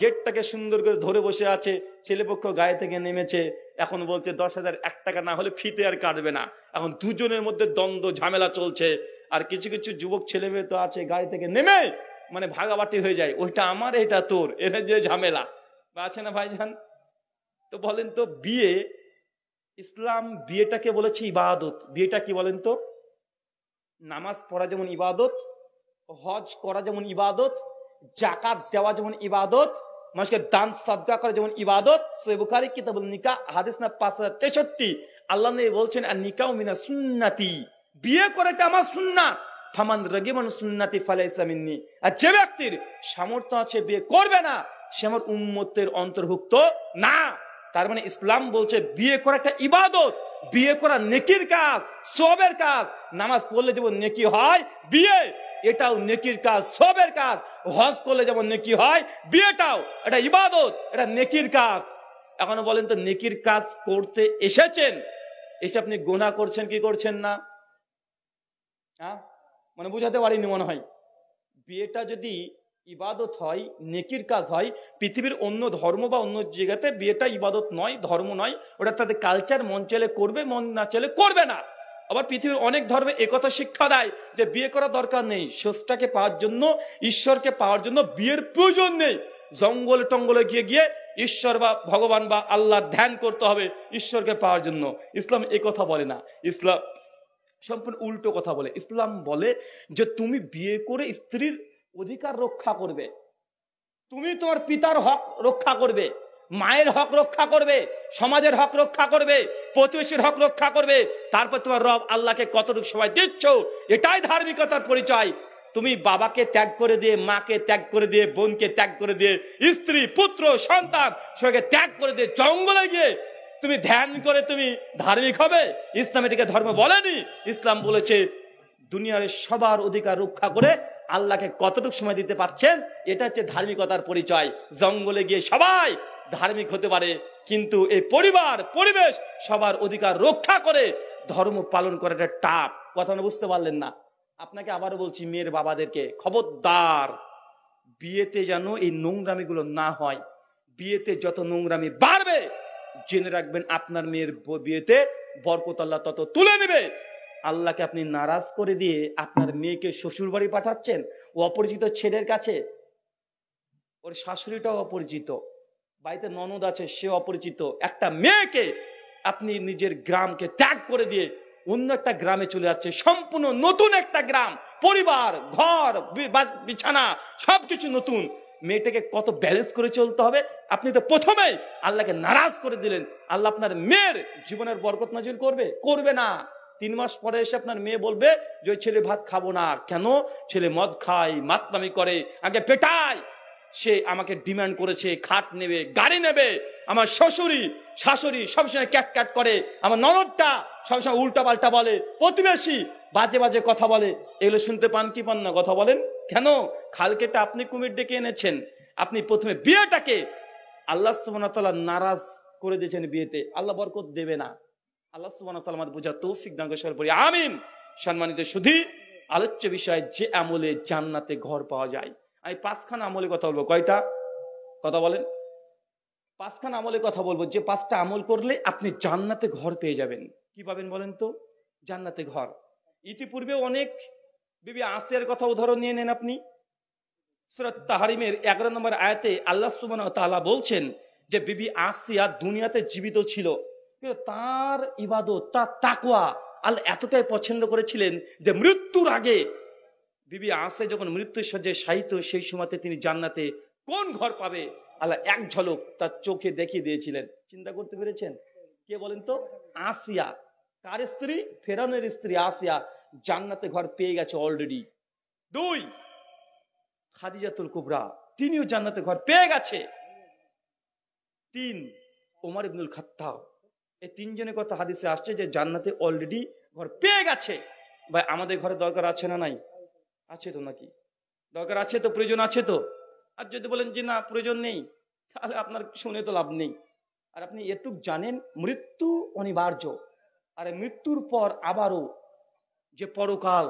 গেটটাকে সুন্দর করে ধরে বসে আছে। ছেলেপক্ষ গায়ে থেকে নেমেছে, এখন বলছে 10,001 টাকা না হলে ফিতে আর কাটবে না। এখন দুজনের মধ্যে দ্বন্দ্ব, ঝামেলা চলছে। আর কিছু কিছু যুবক ছেলে মেয়ে তো আছে, গাড়ি থেকে নেমে মানে ভাগাবাটি হয়ে যায়, ওইটা আমার এটা তোর, এর যে ঝামেলা আছে না ভাইজান? তো বলেন তো, বিয়ে, ইসলাম বিয়েটাকে বলেছে ইবাদত। বিয়েটা কি বলেন তো? নামাজ পড়া যেমন ইবাদত, হজ করা যেমন ইবাদত, জাকাত দেওয়া যেমন ইবাদত, মানুষকে দান সাদকা করা যেমন ইবাদত। সহিহ বুখারী কিতাবুন নিকাহ হাদিস নাম্বার 5063, আল্লাহ নবী বলছেন আর নিকাহু মিনা সুন্নতি, বিয়ে করাটা আমার সুন্নাত। ফামান রাগিবা আন সুন্নতি ফালাইসা মিন্নি। আর যে ব্যক্তির সামর্থ্য আছে বিয়ে করবে না, সে আমার উম্মতের অন্তর্ভুক্ত না। তার মানে ইসলাম বলছে বিয়ে করা একটা ইবাদত, বিয়ে করা নেকির কাজ, সওয়াবের কাজ। নামাজ পড়লে যেমন নেকি হয়, বিয়ে এটাও নেকির কাজ, সওয়াবের কাজ। হজ করলে যেমন নেকি হয়, বিয়েটাও এটা ইবাদত, এটা নেকির কাজ। এখন বলেন তো, নেকির কাজ করতে এসেছেন, এসে আপনি গুনাহ করছেন কি করছেন না? হ্যাঁ, মানে বুঝাতে পারিনি মনে হয়। বিয়েটা যদি ইবাদত হয়, নেকির কাজ হয়, পৃথিবীর অন্য ধর্ম বা অন্য জায়গাতে বিয়েটা ইবাদত নয়, ধর্ম নয়, ওটা তাদের কালচার। মন চাইলে করবে, মন না চাইলে করবে না। আবার পৃথিবীর অনেক ধর্মে একথা শিক্ষা দেয় যে বিয়ে করা দরকার নেই, স্রষ্টাকে পাওয়ার জন্য, ঈশ্বরকে পাওয়ার জন্য বিয়ের প্রয়োজন নেই। জঙ্গলে টঙ্গলে গিয়ে গিয়ে ঈশ্বর বা ভগবান বা আল্লাহর ধ্যান করতে হবে ঈশ্বরকে পাওয়ার জন্য। ইসলাম এ কথা বলে না, ইসলাম সম্পূর্ণ উল্টো কথা বলে। ইসলাম বলে যে তুমি বিয়ে করে স্ত্রীর অধিকার রক্ষা করবে, তুমি তোমার পিতার হক রক্ষা করবে, মায়ের হক রক্ষা করবে, সমাজের হক রক্ষা করবে, প্রতিবেশীর হক রক্ষা করবে। তারপর তোমার রব আল্লাহকে কতটুকু সময় দিচ্ছ, এটাই ধার্মিকতার পরিচয়। তুমি বাবাকে ত্যাগ করে দিয়ে, মাকে ত্যাগ করে দিয়ে, বোনকে ত্যাগ করে দিয়ে, স্ত্রী পুত্র সন্তান সবাইকে ত্যাগ করে দিয়ে জঙ্গলে গিয়ে তুমি ধ্যান করে তুমি ধার্মিক হবে? ইসলাম এটাকে ধর্ম বলেনি। ইসলাম বলেছে দুনিয়ার সবার অধিকার রক্ষা করে আল্লাহকে কতটুকু সময় দিতে পারছেন, এটা হচ্ছে ধার্মিকতার পরিচয়। জঙ্গলে গিয়ে সবাই ধার্মিক হতে পারে, কিন্তু এই পরিবার পরিবেশ সবার অধিকার রক্ষা করে ধর্ম পালন করাটা টাফ। কথা বুঝতে পারলেন না? আপনাকে আবারও বলছি, মেয়ের বাবাদেরকে খবরদার, বিয়েতে যেন এই নোংরামি গুলো না হয়। বিয়েতে যত নোংরামি বাড়বে, জেনে রাখবেন আপনার মেয়ের বিয়েতে বরকত আল্লাহ তত তুলে নেবে। আল্লাহকে আপনি নারাজ করে দিয়ে আপনার মেয়েকে শ্বশুর বাড়ি পাঠাচ্ছেন, ও অপরিচিত ছেলের কাছে, ওর শাশুড়িটাও অপরিচিত, বাড়িতে ননদ আছে সে অপরিচিত। একটা মেয়েকে আপনি নিজের গ্রামকে ত্যাগ করে দিয়ে অন্য একটা গ্রামে চলে যাচ্ছে, সম্পূর্ণ নতুন একটা গ্রাম, পরিবার, ঘর, বিছানা সবকিছু নতুন। মেয়েটাকে কত ব্যালেন্স করে চলতে হবে। আপনি তো প্রথমেই আল্লাহকে নারাজ করে দিলেন। আল্লাহ আপনার মেয়ের জীবনের বরকত নাজিল করবে না। 3 মাস পরে এসে আপনার মেয়ে বলবে যে ওই ছেলে ভাত খাবো না। কেন? ছেলে মদ খায়, মাতলামি করে, আগে পেটায়, সে আমাকে ডিমান্ড করেছে, খাট নেবে, গাড়ি নেবে। আমার শ্বশুরি শাশুড়ি সবসময় ক্যাট ক্যাট করে, আমার ননদটা সবসময় উল্টা পাল্টা বলে, প্রতিবেশী বাজে বাজে কথা বলে। এগুলো শুনতে পান কি পান না? কথা বলেন। কেন? খালকেটা আপনি কুমির ডেকে এনেছেন। আপনি প্রথমে বিয়েটাকে আল্লাহ সুবহানাহু ওয়া তাআলা নারাজ করে দিয়েছেন। বিয়েতে আল্লাহ বরকত দেবে না। আল্লাহ সুবহানাহু ওয়া তাআলা আমাদের বোঝার তৌফিক দান করেন, পড়ি আমিন। সম্মানিত সুধী, আলোচ্য বিষয় যে আমলে জান্নাতে ঘর পাওয়া যায়। আমি 5খানা আমলে কথা বলবো। কয়টা? কথা বলেন। 5খানা আমলে কথা বলবো, যে 5টা আমল করলে আপনি জান্নাতে ঘর পেয়ে যাবেন। কি পাবেন বলেন তো? জান্নাতে ঘর। ইতিপূর্বে অনেক বিবি আসিয়ার কথা উদাহরণ নিয়ে নেন আপনি। সূরা তাহরিমের 11 নম্বর আয়াতে আল্লাহ সুবহানাহু ওয়া তাআলা বলছেন যে বিবি আসিয়া দুনিয়াতে জীবিত ছিল, কিন্তু তার ইবাদত, তার তাকওয়া আল্লাহ এতটাই পছন্দ করেছিলেন যে মৃত্যুর আগে বিবি আসিয়া যখন মৃত্যুর শয্যায় শায়িত, সেই সময়তে তিনি জান্নাতে কোন ঘর পাবে আল্লাহ এক ঝলক তার চোখে দেখিয়ে দিয়েছিলেন। চিন্তা করতে পেরেছেন? কে বলেন তো? আসিয়া। কার স্ত্রী? ফেরাউনের স্ত্রী আসিয়া জান্নাতে ঘর পেয়ে গেছে অলরেডি। 2, খাদিজাতুল কুবরা, তিনিও জান্নাতে ঘর পেয়ে গেছে। 3, ওমর ইবনুল খাত্তাব। এই 3 জনের কথা হাদিসে আসছে যে জান্নাতে অলরেডি ঘর পেয়ে গেছে। ভাই আমাদের ঘরে দরকার আছে না নাই? আছে তো নাকি? দরকার আছে তো, প্রয়োজন আছে তো। আর যদি বলেন যে না প্রয়োজন নেই, তাহলে আপনার শুনে তো লাভ নেই। আর আপনি এটুক জানেন মৃত্যু অনিবার্য, আর মৃত্যুর পর আবারও যে পরকাল,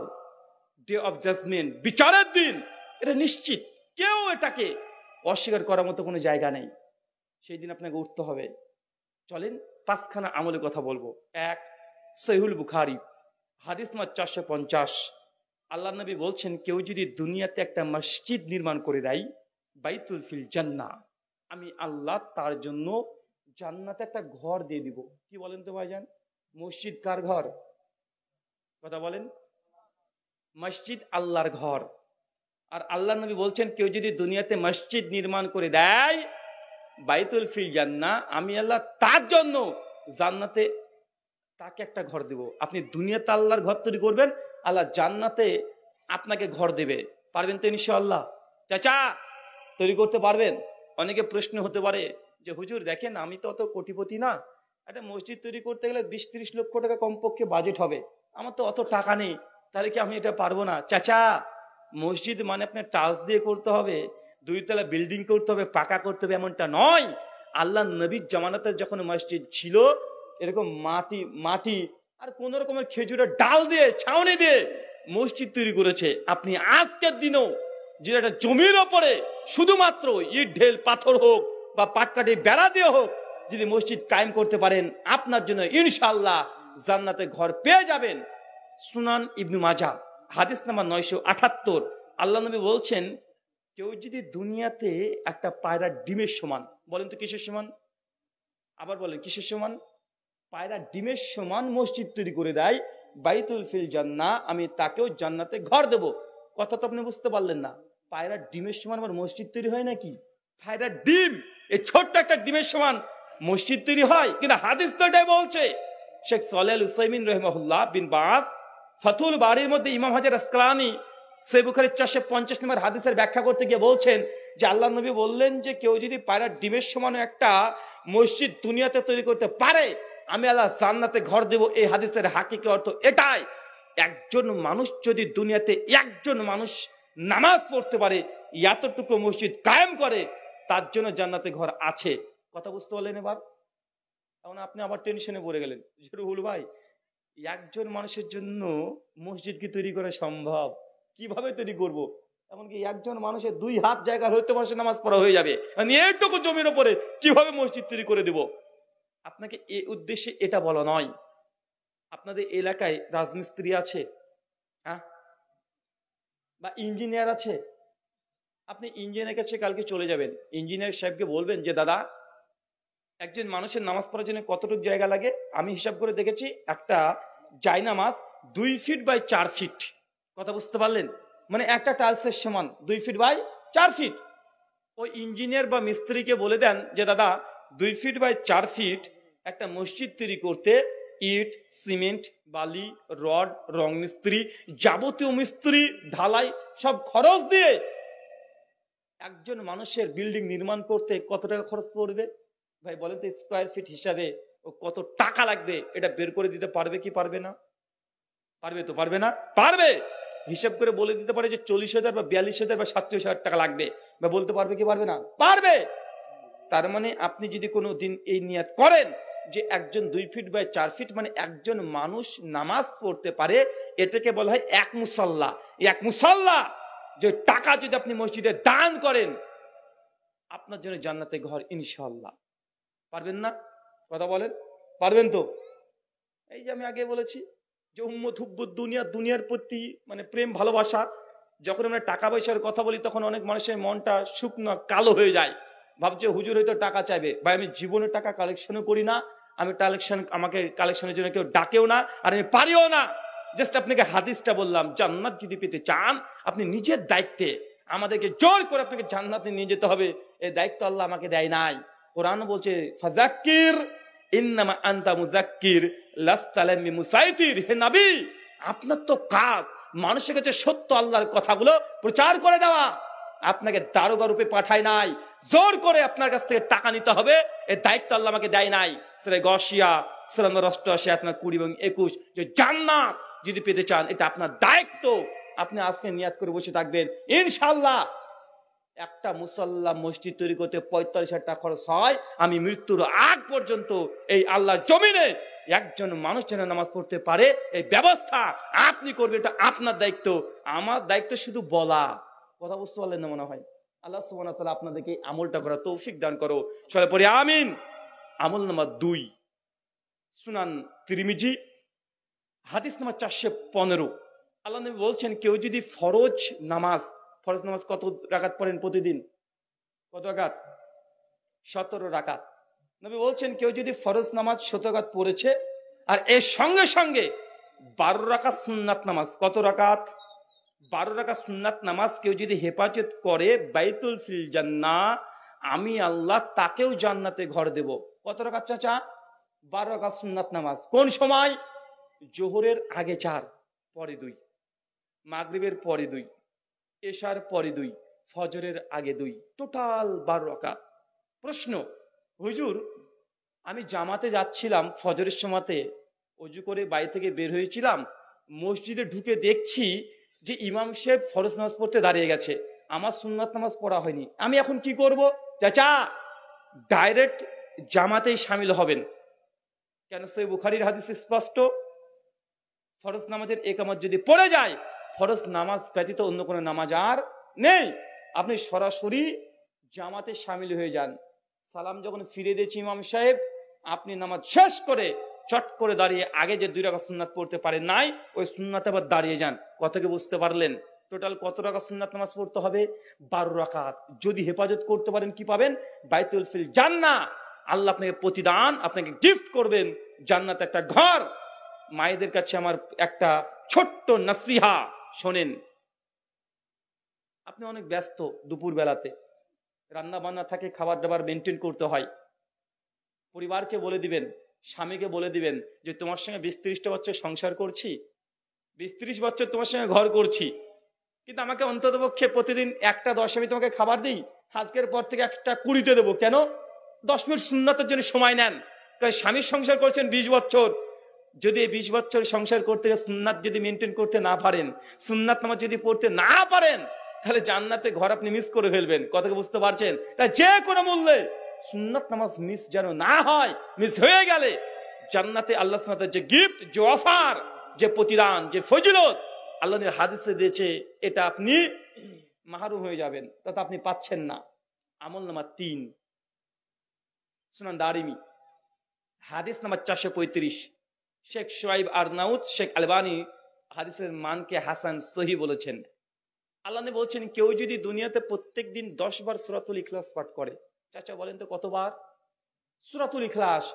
ডে অফ জাজমেন্ট, বিচারের দিন, এটা নিশ্চিত। কেউ এটাকে অস্বীকার করার মতো কোনো জায়গা নেই। সেই দিন আপনাকে উঠতে হবে। চলেন 5খানা আমলে কথা বলবো। 1, সহিহুল বুখারী হাদিস নম্বর 450। আল্লাহ নবী বলছেন, কেউ যদি দুনিয়াতে একটা মসজিদ নির্মাণ করে দেয়, বাইতুল ফিল জান্নাহ, আমি আল্লাহ তার জন্য জান্নাতে একটা ঘর দিয়ে দিব। কি বলেন তো ভাইজান? মসজিদ কার ঘর? কথা বলেন। মসজিদ আল্লাহর ঘর। আর আল্লাহ নবী বলছেন, কেউ যদি দুনিয়াতে মসজিদ নির্মাণ করে দেয়, বাইতুল ফিল জান্নাহ, আমি আল্লাহ তার জন্য জান্নাতে তাকে একটা ঘর দেব। আপনি দুনিয়াতে আল্লাহর ঘর তৈরি করবেন, আল্লাহ জান্নাতে আপনাকে ঘর দেবে। পারবেন তো ইনশাআল্লাহ? চাচা তৈরি করতে পারবেন? অনেকে প্রশ্ন হতে পারে যে হুজুর দেখেন আমি তো অত কোটিপতি না, একটা মসজিদ তৈরি করতে গেলে 20-30 লক্ষ টাকা কমপক্ষে বাজেট হবে, আমার তো অত টাকা নেই, তাহলে কি আমি এটা পারবো না? চাচা, মসজিদ মানে আপনার টাইলস দিয়ে করতে হবে, 2 তলা বিল্ডিং করতে হবে, পাকা করতে হবে, এমনটা নয়। আল্লাহ নবীর জামানাতে যখন মসজিদ ছিল, এরকম মাটি আর কোন রকমের খেজুরের ডাল দিয়ে, ছাউনি দিয়ে মসজিদ তৈরি করেছে। আপনি আজকের দিনেও যে একটা জমির ওপরে শুধুমাত্র ইট ঢেল পাথর হোক বা পাটকাঠি বেড়া দিয়ে হোক, যদি মসজিদ কায়েম করতে পারেন, আপনার জন্য ইনশাআল্লাহ জান্নাতে ঘর পেয়ে যাবেন। সুনান ইবনু মাজাহ হাদিস নাম্বার 978। আল্লাহ নবী বলছেন, কেউ যদি দুনিয়াতে একটা পায়রার ডিমের সমান, বলেন তো কিসের সমান, আবার বলেন কিসের সমান, পায়রার ডিমের সমান মসজিদ তৈরি করে দেয়, বাইতুল ফিল জান্নাহ, আমি তাকেও জান্নাতে ঘর দেব। কথা তো আপনি বুঝতে পারলেন না, পায়রার ডিমের সমান আমার মসজিদ তৈরি হয় নাকি? পায়রার ডিম, এই ছোট্ট একটা ডিমের সমান মসজিদ তৈরি হয়? কিন্তু হাদিস তো এটাই বলছে। শেখ সালেহ আল উসাইমিন রাহিমাহুল্লাহ বিন বাস ফাতুল বারির মধ্যে ইমাম হাজার আসকালানি সহিহ বুখারীর 450 নম্বর হাদিসের ব্যাখ্যা করতে গিয়ে বলছেন যে আল্লাহ নবী বললেন যে কেউ যদি পায়রার ডিমের সমান একটা মসজিদ দুনিয়াতে তৈরি করতে পারে, আমি আল্লাহ জান্নাতে ঘর দেব। এই হাদিসের হাকিকি অর্থ এটাই, একজন মানুষ যদি দুনিয়াতে একজন মানুষ নামাজ পড়তে পারে, এতটুকু মসজিদ কায়েম করে, তার জন্য জান্নাতে ঘর আছে। কথা বুঝতে পারলেন? এবার এখন আপনি আবার টেনশনে পড়ে গেলেন, রুহুল ভাই একজন মানুষের জন্য মসজিদ কি তৈরি করা সম্ভব? কিভাবে তৈরি করব? এমনকি একজন মানুষের 2 হাত জায়গা হইতে পারে নামাজ পড়া হয়ে যাবে, এইটুকু জমির উপরে কিভাবে মসজিদ তৈরি করে দেব? আপনাকে এই উদ্দেশ্যে এটা বলা নয়। আপনাদের এলাকায় রাজমিস্ত্রি আছে, হ্যাঁ, বা ইঞ্জিনিয়ার আছে, আপনি ইঞ্জিনিয়ারের কাছে কালকে চলে যাবেন, ইঞ্জিনিয়ার সাহেবকে বলবেন যে দাদা, একজন মানুষের নামাজ পড়ার জন্য কতটুকু জায়গা লাগে? আমি হিসাব করে দেখেছি, একটা জায়নামাজ 2 ফিট বাই 4 ফিট। কথা বুঝতে পারলেন? মানে একটা টাইলসের সমান 2 ফিট বাই 4 ফিট। ওই ইঞ্জিনিয়ার বা মিস্ত্রিকে বলে দেন যে দাদা 2 ফিট বাই 4 ফিট একটা মসজিদ তৈরি করতে ইট, সিমেন্ট, বালি, রড, রং মিস্ত্রি, যাবতীয় মিস্ত্রি, ঢালাই সব খরচ দিয়ে একজন মানুষের বিল্ডিং নির্মাণ করতে কত টাকা খরচ পড়বে? ভাই বলেন তো, স্কোয়ার ফিট হিসাবে ও কত টাকা লাগবে, এটা বের করে দিতে পারবে কি পারবে না? পারবে তো, পারবে না? পারবে। হিসাব করে বলে দিতে পারে যে 40,000 বা 42,000 বা 37,000 টাকা লাগবে, বা বলতে পারবে কি পারবে না? পারবে। তার মানে আপনি যদি কোনো দিন এই নিয়ত করেন যে একজন 2 ফিট বাই 4 ফিট মানে একজন মানুষ নামাজ পড়তে পারে, এটাকে বলা হয় এক মুসাল্লা। এক মুসাল্লা যে টাকা যদি আপনি মসজিদে দান করেন, আপনার জন্য জান্নাতে ঘর ইনশাআল্লাহ। পারবেন না? কথা বলেন, পারবেন তো? এই যে আমি আগে বলেছি যে উম্মত হুব্বুদ দুনিয়া, দুনিয়ার প্রতি মানে প্রেম ভালোবাসা। যখন আমরা টাকা পয়সার কথা বলি তখন অনেক মানুষের মনটা শুকনো কালো হয়ে যায়, ভাবছে হুজুর হয়তো টাকা চাইবে। ভাই আমি জীবনে টাকা কালেকশনও করি না, আমি আমাকে কালেকশনের জন্য কেউ ডাকেও না, আর আমি পারিও না। জাস্ট আপনাকে হাদিসটা বললাম, জান্নাত যদি পেতে চান আপনি নিজের দায়িত্বে, আমাদেরকে জোর করে আপনাকে জান্নাতে নিয়ে যেতে হবে, এই দায়িত্ব আল্লাহ আমাকে দেয় নাই। কোরআন বলছে ফাযাক্কির ইন্নামা আনতা মুযাক্কির লাস্তা আলাইহিম মুসাইতির। হে নবী, আপনার তো কাজ মানুষের কাছে সত্য আল্লাহর কথাগুলো প্রচার করে দেওয়া। আপনাকে দারোগা রূপে পাঠায় নাই, জোর করে আপনার কাছ থেকে টাকা নিতে হবে, এই দায়িত্ব আল্লাহ আমাকে দেয় নাই। সূরা গাশিয়া সূরা 88 আপনার 20 এবং 21, যে জান্নাত যদি পেতে চান এটা আপনার দায়িত্ব। আপনি আজকে নিয়াত করে বসে থাকবেন, ইনশাআল্লাহ একটা মুসাল্লা মসজিদ তৈরি করতে 45,000 টাকা খরচ হয়, আমি মৃত্যুর আগ পর্যন্ত এই আল্লাহর জমিনে একজন মানুষ যেন নামাজ পড়তে পারে এই ব্যবস্থা আপনি করবেন। এটা আপনার দায়িত্ব, আমার দায়িত্ব শুধু বলা। কথা বুঝতে পারলেন না মনে হয়? আল্লাহ সুবহানাহু ওয়া তাআলা আপনাদেরকে আমলটা করার তৌফিক দান করো, সবাই পড়ি আমিন। আমল নাম্বার 2, সুনান তিরমিজি হাদিস নাম্বার 415। আল্লাহ নবী বলছেন কেউ যদি ফরজ নামাজ কত রাকাত পড়েন প্রতিদিন? কত রাকাত? 17 রাকাত। নবী বলছেন কেউ যদি ফরজ নামাজ 17 রাকাত পড়েছে আর এর সঙ্গে সঙ্গে 12 রাকাত সুন্নাত নামাজ, কত রাকাত? 12 রাকাত সুন্নাত নামাজ কেউ যদি হেফাজত করে বাইতুল ফিল জান্নাহ, আমি আল্লাহ তাকেও জান্নাতে ঘর দেব। কত রাকাত চাচা? 12 রাকাত সুন্নাত নামাজ। কোন সময়? জোহরের আগে 4, পরে 2, মাগরিবের পরে 2, এশার পরে 2, ফজরের আগে 2, টোটাল 12 রাকাত। প্রশ্ন, হুজুর আমি জামাতে যাচ্ছিলাম, ফজরের সময়তে ওযু করে বাড়ি থেকে বের হয়েছিলাম, মসজিদে ঢুকে দেখছি যে ইমাম সাহেব ফরজ নামাজ পড়তে দাঁড়িয়ে গেছে, আমার সুন্নাত নামাজ পড়া হয়নি, আমি এখন কি করব? চাচা ডাইরেক্ট জামাতেই শামিল হবেন। কেন? সহিহ বুখারীর হাদিস স্পষ্ট, ফরজ নামাজের ইকামত যদি পড়ে যায়, ফরজ নামাজ ব্যতীত অন্য কোনো নামাজ আর নেই, আপনি সরাসরি জামাতে শামিল হয়ে যান। সালাম যখন ফিরে দিয়েছে ইমাম সাহেব, আপনি নামাজ শেষ করে চট করে দাঁড়িয়ে আগে যে 2 রাকাত সুন্নাত পড়তে পারেন নাই, ওই সুন্নাতে আবার দাঁড়িয়ে যান। কথাকে বুঝতে পারলেন? টোটাল কত রাকাত সুন্নাত নামাজ পড়তে হবে? 12 রাকাত। যদি হেফাজত করতে পারেন কি পাবেন? বাইতুল ফিল জান্নাহ। আল্লাহ আপনাকে প্রতিদান, আপনাকে গিফট করবেন জান্নাতে একটা ঘর। মায়েদের কাছে আমার একটা ছোট্ট নসিহা শোনেন। আপনি অনেক ব্যস্ত, দুপুর বেলাতে রান্না বান্না থাকে, খাবার দাবার মেনটেন করতে হয়। পরিবারকে বলে দিবেন, স্বামীকে বলে দিবেন যে তোমার সঙ্গে 20-30টা বছর সংসার করছি, 20-30 বছর তোমার সঙ্গে ঘর করছি, কিন্তু আমাকে অন্তত পক্ষে প্রতিদিন 1টা 10 আমি তোমাকে খাবার দিই, আজকের পর থেকে 1টা 20 দেবো। কেন? 10 মিনিট সুন্নাতের জন্য সময় নেন। কারণ স্বামীর সংসার করছেন 20 বছর, যদি এই 20 বছর সংসার করতে সুন্নাত যদি মেনটেন করতে না পারেন, সুন্নাত নামাজ যদি পড়তে না পারেন, তাহলে জান্নাতে ঘর আপনি মিস করে ফেলবেন। কথাকে বুঝতে পারছেন? তাই যে কোনো মূল্যে সুন্নাত নামাজ মিস যেন না হয়। মিস হয়ে গেলে জান্নাতে আল্লাহ সুবহানাহু ওয়া তাআলা যে গিফট, যে অফার, যে প্রতিদান, যে ফজিলত আল্লাহর হাদিসে দিয়েছে, এটা আপনি মাহরুম হয়ে যাবেন, তা আপনি পাচ্ছেন না। আমল নাম্বার 3, সুনান দারিমি, হাদিস নাম্বার 435। শেখ শুআইব আরনাউত, শেখ আলবানী হাদিসের মানকে হাসান সহি বলেছেন। আল্লাহ নবী বলছেন, কেউ যদি দুনিয়াতে প্রত্যেক দিন 10 বার সূরাতুল ইখলাস পাঠ করে, চাচা বলেন তো কতবার? সূরাতুল ইখলাস,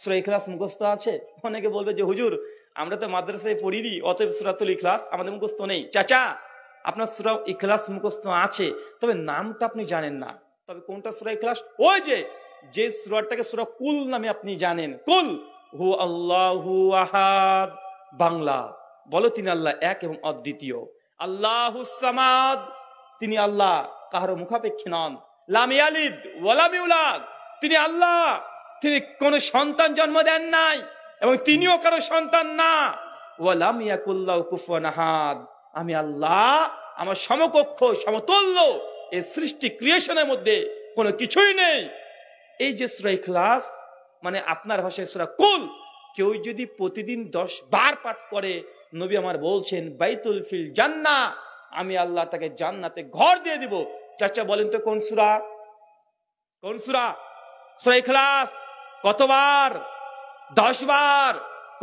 সূরা ইখলাস মুখস্থ আছে? অনেকে বলবে যে হুজুর আমরা তো মাদ্রাসায় পড়িনি, অতএব সূরাতুল ইখলাস আমাদের মুখস্থ নেই। চাচা, আপনার সূরা ইখলাস মুখস্থ আছে, তবে নামটা আপনি জানেন না। তবে কোনটা সূরা ইখলাস? ওই যে সূরাটাকে সূরা কুল নামে আপনি জানেন। কুল হু আল্লাহু আহাদ, বাংলা বলো তিনি আল্লাহ এক এবং অদ্বিতীয়। আল্লাহুস সামাদ, তিনি আল্লাহ, কাহারো মুখাপেক্ষী নন। লাম ইয়ালিদ ওয়া লাম ইউলাদ, তিনি আল্লাহ, তিনি কোন সন্তান জন্ম দেন নাই এবং তিনিও কারো সন্তান না। ওয়া লাম ইয়াকুল লাহু কুফুয়ান আহাদ, আমি আল্লাহ, আমার সমকক্ষ সমতুল্য এই সৃষ্টি ক্রিয়েশনের মধ্যে কোনো কিছুই নেই। এই যে সূরা ইখলাস, মানে আপনার ভাষায় সূরা কুল, কেউ যদি প্রতিদিন 10 বার পাঠ করে, নবী আমার বলছেন বাইতুল ফিল জান্নাহ, আমি আল্লাহ তাকে জান্নাতে ঘর দিয়ে দিব। চাচা বলেন তো কোন সূরা? কোন সূরা? সূরা ইখলাস। কতবার? 10 বার।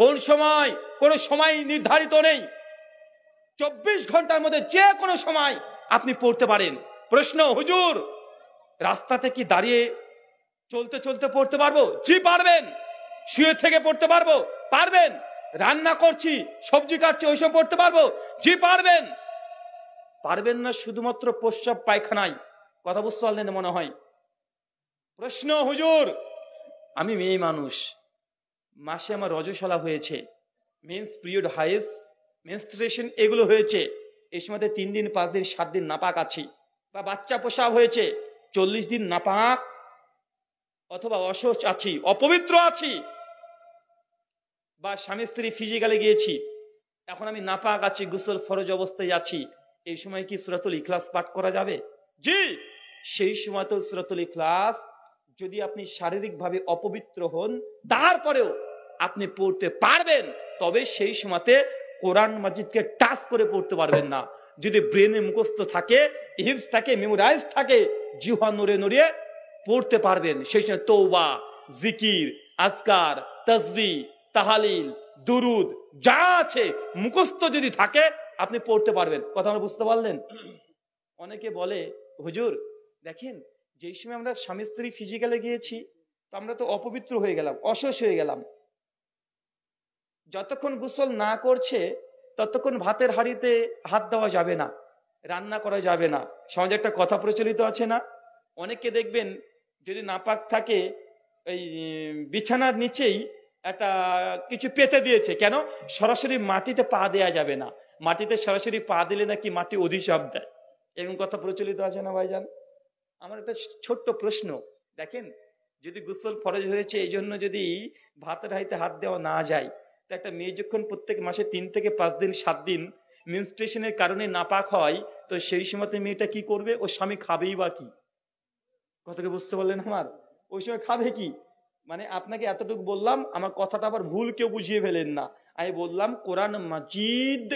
কোন সময়? কোন সময় নির্ধারিত নেই। 24 ঘন্টার মধ্যে যে কোনো সময় আপনি পড়তে পারেন। প্রশ্ন, হুজুর রাস্তাতে কি দাঁড়িয়ে চলতে চলতে পড়তে পারবো? জি পারবেন। শুয়ে থেকে পড়তে পারবো? পারবেন। রান্না করছি, সবজি কাটছি, ওইসব পড়তে পারবো? জি পারবেন। পারবেন না শুধুমাত্র প্রস্রাব পায়খানায়। কথা বুঝতে পারলেন মনে হয়। প্রশ্ন, হুজুর আমি মেয়ে মানুষ, মাসে আমার রজস্বলা হয়েছে, মেন্স পিরিয়ড, হাইস মেনস্ট্রুয়েশন এগুলো হয়েছে, এই সময়তে 3 দিন 5 দিন 7 দিন নাপাক আছি, বা বাচ্চা প্রসব হয়েছে 40 দিন নাপাক অথবা অশৌচ আছি, অপবিত্র আছি, বা স্বামী স্ত্রী ফিজিক্যালে গিয়েছি, এখন আমি নাপাক আছি, গোসল ফরজ অবস্থায় আছি, এই সময় কি সূরাতুল ইখলাস পাঠ করা যাবে? জি। সেই সময় তো সূরাতুল ইখলাস যদি আপনি শারীরিকভাবে অপবিত্র হন, তারপরেও আপনি পড়তে পারবেন, তবে সেই সময়তে কোরআন মাজিদকে টাচ করে পড়তে পারবেন না। যদি ব্রেনে মুখস্থ থাকে, হিফজ থাকে, মেমোরাইজ থাকে, জিহ্বা নড়ে নড়িয়ে পড়তে পারবেন। সেই সময় তওবা, জিকির, আজকার, তাসবিহ, তাহালিল, দুরুদ যা আছে মুখস্থ যদি থাকে আপনি পড়তে পারবেন। কথা আমরা বুঝতে পারলেন? অনেকে বলে হুজুর দেখেন, যেই সময় আমরা স্বামী স্ত্রী ফিজিক্যালে গিয়েছি, তো আমরা তো অপবিত্র হয়ে গেলাম, অশৌচ হয়ে গেলাম, যতক্ষণ গোসল না করছে ততক্ষণ ভাতের হাঁড়িতে হাত দেওয়া যাবে না, রান্না করা যাবে না। সমাজে একটা কথা প্রচলিত আছে না, অনেকে দেখবেন যদি নাপাক থাকে এই বিছানার নিচেই একটা কিছু পেতে দিয়েছে, কেন? সরাসরি মাটিতে পা দেয়া যাবে না, মাটিতে সরাসরি পা দিলে নাকি মাটি অধিশাপ দেয়, এরকম কথা প্রচলিত আছে না ভাইজান? আমার একটা ছোট্ট প্রশ্ন, দেখেন যদি গোসল ফরজ হয়েছে এই জন্য যদি ভাতের হাঁড়িতে হাত দেওয়া না যায়, তো একটা মেয়ে যখন প্রত্যেক মাসে 3 থেকে 5 দিন 7 দিন মেনস্ট্রুয়েশনের কারণে নাপাক হয়, তো সেই সময়তে মেয়েটা কি করবে? ও স্বামী খাবেই বা কি? কথাকে বুঝতে পারলেন আমার? ওই সময় খাবে কি? মানে আপনাকে এতটুকু বললাম, আমার কথাটা আবার ভুল কেউ বুঝিয়ে ফেলেন না। আমি বললাম কোরআন মাজিদ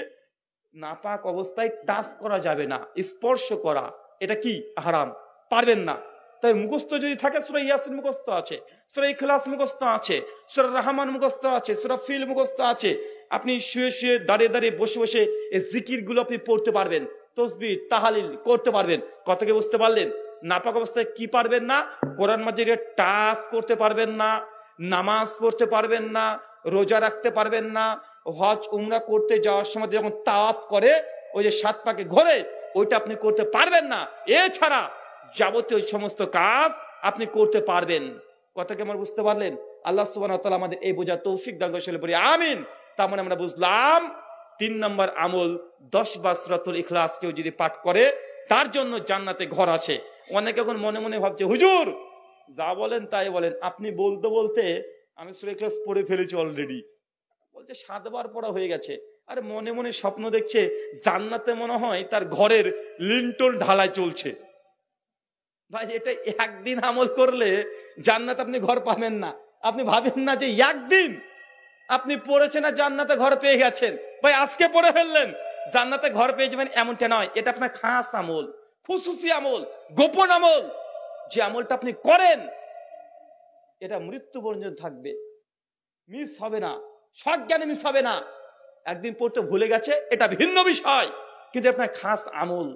নাপাক অবস্থায় টাচ করা যাবে না, স্পর্শ করা এটা কি হারাম, পারবেন না। তাই মুখস্থ যদি থাকে সূরা ইয়াসিন মুখস্থ আছে, সূরা ইখলাস মুখস্থ আছে, সূরা রহমান মুখস্থ আছে, সূরা ফিল মুখস্থ আছে। আপনি শুয়ে শুয়ে দাঁড়িয়ে দাঁড়িয়ে বসে বসে এই জিকির গুলো আপনি পড়তে পারবেন, তসবিহ তাহালিল করতে পারবেন। কথাকে বুঝতে পারলেন? নাপাক অবস্থায় কি পারবেন না? কোরআন মাজিদের টাচ করতে পারবেন না, নামাজ পড়তে পারবেন না, রোজা রাখতে পারবেন না, হজ উমরা করতে যাওয়ার সময় যখন তাওয়াফ করে ওই যে 7 পাকে ঘোরে ওইটা আপনি করতে পারবেন না। এছাড়া যাবতীয় সমস্ত কাজ আপনি করতে পারবেন। কথাকে আমার বুঝতে পারলেন? আল্লাহ সুবহানাহু ওয়া তাআলা আমাদের এই বোঝার তৌফিক দান করুন, বলি আমিন। তার মানে আমরা বুঝলাম 3 নম্বর আমল 10 বার সূরাতুল ইখলাস কেউ যদি পাঠ করে তার জন্য জান্নাতে ঘর আছে। অনেকে এখন মনে মনে ভাবছে হুজুর যা বলেন তাই বলেন, আপনি বলতে বলতে আমি সূরা ইখলাস পড়ে ফেলেছি অলরেডি। বলছে 7 বার পড়া হয়ে গেছে। আরে মনে মনে স্বপ্ন দেখছে জান্নাতে মনে হয় তার ঘরের লিন্টল ঢালাই চলছে। ভাই এটা একদিন আমল করলে জান্নাত আপনি ঘর পাবেন না। আপনি ভাবেন না যে একদিন আপনি পড়েছেন আর জান্নাতে ঘর পেয়ে গেছেন। ভাই আজকে পড়ে ফেললেন জান্নাতে ঘর পেয়ে যাবেন এমনটা নয়। এটা আপনার খাস আমল, খুশুসি আমল, গোপন আমল। যে আমলটা আপনি করেন এটা মৃত্যু পর্যন্ত থাকবে, মিস হবে না, সজ্ঞানে মিস হবে না। একদিন পড়তে ভুলে গেছে এটা ভিন্ন বিষয়, কিন্তু আপনার খাস আমল।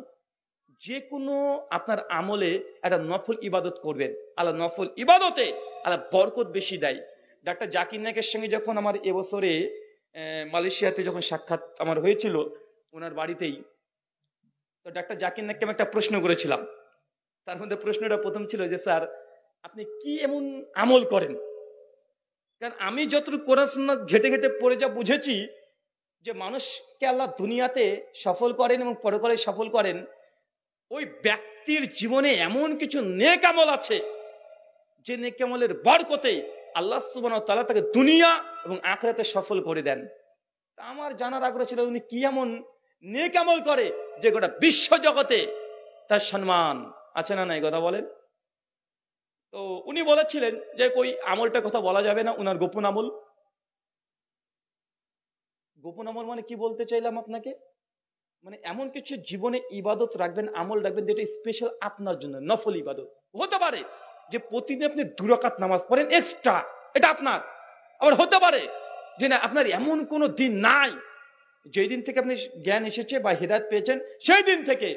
যে কোনো আপনার আমলে একটা নফল ইবাদত করবেন। আল্লাহ নফল ইবাদতে আল্লাহ বরকত বেশি দেয়। ডাক্তার জাকির নায়েকের সঙ্গে যখন আমার এবছরে মালয়েশিয়াতে যখন সাক্ষাৎ আমার হয়েছিল ওনার বাড়িতেই, তো ডাক্তার জাকির নায়েককে আমি একটা প্রশ্ন করেছিলাম। তার মধ্যে প্রশ্নটা প্রথম ছিল যে স্যার আপনি কি এমন আমল করেন? কারণ আমি যতটুকু কোরআন সুন্নাহ ঘেটে ঘেটে পড়ে যা বুঝেছি যে মানুষকে আল্লাহ দুনিয়াতে সফল করেন এবং পরকালে সফল করেন, ওই ব্যক্তির জীবনে এমন কিছু নেক আমল আছে যে নেক আমলের বরকতে আল্লাহ সুবহানাহু ওয়া তাআলা তাকে দুনিয়া এবং আখিরাতে সফল করে দেন। তা আমার জানার আগ্রহ ছিল উনি কি এমন নেক আমল করে যে গোটা বিশ্ব জগতে তার সম্মান আছে না নাই, কথা বলেন। তো উনি বলেছিলেন যে কই আমলটার কথা বলা যাবে না, উনার গোপন আমল। গোপন আমল মানে কি বলতে চাইলাম আপনাকে, মানে এমন কিছু জীবনে ইবাদত রাখবেন, আমল রাখবেন যেটা স্পেশাল আপনার জন্য, নফল ইবাদত হতে পারে। যে প্রতিদিন আপনি 2 রাকাত নামাজ পড়েন এক্সট্রা, এটা আপনার। আবার হতে পারে যে না আপনার এমন কোনো দিন নাই, যেই দিন থেকে আপনি জ্ঞান এসেছে বা হিদায়াত পেয়েছেন সেই দিন থেকে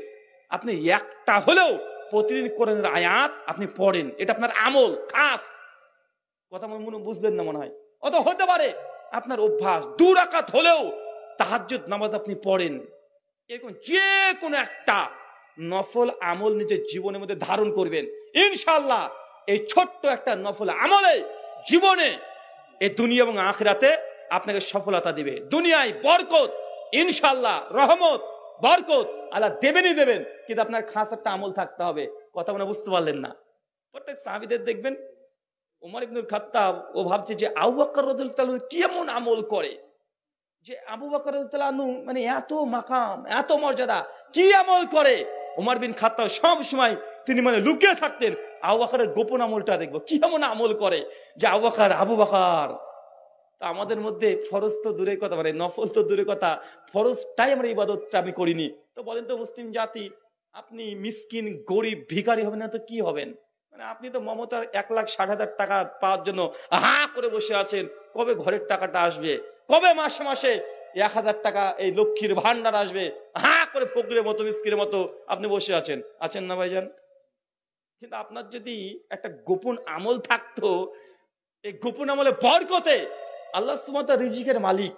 আপনি একটা হলেও প্রতিদিন কোরআনের আয়াত আপনি পড়েন, এটা আপনার আমল খাস। কথা মনে বুঝলেন না মনে হয়। অত হতে পারে আপনার অভ্যাস 2 রাকাত হলেও তাহাজ্জুদ নামাজ আপনি পড়েন। এরকম যে কোনো একটা নফল আমল নিজের জীবনের মধ্যে ধারণ করবেন, ইনশাআল্লাহ এই ছোট্ট একটা নফল আমলে জীবনে এই দুনিয়া এবং আখিরাতে আপনাকে সফলতা দিবে। দুনিয়ায় বরকত, ইনশাআল্লাহ রহমত, বরকত আল্লাহ দেবেনই দেবেন, কিন্তু আপনার খাস একটা আমল থাকতে হবে। কথা মনে বুঝতে পারলেন না? প্রত্যেক সাহাবীদের দেখবেন ওমর ইবনুল খাত্তাব ও ভাবছে যে আবু বকর রাদিয়াল্লাহু তাআলা কি এমন আমল করে যে আবু বকর রাদিয়াল্লাহু আনহু মানে এত মাকাম, এত মর্যাদা, কি আমল করে। ওমর বিন খাত্তাব সব সময় তিনি মানে লুকিয়ে থাকতেন আবু বকরের গোপন আমলটা দেখবো, কি এমন আমল করে যে আবু বকর। তা আমাদের মধ্যে ফরজ তো দূরের কথা, মানে নফল তো দূরের কথা, ফরজটাই আমরা ইবাদতটা আমি করিনি। তো বলেন তো মুসলিম জাতি, আপনি মিসকিন গরিব ভিখারি হবেন না তো কি হবেন? মানে আপনি তো মমতার 1,60,000 টাকা পাওয়ার জন্য হা করে বসে আছেন, কবে ঘরের টাকাটা আসবে, কবে মাসে মাসে 1,000 টাকা এই লক্ষ্মীর ভান্ডার আসবে, হা করে ফকিরের মতো মিসকিনের মতো আপনি বসে আছেন না ভাইজান? কিন্তু আপনার যদি একটা গোপন আমল থাকতো, এই গোপন আমলে বরকতে আল্লাহ সুবহানাহু ওয়া তাআলা রিজিকের মালিক।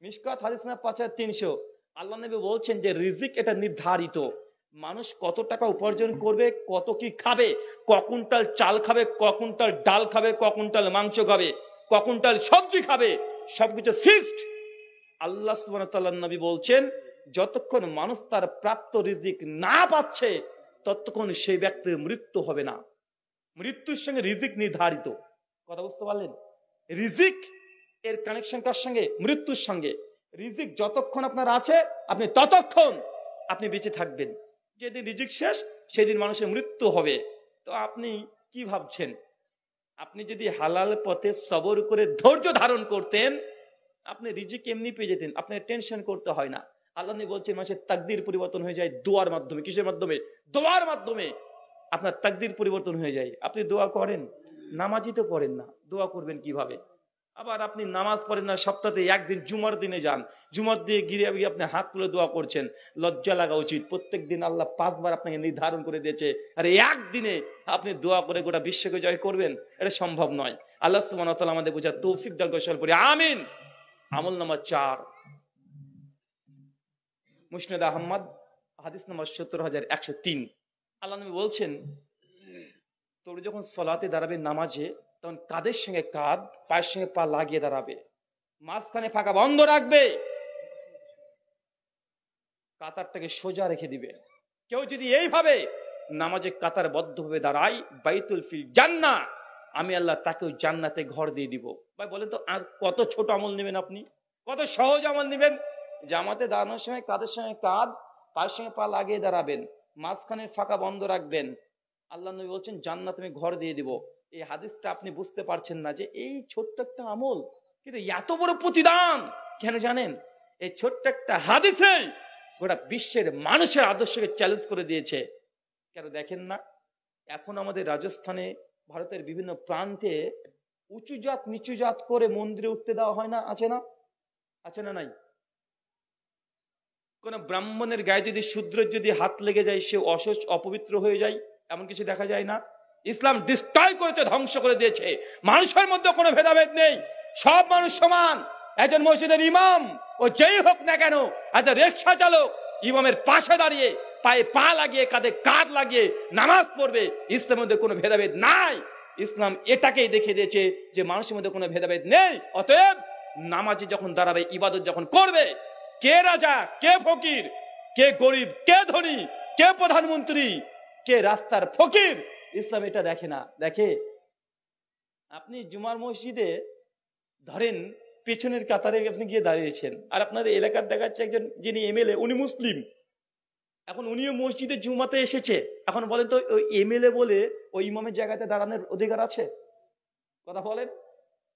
মিশকাত হাদিস নাম্বার 5300 আল্লাহ নবী বলছেন যে রিজিক এটা নির্ধারিত। মানুষ কত টাকা উপার্জন করবে, কত কি খাবে, ক কুইন্টাল চাল খাবে, ক কুইন্টাল ডাল খাবে, ক কুইন্টাল মাংস খাবে, ক কুইন্টাল সবজি খাবে, সবকিছু ফিক্সড। আল্লাহ সুবহানাহু ওয়া তাআলা নবী বলছেন যতক্ষণ মানুষ তার প্রাপ্ত রিজিক না পাচ্ছে ততক্ষণ সেই ব্যক্তির মৃত্যু হবে না। মৃত্যুর সঙ্গে রিজিক নির্ধারিত। কথা বুঝতে পারলেন? রিজিক এর কানেকশন কার সঙ্গে? মৃত্যুর সঙ্গে। রিজিক যতক্ষণ আপনার আছে আপনি ততক্ষণ আপনি বেঁচে থাকবেন। যেদিন রিজিক শেষ সেদিন মানুষের মৃত্যু হবে। তো আপনি কি ভাবছেন? আপনি যদি হালাল পথে সবর করে ধৈর্য ধারণ করতেন আপনি রিজিক এমনি পেয়ে যেতেন, আপনার টেনশন করতে হয় না। আল্লাহ বলছেন মানুষের তাকদীর পরিবর্তন হয়ে যায় দোয়ার মাধ্যমে। কিসের মাধ্যমে? দোয়ার মাধ্যমে। আপনার তাকদীর পরিবর্তন হয়ে যায়। আপনি দোয়া করেন, নামাজই তো পড়েন না, দোয়া করবেন কিভাবে? আবার আপনি নামাজ পড়েন না, সপ্তাহে একদিন জুমার দিনে যান, জুমার দিয়ে গিয়ে আপনি হাত তুলে দোয়া করছেন, লজ্জা লাগা উচিত। প্রত্যেক দিন আল্লাহ 5 বার আপনাকে নির্ধারণ করে দিয়েছে, আর একদিনে আপনি দোয়া করে গোটা বিশ্বকে জয় করবেন, এটা সম্ভব নয়। আল্লাহ সুবহানাহু ওয়া তাআলা আমাদের বোঝার তৌফিক দান করে। পড়ি আমিন। আমল নাম্বার 4, মুসনাদ আহমদ, হাদিস নাম্বার 70103। আল্লাহ নবী বলছেন, তোমরা যখন সালাতে দাঁড়াবে, নামাজে, তখন কাঁধের সঙ্গে কাঁধ, পায়ের সঙ্গে পা লাগিয়ে দাঁড়াবে, মাঝখানে ফাঁকা বন্ধ রাখবে, কাতারটাকে সোজা রেখে দিবে। কেউ যদি এইভাবে নামাজে কাতার বদ্ধভাবে দাঁড়ায়, বাইতুল ফিল জান্নাহ, আমি আল্লাহ তাকেও জান্নাতে ঘর দিয়ে দিব। ভাই বলেন তো, আর কত ছোট আমল নেবেন আপনি, কত সহজ আমল নেবেন? জামাতে দাঁড়ানোর সময় কাঁধের সঙ্গে কাঁধ, পায়ের সঙ্গে পা লাগিয়ে দাঁড়াবেন, মাঝখানে ফাঁকা বন্ধ রাখবেন, আল্লাহ নবী বলছেন জান্নাতে আমি ঘর দিয়ে দিব। এই হাদিসটা আপনি বুঝতে পারছেন না যে এই ছোট্ট একটা আমল, কিন্তু এত বড় প্রতিদান কেন জানেন? এই ছোট্ট একটা হাদিসে গোটা বিশ্বের মানুষের আদর্শকে চ্যালেঞ্জ করে দিয়েছে। কেন দেখেন না, এখন আমাদের রাজস্থানে, ভারতের বিভিন্ন প্রান্তে উঁচু জাত নিচু জাত করে মন্দিরে উঠতে দেওয়া হয় না? আছে না? আছে না নাই? কোন ব্রাহ্মণের গায়ে যদি শূদ্রের যদি হাত লেগে যায়, সে অপবিত্র হয়ে যায়, এমন কিছু দেখা যায় না? ইসলাম ডিস্ট্রয় করেছে, ধ্বংস করে দিয়েছে। মানুষের মধ্যে কোনো ভেদাভেদ নেই, সব মানুষ সমান। একজন মসজিদের ইমাম ও যেই হোক না কেন, একজন রিকশা চালক ইমামের পাশে দাঁড়িয়ে পায়ে পা লাগিয়ে কাঁধে কাঁধ লাগিয়ে নামাজ পড়বে। ইসলামের মধ্যে কোনো ভেদাভেদ নাই। ইসলাম এটাকেই দেখিয়ে দিয়েছে যে মানুষের মধ্যে কোনো ভেদাভেদ নেই। অতএব নামাজে যখন দাঁড়াবে, ইবাদত যখন করবে, কে রাজা, কে ফকির, কে গরিব, কে ধনী, কে প্রধানমন্ত্রী, কে রাস্তার ফকির, ইসলাম এটা দেখে না। দেখে আপনি জুমার মসজিদে ধরেন পেছনের কাতারে আপনি গিয়ে দাঁড়িয়েছেন, আর আপনার এলাকার দেখাচ্ছে একজন যিনি এমএলএ, উনি মুসলিম, এখন উনিও মসজিদে জুমাতে এসেছে। এখন বলেন তো, ওই এমএলএ বলে ওই ইমামের জায়গাতে দাঁড়ানোর অধিকার আছে? কথা বলেন।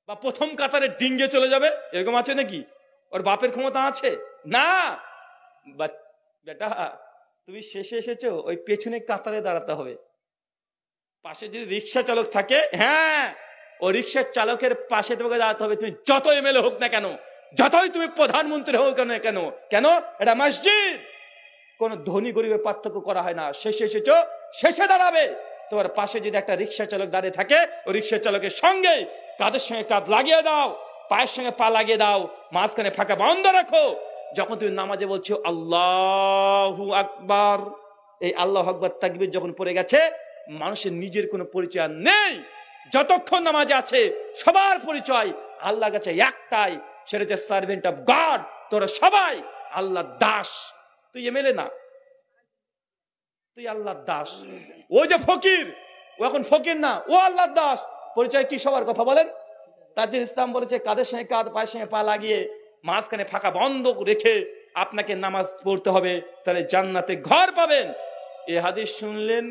বা প্রথম কাতারে ডিঙ্গে চলে যাবে, এরকম আছে নাকি? ওর বাপের ক্ষমতা আছে? না। বেটা, তুমি শেষে এসেছো, ওই পেছনে কাতারে দাঁড়াতে হবে। পাশে যদি রিক্সা চালক থাকে, হ্যাঁ, ও রিক্সার চালকের পাশে তোমাকে দাঁড়াতে হবে। তুমি যত এমএলএ হোক না কেন, যতই তুমি প্রধানমন্ত্রী হোক না কেন, কেন এটা মসজিদ, কোন ধনী গরিবের পার্থক্য করা হয় না। শেষে এসেছো, শেষে দাঁড়াবে। তোমার পাশে যদি একটা রিক্সা চালক দাঁড়িয়ে থাকে, ওই রিক্সা চালকের সঙ্গে কাঁধের সঙ্গে কাঁধ লাগিয়ে দাও, পায়ের সঙ্গে পা লাগিয়ে দাও, মাঝখানে ফাঁকা বন্ধ রাখো। যখন তুমি নামাজে বলছো আল্লাহু আকবার, এই আল্লাহু আকবার তাকবীর যখন পড়ে গেছে, মানুষের নিজের কোনো পরিচয় নেই। যতক্ষণ নামাজে আছে, সবার পরিচয় আল্লাহর কাছে একটাই, সেটা হচ্ছে সার্ভেন্ট অফ গড। তোরা সবাই আল্লাহর দাস। তুই এমএলএ না, তুই আল্লাহর দাস। ও যে ফকির, ও এখন ফকির না, ও আল্লাহর দাস। পরিচয় কি সবার? কথা বলেন। তার জন্য ইসলাম বলেছে কাঁধের সঙ্গে কাঁধ, পায়ের সঙ্গে পা লাগিয়ে, মাঝখানে ফাঁকা বন্ধ রেখে আপনাকে নামাজ পড়তে হবে, তাহলে জান্নাতে ঘর পাবেন। এই হাদিস শুনলেন,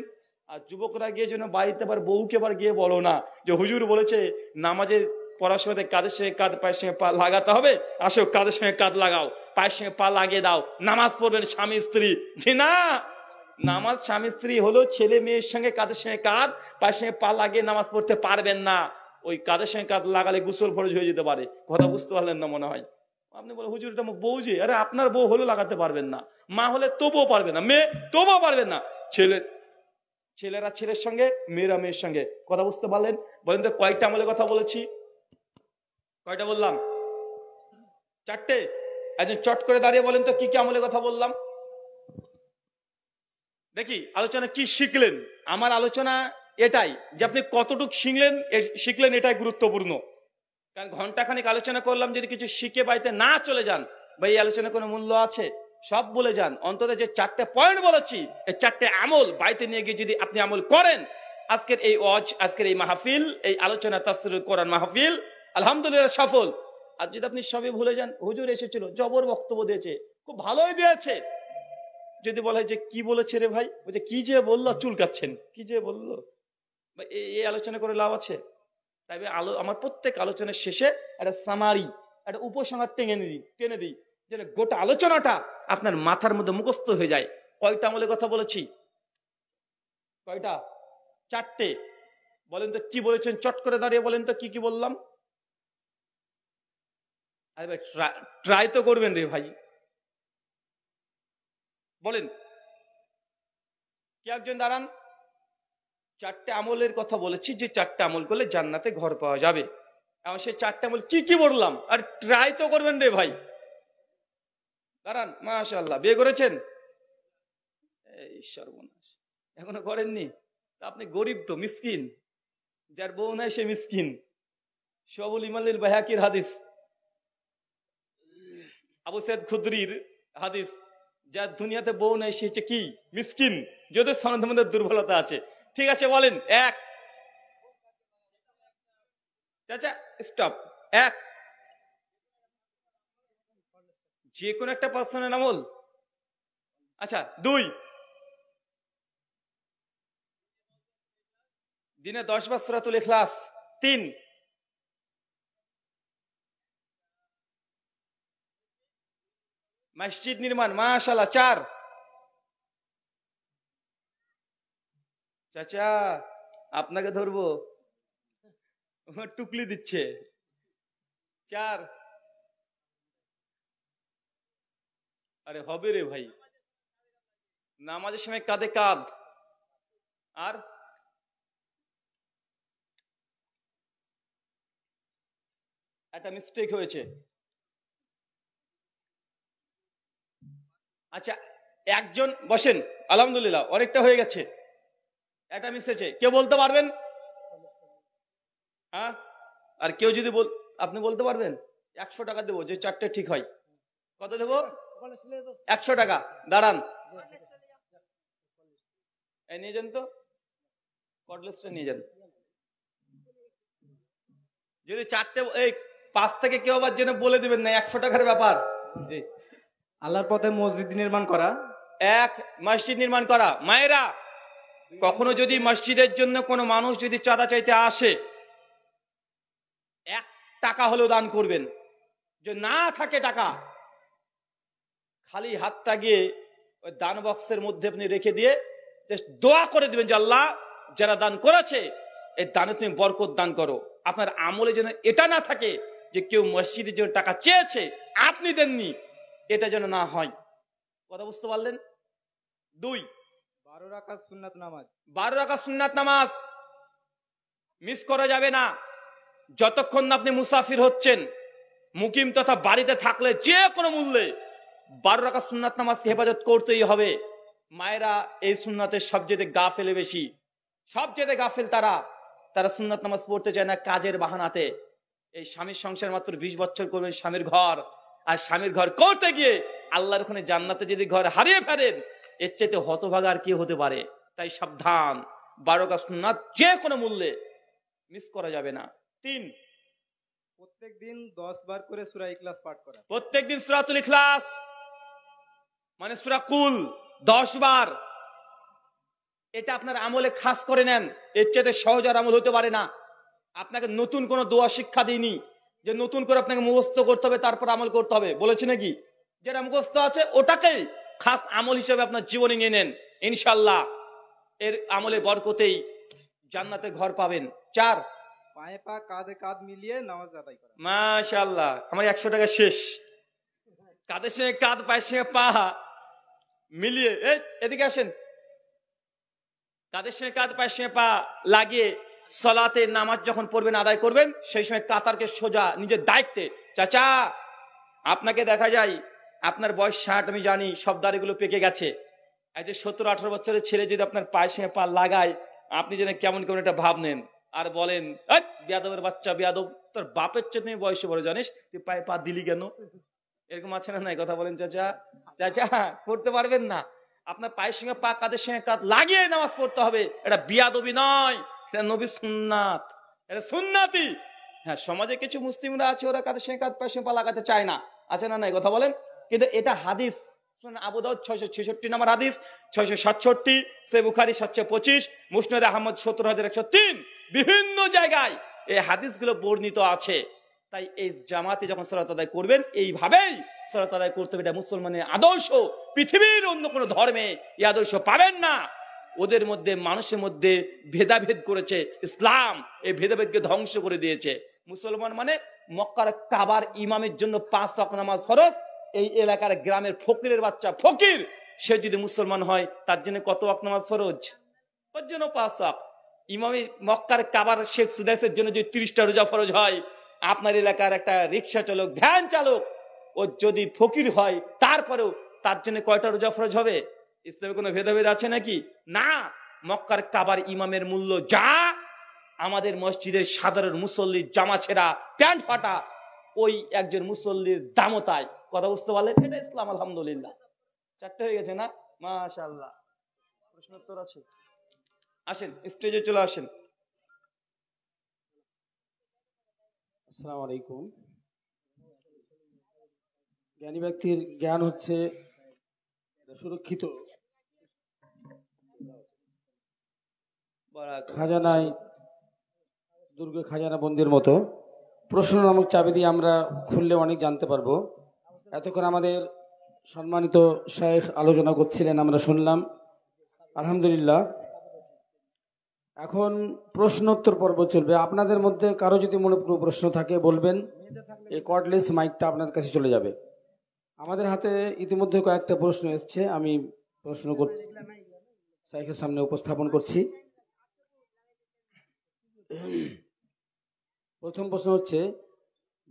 আর যুবকরা গিয়ে যেন বাড়িতে আবার বউকে আবার গিয়ে বলো না যে হুজুর বলেছে নামাজে পড়ার সময় কাঁধের সঙ্গে কাঁধ, পায়ের সঙ্গে পা লাগাতে হবে, আসো কাঁধের সঙ্গে কাঁধ লাগাও, পায়ের সঙ্গে পা লাগিয়ে দাও, নামাজ পড়বেন স্বামী স্ত্রী। জি না, নামাজ স্বামী স্ত্রী হলো ছেলে মেয়ের সঙ্গে কাঁধের সঙ্গে কাঁধ, পায়ের সঙ্গে পা লাগিয়ে নামাজ পড়তে পারবেন না। ওই কাঁধের সঙ্গে কাঁধ লাগালে গোসল ফরজ হয়ে যেতে পারে। কথা বুঝতে পারলেন না মনে হয়। আপনি বলে হুজুর এটা বউ, যে আরে আপনার বউ হলে লাগাতে পারবেন না, মা হলে তবুও পারবেন না, মেয়ে তবুও পারবেন না, ছেলেরা ছেলের সঙ্গে, মেয়েরা মেয়ের সঙ্গে। কথা বুঝতে পারলেন? বলেন তো কয়টা আমলের কথা বলেছি? কয়টা বললাম? 4টে। একজন চট করে দাঁড়িয়ে বলেন তো কি কি আমলের কথা বললাম? দেখি আলোচনা কি শিখলেন। আমার আলোচনা এটাই যে আপনি কতটুকু শিখলেন এটাই গুরুত্বপূর্ণ। কারণ ঘন্টাখানিক আলোচনা করলাম, যদি কিছু শিখে বাড়িতে না চলে যান, বা এই আলোচনা কোনো মূল্য আছে? সব বলে যান। অন্তত যে 4টে পয়েন্ট বলেছি, এই 4টে আমল বাড়িতে নিয়ে গিয়ে যদি আপনি আমল করেন, আজকের এই ওয়াজ, আজকের এই মাহফিল, এই আলোচনা তাফসীরুল কোরআন মাহফিল আলহামদুলিল্লাহ সফল। আর যদি আপনি সবই ভুলে যান, হুজুর এসেছিল, জবর বক্তব্য দিয়েছে, খুব ভালোই দিয়েছে, যদি বলে যে কি বলেছে রে ভাই, বলছে কি যে বললো, চুলকাচ্ছেন, কি যে বললো, এই আলোচনা করে লাভ আছে? তাই আমার প্রত্যেক আলোচনার শেষে একটা সামারি, একটা উপসংহার টেনে দিই, যেন গোটা আলোচনাটা আপনার মাথার মধ্যে মুখস্থ হয়ে যায়। কয়টা আমলের কথা বলেছি? কয়টা? চারটে। বলেন তো কি বলেছেন, চট করে দাঁড়িয়ে বলেন তো কি কি বললাম। আরে ভাই ট্রাই তো করবেন রে ভাই, বলেন কি একজন দাঁড়ান। চারটে আমলের কথা বলেছি, যে চারটে আমল করলে জান্নাতে ঘর পাওয়া যাবে। এখন সেই চারটে আমল কি কি বললাম, আর ট্রাই তো করবেন রে ভাই। দাঁড়ান, মাশাআল্লাহ, বিয়ে করেছেন? এই সর্বনাশ, এখনো করেননি? আপনি গরিব তো, মিসকিন। যার বউ নাই সে মিসকিন। সবুল ইমালিল বাইহাকির হাদিস, আবু সাইদ খুদরির হাদিস, যার দুনিয়াতে বউ নাই সে হচ্ছে কি? মিসকিন। যদি সনদের মধ্যে দুর্বলতা আছে। ঠিক আছে, বলেন এক। চাচা স্টপ। এক, যে কোনো একটা পার্সনের আমল। আচ্ছা, দুই, দিনে 10 বার সূরাতুল ইখলাস। তিন, মসজিদ নির্মাণ। মাশাআল্লাহ। চার, চাচা আপনাকে ধরবো, টুকলি দিচ্ছে। চার, আরে হবে রে ভাই, নামাজের সময় কাঁধে কাঁধ। আর একটা মিস্টেক হয়েছে। আচ্ছা, একজন বসেন, আলহামদুলিল্লাহ অনেকটা হয়ে গেছে। একটা মিস হয়েছে, কেউ বলতে পারবেন? হ্যাঁ, আর কেউ যদি আপনি বলতে পারবেন? 100 টাকা দেবো যে চারটে ঠিক হয়। কত দেবো? 100 টাকা। দাঁড়ান, এই নিয়ে যান তো, কর্ডলেসটা নিয়ে যান। যদি চারটে, এই 5 থেকে কেউ আবার যেন বলে দিবেন না, 100 টাকার ব্যাপার। জি, আল্লাহর পথে মসজিদ নির্মাণ করা। এক, মসজিদ নির্মাণ করা। মায়েরা, কখনো যদি মসজিদের জন্য কোনো মানুষ যদি চাঁদা চাইতে আসে, 1 টাকা হলেও দান করবেন। যে না থাকে টাকা, খালি হাতটা গিয়ে ওই দান বক্সের মধ্যে আপনি রেখে দিয়ে দোয়া করে দিবেন যে আল্লাহ, যারা দান করেছে এই দানে তুমি বরকত দান করো। আপনার আমলে যেন এটা না থাকে যে কেউ মসজিদের জন্য টাকা চেয়েছে আপনি দেননি, এটা যেন না হয়। কথা বুঝতে পারলেন? দুই, 12 রাকাত সুন্নাত নামাজ। 12 রাকাত সুন্নাত নামাজ মিস করা যাবে না। যতক্ষণ না আপনি মুসাফির হচ্ছেন, মুকিম তথা বাড়িতে থাকলে যে কোনো মূল্যে 12 রাকাত সুন্নাত নামাজকে হেফাজত করতেই হবে। মায়েরা এই সুন্নাতের সবচেয়ে গাফেলে বেশি, সবচেয়ে গাফেল তারা সুন্নাত নামাজ পড়তে চায় না কাজের বাহানাতে। এই স্বামীর সংসার মাত্র 20 বছর করবেন স্বামীর ঘর, আর স্বামীর ঘর করতে গিয়ে আল্লাহর ওখানে জান্নাতে যদি ঘর হারিয়ে ফেলেন, এর চাইতে হতভাগা আর কি হতে পারে। তাই সাবধান, 12 রাকাত সুন্নাত যে কোনো মূল্যে মিস করা যাবে না। তিন, প্রত্যেকদিন 10 বার করে সূরা ইখলাস পাঠ করা। প্রত্যেকদিন সূরাতুল ইখলাস মানে সূরা কুল 10 বার। এটা আপনার আমলে খাস করে নেন, এর চাইতে সহজ আর আমল হতে পারে না। আপনাকে নতুন কোন দোয়া শিক্ষা দিইনি যে নতুন করে আপনাকে মুখস্থ করতে হবে তারপর আমল করতে হবে, বলেছি নাকি? যেটা মুখস্থ আছে ওটাকেই খাস আমল হিসেবে আপনার জীবনে নিয়ে নেন, ইনশাআল্লাহ এর আমলে বরকতেই জান্নাতে ঘর পাবেন। চার, পায়ে পা কাঁধে কাঁধ মিলিয়ে নামাজ আদায় করা। মাশাআল্লাহ, আমার 100 টাকা শেষ। কাঁধের সঙ্গে কাঁধ, পায়ের সঙ্গে পা মিলিয়ে, এদিকে আসেন, কাঁধের সঙ্গে কাঁধ, পায়ের সঙ্গে পা লাগিয়ে সালাতে নামাজ যখন পড়বেন, আদায় করবেন, সেই সময় কাতারকে সোজা নিজের দায়িত্বে। চাচা, আপনাকে দেখা যায় আপনার বয়স 60, আমি জানি, সব দাড়িগুলো পেকে গেছে। এই যে 17-18 বছরের ছেলে যদি আপনার পায়ের সঙ্গে পা লাগায়, আপনি যেন কেমন কেমন একটা ভাব নেন আর বলেন, বিয়াদবের বাচ্চা, বিয়াদব, তোর বাপের চেয়ে তুমি বয়সে বড়, জানিস তুই পায়ে পা দিলি কেন? এরকম আছে না নাই? কথা বলেন চাচা। চাচা করতে পারবেন না। আপনার পায়ের সঙ্গে পা, কাঁধের সঙ্গে কাঁধ লাগিয়ে নামাজ পড়তে হবে। এটা বিয়াদবি নয়, এটা নবী সুন্নাত, এটা সুন্নাতি। হ্যাঁ, সমাজে কিছু মুসলিমরা আছে ওরা কাঁধের সঙ্গে কাঁধ, পায়ের সঙ্গে পা লাগাতে চায় না, আছে না নাই? কথা বলেন। কিন্তু এটা হাদিস, আবু দাউদ 666 নম্বর হাদিস, 667, সহিহ বুখারী 725, মুসনাদ আহমদ 17103, বিভিন্ন জায়গায় এই হাদিসগুলো বর্ণিত আছে। তাই এই জামাতে যখন সালাত আদায় করবেন, এইভাবেই সালাত আদায় করতে হবে। এটা মুসলমানের আদর্শ, পৃথিবীর অন্য কোনো ধর্মে এই আদর্শ পাবেন না। ওদের মধ্যে মানুষের মধ্যে ভেদাভেদ করেছে। ইসলাম এই ভেদাভেদকে ধ্বংস করে দিয়েছে। মুসলমান মানে মক্কার কাবার ইমামের জন্য 5 ওয়াক্ত নামাজ ফরজ। এই এলাকার গ্রামের ফকিরের বাচ্চা ফকির, সে যদি মুসলমান হয় তার জন্য কত ওয়াক্ত নামাজ ফরজ? ওর জন্য 5 ওয়াক্ত। ইমামে মক্কার কাবার শেখ সুদাইসের জন্য যদি 30টা রোজা ফরজ হয়, আপনার এলাকার একটা রিক্সা চালক, ভ্যান চালক, ও যদি ফকির হয় তারপরেও তার জন্য কয়টা রোজা ফরজ হবে? ইসলামে কোনো ভেদাভেদ আছে নাকি? না। মক্কার কাবার ইমামের মূল্য যা, আমাদের মসজিদের সাধারণ মুসল্লির জামা ছেঁড়া, প্যান্ট ফাটা ওই একজন মুসল্লির দামও তাই। কথা বুঝতে পারলেন? এটা ইসলাম। আলহামদুলিল্লাহ। 4টে হয়ে গেছে না? মাশাআল্লাহ। প্রশ্ন উত্তর আছে? আসেন স্টেজে চলে আসেন। আসসালামু আলাইকুম। জ্ঞানী ব্যক্তির জ্ঞান হচ্ছে সুরক্ষিত খাজানায়, দুর্গে খাজানা বন্দির মতো। প্রশ্ন নামক চাবি দিয়ে আমরা খুললে অনেক জানতে পারবো। এতক্ষণ আমাদের সম্মানিত শেখ আলোচনা করছিলেন, আমরা শুনলাম, আলহামদুলিল্লাহ। এখন প্রশ্নোত্তর পর্ব চলবে। আপনাদের মধ্যে কারো যদি মনে কোনো প্রশ্ন থাকে বলবেন, এই কর্ডলেস মাইকটা আপনার কাছে চলে যাবে। আমাদের হাতে ইতিমধ্যে কয়েকটা প্রশ্ন এসছে, আমি প্রশ্ন করছি, শেখের সামনে উপস্থাপন করছি। প্রথম প্রশ্ন হচ্ছে,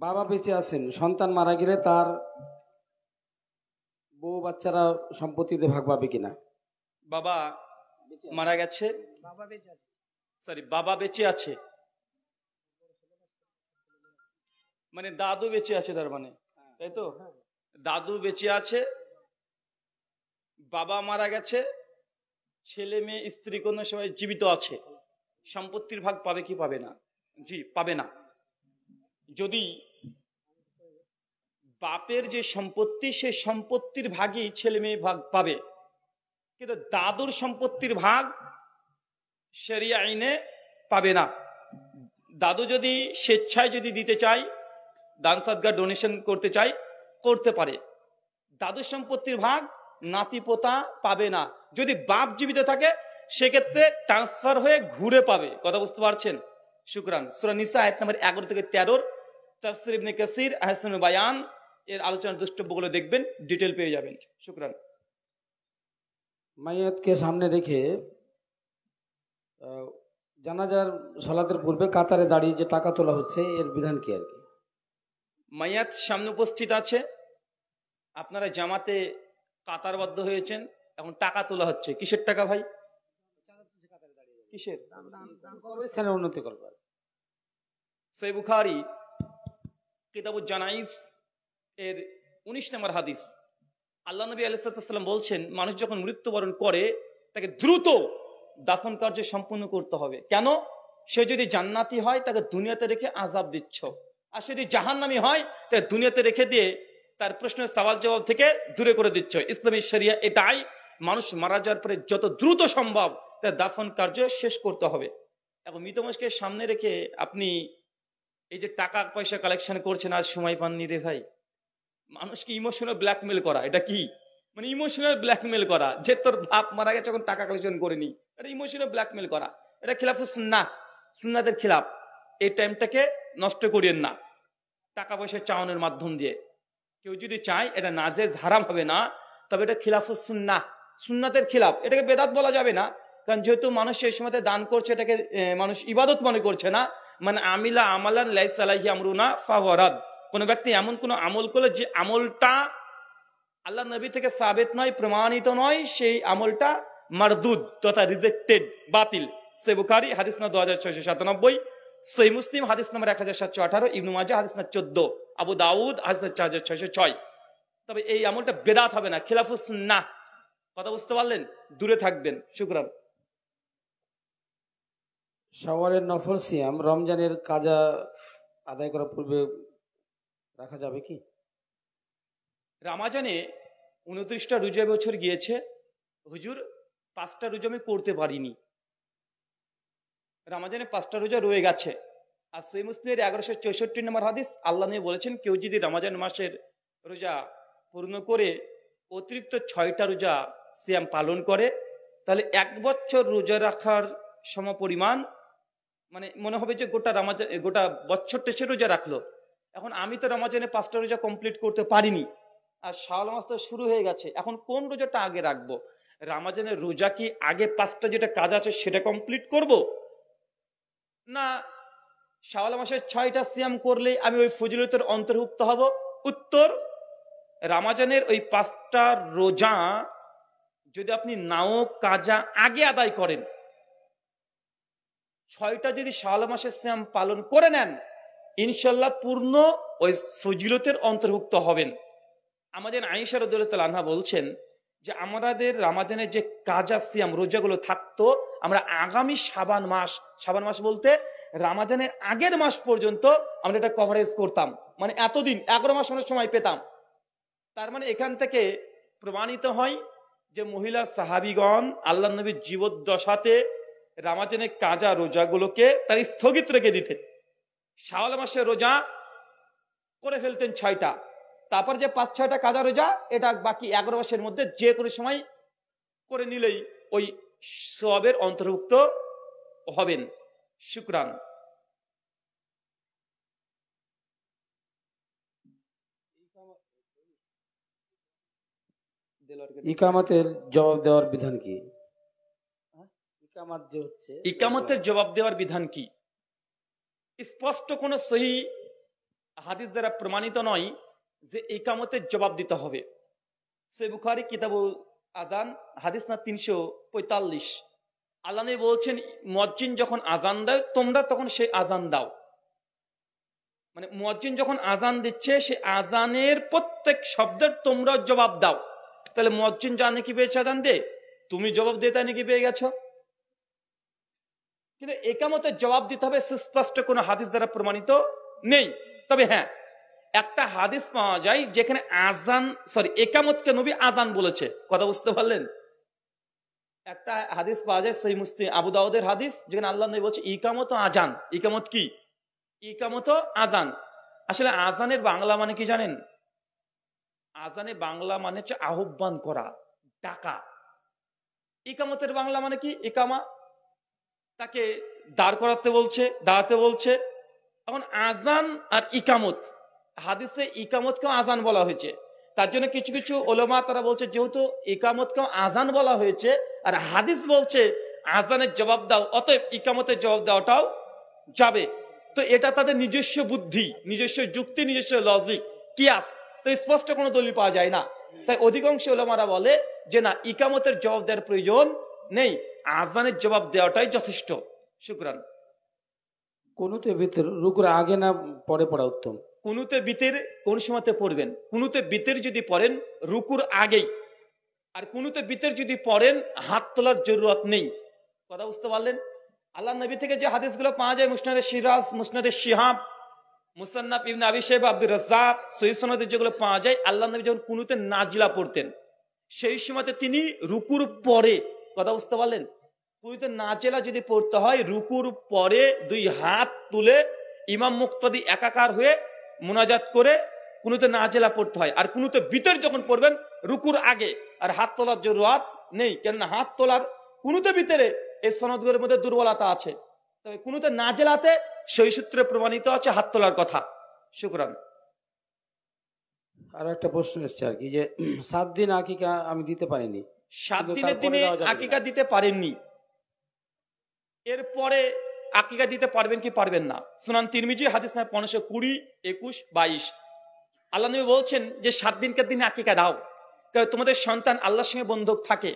বাবা বেঁচে আছেন, সন্তান মারা গেলে তার বউ বাচ্চারা সম্পত্তিতে ভাগ পাবে কিনা? বাবা মারা গেছে, বাবা বেঁচে আছে, মানে দাদু বেঁচে আছে, তার মানে তাই তো? দাদু বেঁচে আছে, বাবা মারা গেছে, ছেলে মেয়ে স্ত্রী কন্যা সবাই জীবিত আছে, সম্পত্তির ভাগ পাবে কি পাবে না? জি, পাবে না। যদি বাপের যে সম্পত্তি, সে সম্পত্তির ভাগই ছেলে মেয়ে ভাগ পাবে, কিন্তু দাদুর সম্পত্তির ভাগ শরিয়া আইনে পাবে না। দাদু যদি স্বেচ্ছায় যদি দিতে চায়, দান সাদগা ডোনেশন করতে চায়, করতে পারে। দাদুর সম্পত্তির ভাগ নাতি পোতা পাবে না। যদি বাপ জীবিত থাকে সেক্ষেত্রে ট্রান্সফার হয়ে ঘুরে পাবে। কথা বুঝতে পারছেন? শুকরান। সূরা নিসা আয়াত নম্বর 11 থেকে 13, তাফসীর ইবনে কাসির, আহসানুল বায়ান এর আলোচনার দুষ্টব্যগুলো দেখবেন, ডিটেল পেয়ে যাবেন। শুকরান। মাইয়াতকে সামনে রেখে জানাজার সালাতের পূর্বে কাতারে দাঁড়িয়ে যে টাকা তোলা হচ্ছে, এর বিধান কি আর কি? মাইয়াত সামনে উপস্থিত আছে, আপনারা জামাতে কাতারবদ্ধ হয়েছেন, এখন টাকা তোলা হচ্ছে। কিসের টাকা ভাই? কিসের? উন্নতি করবার। সহিহ বুখারী কিতাবুজ জানাইজ এর 19 নম্বর হাদিস, আল্লাহ নবী আলাইহিস সালাম বলছেন, মানুষ যখন মৃত্যুবরণ করে তাকে দ্রুত দাফন কার্য সম্পূর্ণ করতে হবে। কেন? সে যদি জান্নাতি হয় তাকে দুনিয়াতে রেখে আযাব দিচ্ছ, আর যদি জাহান্নামী হয় তাকে দুনিয়াতে রেখে দিয়ে তার প্রশ্নের সওয়াল জবাব থেকে দূরে করে দিচ্ছ। ইসলামী শরিয়া এটাই, মানুষ মারা যাওয়ার পরে যত দ্রুত সম্ভব তার দাফন কার্য শেষ করতে হবে। এখন মৃত মানুষকে সামনে রেখে আপনি এই যে টাকা পয়সা কালেকশন করছেন, আজ সময় পাননি রে ভাই। মানুষকে ইমোশনাল ব্ল্যাকমেল করা, এটা কি? মানে ইমোশনাল ব্ল্যাকমেল করা, যে তোর বাপ মারা গেছে যখন টাকা কালেকশন করেনি, এটা ইমোশনাল ব্ল্যাকমেল করা, এটা খিলাফুস সুন্নাহ, সুন্নাতের খিলাফ। এই টাইমটাকে নষ্ট করিয়েন না টাকা পয়সা চাওয়ানোর মাধ্যম দিয়ে। কেউ যদি চায়, এটা নাজেজ হারাম হবে না, তবে এটা খিলাফুস সুন্নাহ, সুন্নাতের খিলাফ। এটাকে বেদাত বলা যাবে না, কারণ যেহেতু মানুষ সেই সময় দান করছে, এটাকে মানুষ ইবাদত মনে করছে না। মানে আমিলা আমালান লাইসা আলাইহি আমরুনা ফাহুয়া রাদ। কোন ব্যক্তি এমন কোন আমল করলে যে আমলটা আল্লাহ নবী থেকে সাবেত নয়, প্রমাণিত নয়, সেই আমলটা মারদুদ তথা রিজেক্টেড, বাতিল। সহিহ বুখারী হাদিস নম্বর 2697, সহিহ মুসলিম হাদিস নম্বর 1718, ইবনে মাজাহ হাদিস নম্বর 14, আবু দাউদ হাদিস নম্বর 4606। তবে এই আমলটা বেদাত হবে না, খিলাফুস সুন্নাহ। কথা বুঝতে পারলেন? দূরে থাকবেন। শুকরান। শাওয়ালের নফল সিয়াম রমজানের কাজা আদায় করার পূর্বে রাখা যাবে কি? রমজানে 29টা রোজা বছর গিয়েছে, হুজুর 5টা রোজা আমি করতে পারিনি, রমজানে 5টা রোজা রয়ে গেছে। আর সহিহ মুসলিমের 1164 নম্বর হাদিস, আল্লাহ নবী বলেছেন, কেউ যদি রমজান মাসের রোজা পূর্ণ করে অতিরিক্ত 6টা রোজা সিয়াম পালন করে, তাহলে 1 বছর রোজা রাখার সমপরিমাণ, মানে মনে হবে যে গোটা রমজান, গোটা বছরটা সে রোজা রাখলো। এখন আমি তো রমজানে 5টা রোজা কমপ্লিট করতে পারিনি, আর শাওয়াল মাস তো শুরু হয়ে গেছে, এখন কোন রোজাটা আগে রাখবো? রমজানের রোজা কি আগে 5টা যেটা কাজ আছে সেটা কমপ্লিট করব, না শাওয়াল মাসের 6টা সিয়াম করলে আমি ওই ফজিলতের অন্তর্ভুক্ত হব? উত্তর, রমজানের ওই 5টা রোজা যদি আপনি নাও কাজা আগে আদায় করেন, 6টা যদি শাওয়াল মাসের সিয়াম পালন করে নেন, ইনশাল্লাহ পূর্ণ ওই ফজিলতের অন্তর্ভুক্ত হবেন। আমাদের আয়েশা রাদিয়াল্লাহু তাআলা আনহা বলছেন যে আমাদের রমজানের যে কাজা সিয়াম রোজাগুলো থাকতো, আমরা আগামী শাবান মাস বলতে রমজানের আগের মাস পর্যন্ত আমরা এটা কভারেজ করতাম, মানে এতদিন 11 মাস অনেক সময় পেতাম। তার মানে এখান থেকে প্রমাণিত হয় যে মহিলা সাহাবীগণ আল্লাহ নবীর জীবদ্দশাতে রমজানের কাজা রোজাগুলোকে তার স্থগিত রেখে দিতেন। শাওয়াল মাসের রোজা করে ফেলতেন 6টা, তারপর যে 5-6টা কাজা রোজা এটা বাকি 11 মাসের মধ্যে যে কোনো সময় করে নিলেই ওই সওয়াবের অন্তর্ভুক্ত হবেন। শুকরান। ইকামাতের জবাব দেওয়ার বিধান কি? ইকামাত যে হচ্ছে, ইকামতের জবাব দেওয়ার বিধান কি? স্পষ্ট কোন সহি হাদিস দ্বারা প্রমাণিত নয় যে ইকামতের জবাব দিতে হবে। সহিহ বুখারী কিতাবুল আযান হাদিস না 345, আল্লাহ নবী বলছেন মুয়াজ্জিন যখন আযান দেয় তোমরা তখন সেই আযান দাও, মানে মুয়াজ্জিন যখন আযান দিচ্ছে সে আযানের প্রত্যেক শব্দের তোমরা জবাব দাও। তাহলে মুয়াজ্জিন জানে কি পেয়েছে আযান দে, তুমি জবাব দিয়ে তাই নাকি পেয়ে গেছো? কিন্তু ইকামতের জবাব দিতে হবে সুস্পষ্ট কোনো হাদিস দ্বারা প্রমাণিত নেই। তবে হ্যাঁ, একটা হাদিস পাওয়া যায় যেখানে ইকামতকে নবী আযান বলেছে। কথা বুঝতে পারলেন? একটা হাদিস পাওয়া যায় সহিহ মুসলিম আবু দাউদের হাদিস, যেখানে আল্লাহ নবী বলছে ইকামত ও আযান। ইকামত কি? ইকামত ও আযান। আসলে আযানের বাংলা মানে কি জানেন? আযানের বাংলা মানে হচ্ছে আহ্বান করা, ডাকা। ইকামতের বাংলা মানে কি? ইকামা, তাকে দাঁড় করাতে বলছে, দাঁড়াতে বলছে। এখন আযান আর ইকামত, হাদিসে ইকামতকেও আযান বলা হয়েছে। তার জন্য কিছু কিছু উলামা তারা বলছে যেহেতু ইকামতকেও আযান বলা হয়েছে আর হাদিস বলছে আযানের জবাব দাও, অতএব ইকামতের জবাব দেওয়াটাও যাবে। তো এটা তাদের নিজস্ব বুদ্ধি, নিজস্ব যুক্তি, নিজস্ব লজিক, কিয়াস। তো স্পষ্ট কোনো দলিল পাওয়া যায় না। তাই অধিকাংশ উলামারা বলে যে না, ইকামতের জবাব দেওয়ার প্রয়োজন নেই, আযানের জবাব দেওয়াটাই যথেষ্ট। শুকরান। কুনুতে ভিতর রুকুর আগে না পরে পড়া উত্তম? কুনুতে বিতের কোন সময়তে পড়বেন? কুনুতে বিতের যদি পড়েন রুকুর আগেই, আর কুনুতে বিতের যদি পড়েন হাত তোলার জরুরত নেই। কথা বুঝতে পারলেন? আল্লাহ নবী থেকে যে হাদিসগুলো পাওয়া যায় মুসনাদে সিরাজ, মুসনাদে শিহাব, মুসান্নাফ ইবনে আবি শাইবা, আব্দুর রাজ্জাক, সহিহ সনদে যেগুলো পাওয়া যায়, আল্লাহ নবী যখন কুনুতে নাজিলা পড়তেন সেই সময়তে তিনি রুকুর পরে, কথা বুঝতে পারলেন, কুনুতে নাজিলা যদি পড়তে হয় রুকুর পরে 2 হাত তুলে ইমাম মুক্তাদি একাকার হয়ে মুনাজাত করে কুনুতে নাজিলা পড়তে হয়। আর কুনুতে বিতর যখন পড়বেন রুকুর আগে, আর হাত তোলার জরুরত নেই, কেননা হাত তোলার কুনুতে বিতরে এই সনদগুলোর মধ্যে দুর্বলতা আছে। তবে কুনুতে নাজিলাতে সেই সূত্রে প্রমাণিত আছে হাত তোলার কথা। শুকরান। আর একটা প্রশ্ন এসছে আর কি, যে 7 দিন আকিকা আমি দিতে পারিনি, 7 দিনের দিনে আকিকা দিতে পারেননি, এরপরে আকিকা দিতে পারবেন কি পারবেন না? সুনান তিরমিজি হাদিস নাম্বার 1520, 21, 22 আল্লাহ নবী বলছেন যে 7 দিনকার দিনে আকিকা দাও, কারণ তোমাদের সন্তান আল্লাহর সঙ্গে বন্ধক থাকে।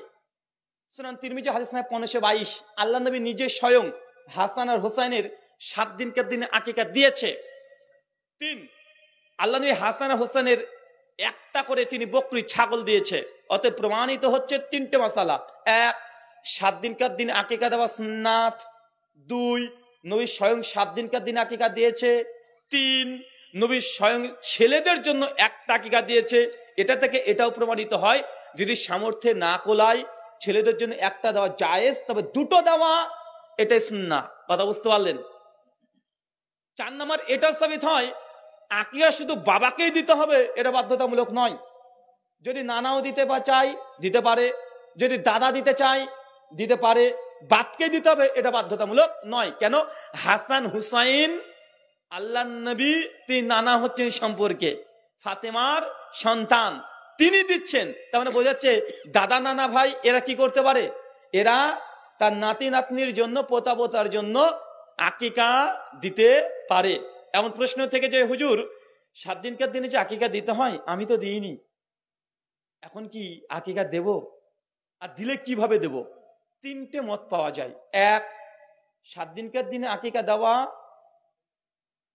সুনান তিরমিজি হাদিস নাম্বার 1522 আল্লাহ নবী নিজে স্বয়ং হাসান আর হোসাইনের 7 দিনকার দিনে আকিকা দিয়েছে। 3 আল্লাহ নবী হাসান আর হোসেনের একটা করে তিনি বকরি ছাগল দিয়েছে। অতএব প্রমাণিত হচ্ছে 3টে মাসালা। 1 7 দিনকার দিন আকিকা দেওয়া সুন্নাত। 2 নবী স্বয়ং 7 দিনকার দিন আকিকা দিয়েছে। 3 নবী স্বয়ং ছেলেদের জন্য একটা আকিকা দিয়েছে। এটা থেকে এটাও প্রমাণিত হয় যদি সামর্থ্যে না কোলায় ছেলেদের জন্য একটা দেওয়া জায়েজ, তবে 2টো দেওয়া এটাই সুন্নাহ। কথা বুঝতে পারলেন? 4 নাম্বার এটা সাবিত হয় আকিকা শুধু বাবাকেই দিতে হবে এটা বাধ্যতামূলক নয়। যদি নানাও দিতে চায় দিতে পারে, যদি দাদা দিতে চায় দিতে পারে, বাপকে দিতে হবে এটা বাধ্যতামূলক নয়। কেন? হাসান হুসাইন আল্লাহ নবী তিনি নানা হচ্ছেন সম্পর্কে, ফাতেমার সন্তান, তিনি দিচ্ছেন। তার মানে বোঝা যাচ্ছে দাদা নানা ভাই এরা কি করতে পারে, এরা তার নাতি নাতনির জন্য, পোতাপোতার জন্য আকিকা দিতে পারে। এমন প্রশ্ন থেকে যে হুজুর 7 দিনকার দিনে যে আকিকা দিতে হয়, আমি তো দিইনি, এখন কি আকিকা দেব, আর দিলে কিভাবে দেব? 3টে মত পাওয়া যায়। 1, 7 দিনকার দিনে আকিকা দেওয়া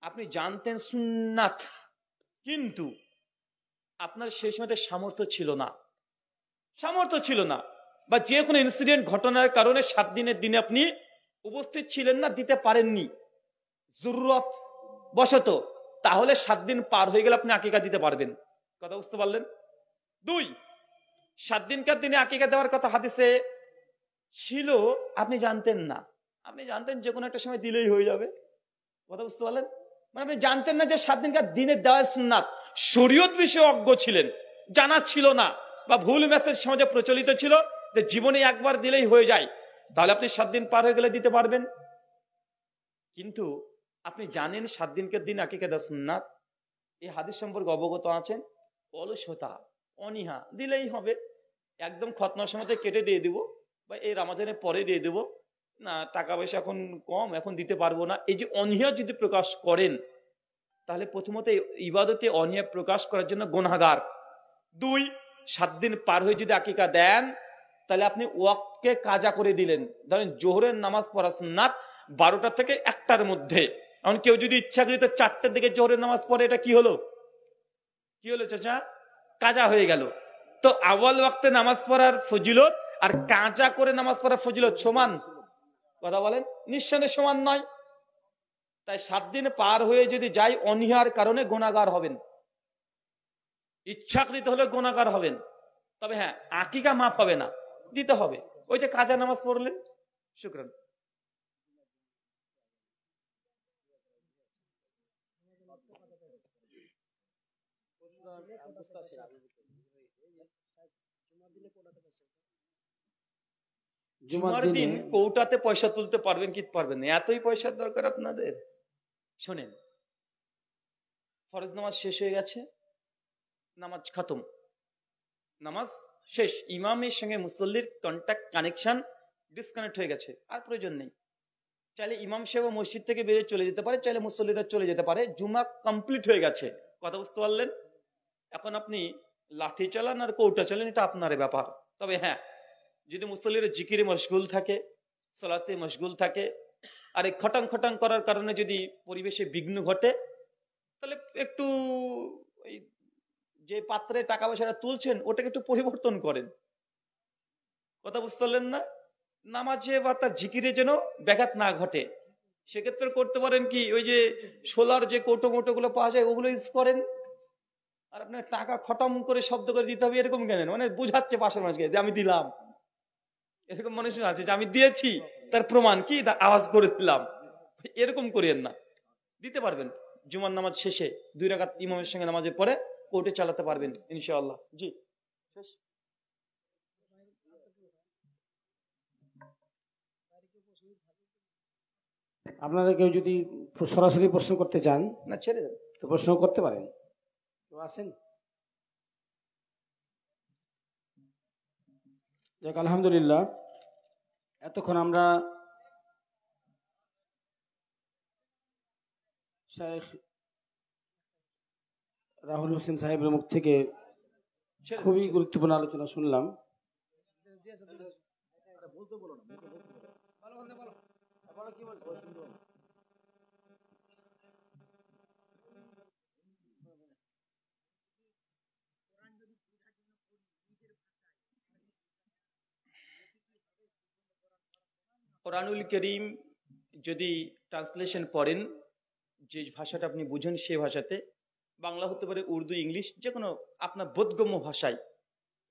আপনি জানতেন সুন্নাত, কিন্তু আপনার সেই সময়তে সামর্থ্য ছিল না, বা যে কোনো ইনসিডেন্ট ঘটনার কারণে 7 দিনের দিনে আপনি উপস্থিত ছিলেন না, দিতে পারেননি জরুরত বশত, তাহলে 7 দিন পার হয়ে গেলে আপনি আকিকা দিতে পারবেন। কথা বুঝতে পারলেন? 2, 7 দিনকার দিনে আকিকা দেওয়ার কথা হাদিসে ছিল, আপনি জানতেন না, আপনি জানতেন যে কোনো একটা সময় দিলেই হয়ে যাবে। কথা বুঝতে পারলেন? মানে আপনি জানতেন না যে 7 দিনকার দিনে দেওয়া সুন্নাত, শরীয়ত বিষয়ে অজ্ঞ ছিলেন, জানা ছিল না, বা ভুল মেসেজ সমাজে প্রচলিত ছিল যে জীবনে একবার দিলেই হয়ে যায়, তাহলে আপনি 7 দিন পার হয়ে গেলে দিতে পারবেন। কিন্তু আপনি জানেন 7 দিনকার দিন আকিকা দেওয়া সুন্নাত, এই হাদিস সম্পর্কে অবগত আছেন, অলসতা অনীহা, দিলেই হবে, একদম খতনার সময় কেটে দিয়ে দিব, বা এই রমজানের পরে দিয়ে দেব, না টাকা পয়সা এখন কম, এখন দিতে পারবো না, এই যে অনীহা যদি প্রকাশ করেন, তাহলে প্রথমত ইবাদতে অনীহা প্রকাশ করার জন্য গুনাহগার। 2, 7 দিন পার হয়ে যদি আকিকা দেন, তাহলে আপনি ওয়াক্তকে কাজা করে দিলেন। ধরেন জোহরের নামাজ পড়া সুন্নাত 12টা থেকে 1টার মধ্যে, এখন কেউ যদি ইচ্ছাকৃত 4টার দিকে জোহরের নামাজ পড়ে, এটা কি হলো চাচা? কাজা হয়ে গেল। তো আওয়াল ওয়াক্তে নামাজ পড়ার ফজিলত আর কাজা করে নামাজ পড়ার ফজিলত সমান? কথা বলেন, নিঃসন্দেহে সমান নয়। তাই 7 দিন পার হয়ে যদি যাই, অনীহার কারণে গুনাহগার হবেন, ইচ্ছাকৃত হলে গুনাহগার হবেন। তবে হ্যাঁ, আকিকা মাফ হবে না, দিতে হবে। ওই যে কাজা নামাজ পড়লেন, শুকরান। জুমার দিন কৌটাতে পয়সা তুলতে পারবেন কি পারবেন না? এতই পয়সার দরকার আপনাদের? শোনেন, ফরজ নামাজ শেষ হয়ে গেছে, নামাজ খতম, নামাজ শেষ, ইমামের সঙ্গে মুসল্লির কন্ট্যাক্ট কানেকশন ডিসকানেক্ট হয়ে গেছে, আর প্রয়োজন নেই। চাইলে ইমাম সাহেব মসজিদ থেকে বেরিয়ে চলে যেতে পারে, চাইলে মুসল্লিরা চলে যেতে পারে, জুমা কমপ্লিট হয়ে গেছে। কথা বুঝতে পারলেন? এখন আপনি লাঠি চালান আর কৌটা চালান, এটা আপনার ব্যাপার। তবে হ্যাঁ, যদি মুসল্লিরা জিকিরে মশগুল থাকে, সালাতে মশগুল থাকে, আর এই খটাং খটাং করার কারণে যদি পরিবেশে বিঘ্ন ঘটে, তাহলে একটু ওই যে পাত্রে টাকা পয়সাটা তুলছেন ওটাকে একটু পরিবর্তন করেন। কথা বুঝতে পারলেন না? নামাজে বা তার জিকিরে যেন ব্যাঘাত না ঘটে, সেক্ষেত্রে করতে পারেন কি, ওই যে সোলার যে কৌটো মোটো গুলো পাওয়া যায় ওগুলো ইউজ করেন। আর আপনার টাকা খটম করে শব্দ করে দিতে হবে এরকম কেন? মানে বুঝাচ্ছে পাশের মানুষকে যে আমি দিলাম, এরকম মানুষ আছে যে আমি দিয়েছি, তার প্রমাণ কি, আওয়াজ করে দিলাম, এরকম করিয়েন না। দিতে পারবেন, জুমার নামাজ শেষে 2 রাকাত ইমামের সঙ্গে নামাজে পড়ে কোর্টে চালাতে পারবেন ইনশাআল্লাহ। জি, শেষ। আপনারা কেউ যদি সরাসরি প্রশ্ন করতে চান, না ছেড়ে দেন, তো প্রশ্ন করতে পারেন। কেউ আছেন? যাক, আলহামদুলিল্লাহ, এতক্ষণ আমরা শেখ রাহুল হোসেন সাহেবের মুখ থেকে খুবই গুরুত্বপূর্ণ আলোচনা শুনলাম। কোরআনুল করিম যদি ট্রান্সলেশন পড়েন, যে ভাষাটা আপনি বুঝেন সে ভাষাতে, বাংলা হতে পারে, উর্দু, ইংলিশ, যে কোনো আপনার বোধগম্য ভাষায়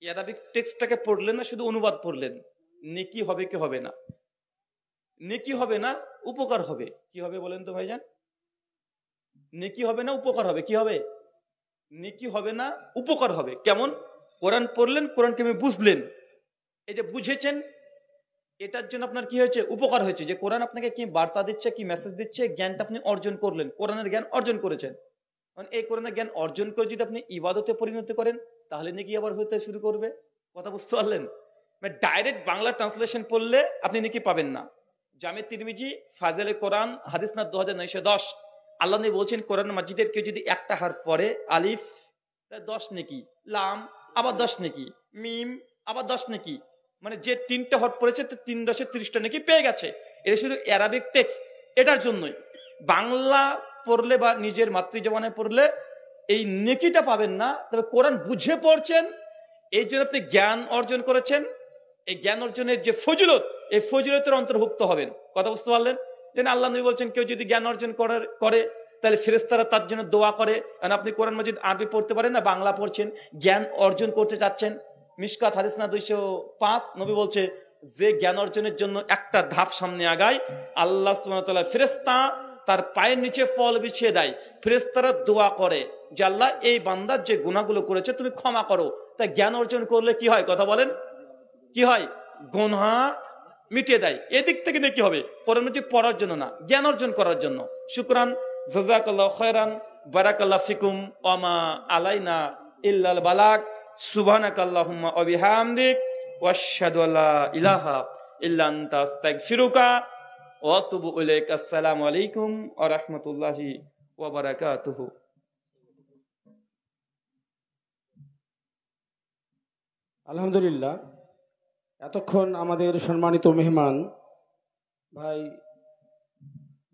অ্যারাবিক টেক্সটটাকে পড়লেন না, শুধু অনুবাদ পড়লেন, নেকি হবে কি হবে না? নেকি হবে না, উপকার হবে। কি হবে বলেন তো ভাইজান? নেকি হবে না, উপকার হবে। কি হবে? নেকি হবে না, উপকার হবে। কেমন? কোরআন পড়লেন, কোরআনকে আমি বুঝলেন, এই যে বুঝেছেন, এটার জন্য আপনার কি হয়েছে, উপকার হয়েছে, যে কোরআন আপনাকে কি বার্তা দিচ্ছে, কি মেসেজ দিচ্ছে, জ্ঞানটা আপনি অর্জন করলেন, কোরআনের জ্ঞান অর্জন করেছেন। এই কোরআনের জ্ঞান অর্জন করে যদি আপনি ইবাদতে পরিণত করেন, তাহলে নাকি আবার হতে শুরু করবে। কথা বুঝতে পারলেন? ডাইরেক্ট বাংলা ট্রান্সলেশন পড়লে আপনি নাকি পাবেন না। জামে তিরমিজি ফাজেলে কোরআন হাদিস না 2910, আল্লাহ নবী বলছেন কোরআন মাজিদের কেউ যদি একটা হারফ পড়ে, আলিফ 10 নেকি, লাম আবার 10 নেকি, মিম আবার 10 নেকি, মানে যে 3টা হরফ পড়েছে 3 10 30টা নেকি পেয়ে গেছে। এটা শুধু অ্যারাবিক টেক্সট, এটার জন্যই। বাংলা পড়লে বা নিজের মাতৃজবানে পড়লে এই নেকিটা পাবেন না। তবে কোরআন বুঝে পড়ছেন, এই জন্য আপনি জ্ঞান অর্জন করেছেন, এই জ্ঞান অর্জনের যে ফজিলত, এই ফজিলতের অন্তর্ভুক্ত হবেন। কথা বুঝতে পারলেন? যেন আল্লাহ নবী বলছেন কেউ যদি জ্ঞান অর্জন করে তাহলে ফেরেশতারা তার জন্য দোয়া করে। কারণ আপনি কোরআন মাজিদ আরবি পড়তে পারেন না, বাংলা পড়ছেন, জ্ঞান অর্জন করতে চাচ্ছেন। মিশকাত হাদিস না 205, নবী বলছে যে জ্ঞান অর্জনের জন্য একটা ধাপ সামনে আগায়, আল্লাহ সুবহানাহু ওয়া তাআলা ফেরেশতা তার পায়ের নিচে ফল বিছিয়ে দেয়। ফেরেশতারা দোয়া করে যে আল্লাহ এই বান্দার যে গুনাহগুলো করেছে তুমি ক্ষমা করো। তাই জ্ঞান অর্জন করলে কি হয়, কথা বলেন, কি হয়? গুনাহ মিটিয়ে দেয়। এদিক থেকে কি হবে? কোরআন মাজিদ পড়ার জন্য না, জ্ঞান অর্জন করার জন্য। শুকরান, জাযাকাল্লাহু খায়রান, বারাকাল্লাহু ফিকুম, ওয়া মা আলাইনা ইল্লাল বালাগ। সুবহানাকাল্লাহুম্মা ওয়া বিহামদিক, ওয়া আশহাদু আল্লা ইলাহা ইল্লা আনতা আস্তাগফিরুকা ওয়া আতুবু ইলাইক। আসসালামু আলাইকুম ওয়া রাহমাতুল্লাহি ওয়া বারাকাতুহু। আলহামদুলিল্লাহ, এতক্ষণ আমাদের সম্মানিত মেহমান ভাই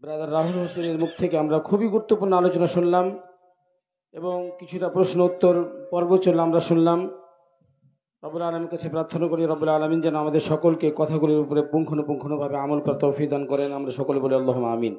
ব্রাদার রাহুল হোসেনের মুখ থেকে আমরা খুবই গুরুত্বপূর্ণ আলোচনা শুনলাম এবং কিছুটা প্রশ্ন উত্তর পর্ব চললে আমরা শুনলাম। রব্বুল আলামিনের কাছে প্রার্থনা করি রব্বুল আলামিন যেন আমাদের সকলকে কথাগুলির উপরে পুঙ্খানুপুঙ্খানুভাবে আমল করার তৌফিক দান করেন। আমরা সকলে বলি আল্লাহুম্মা আমিন।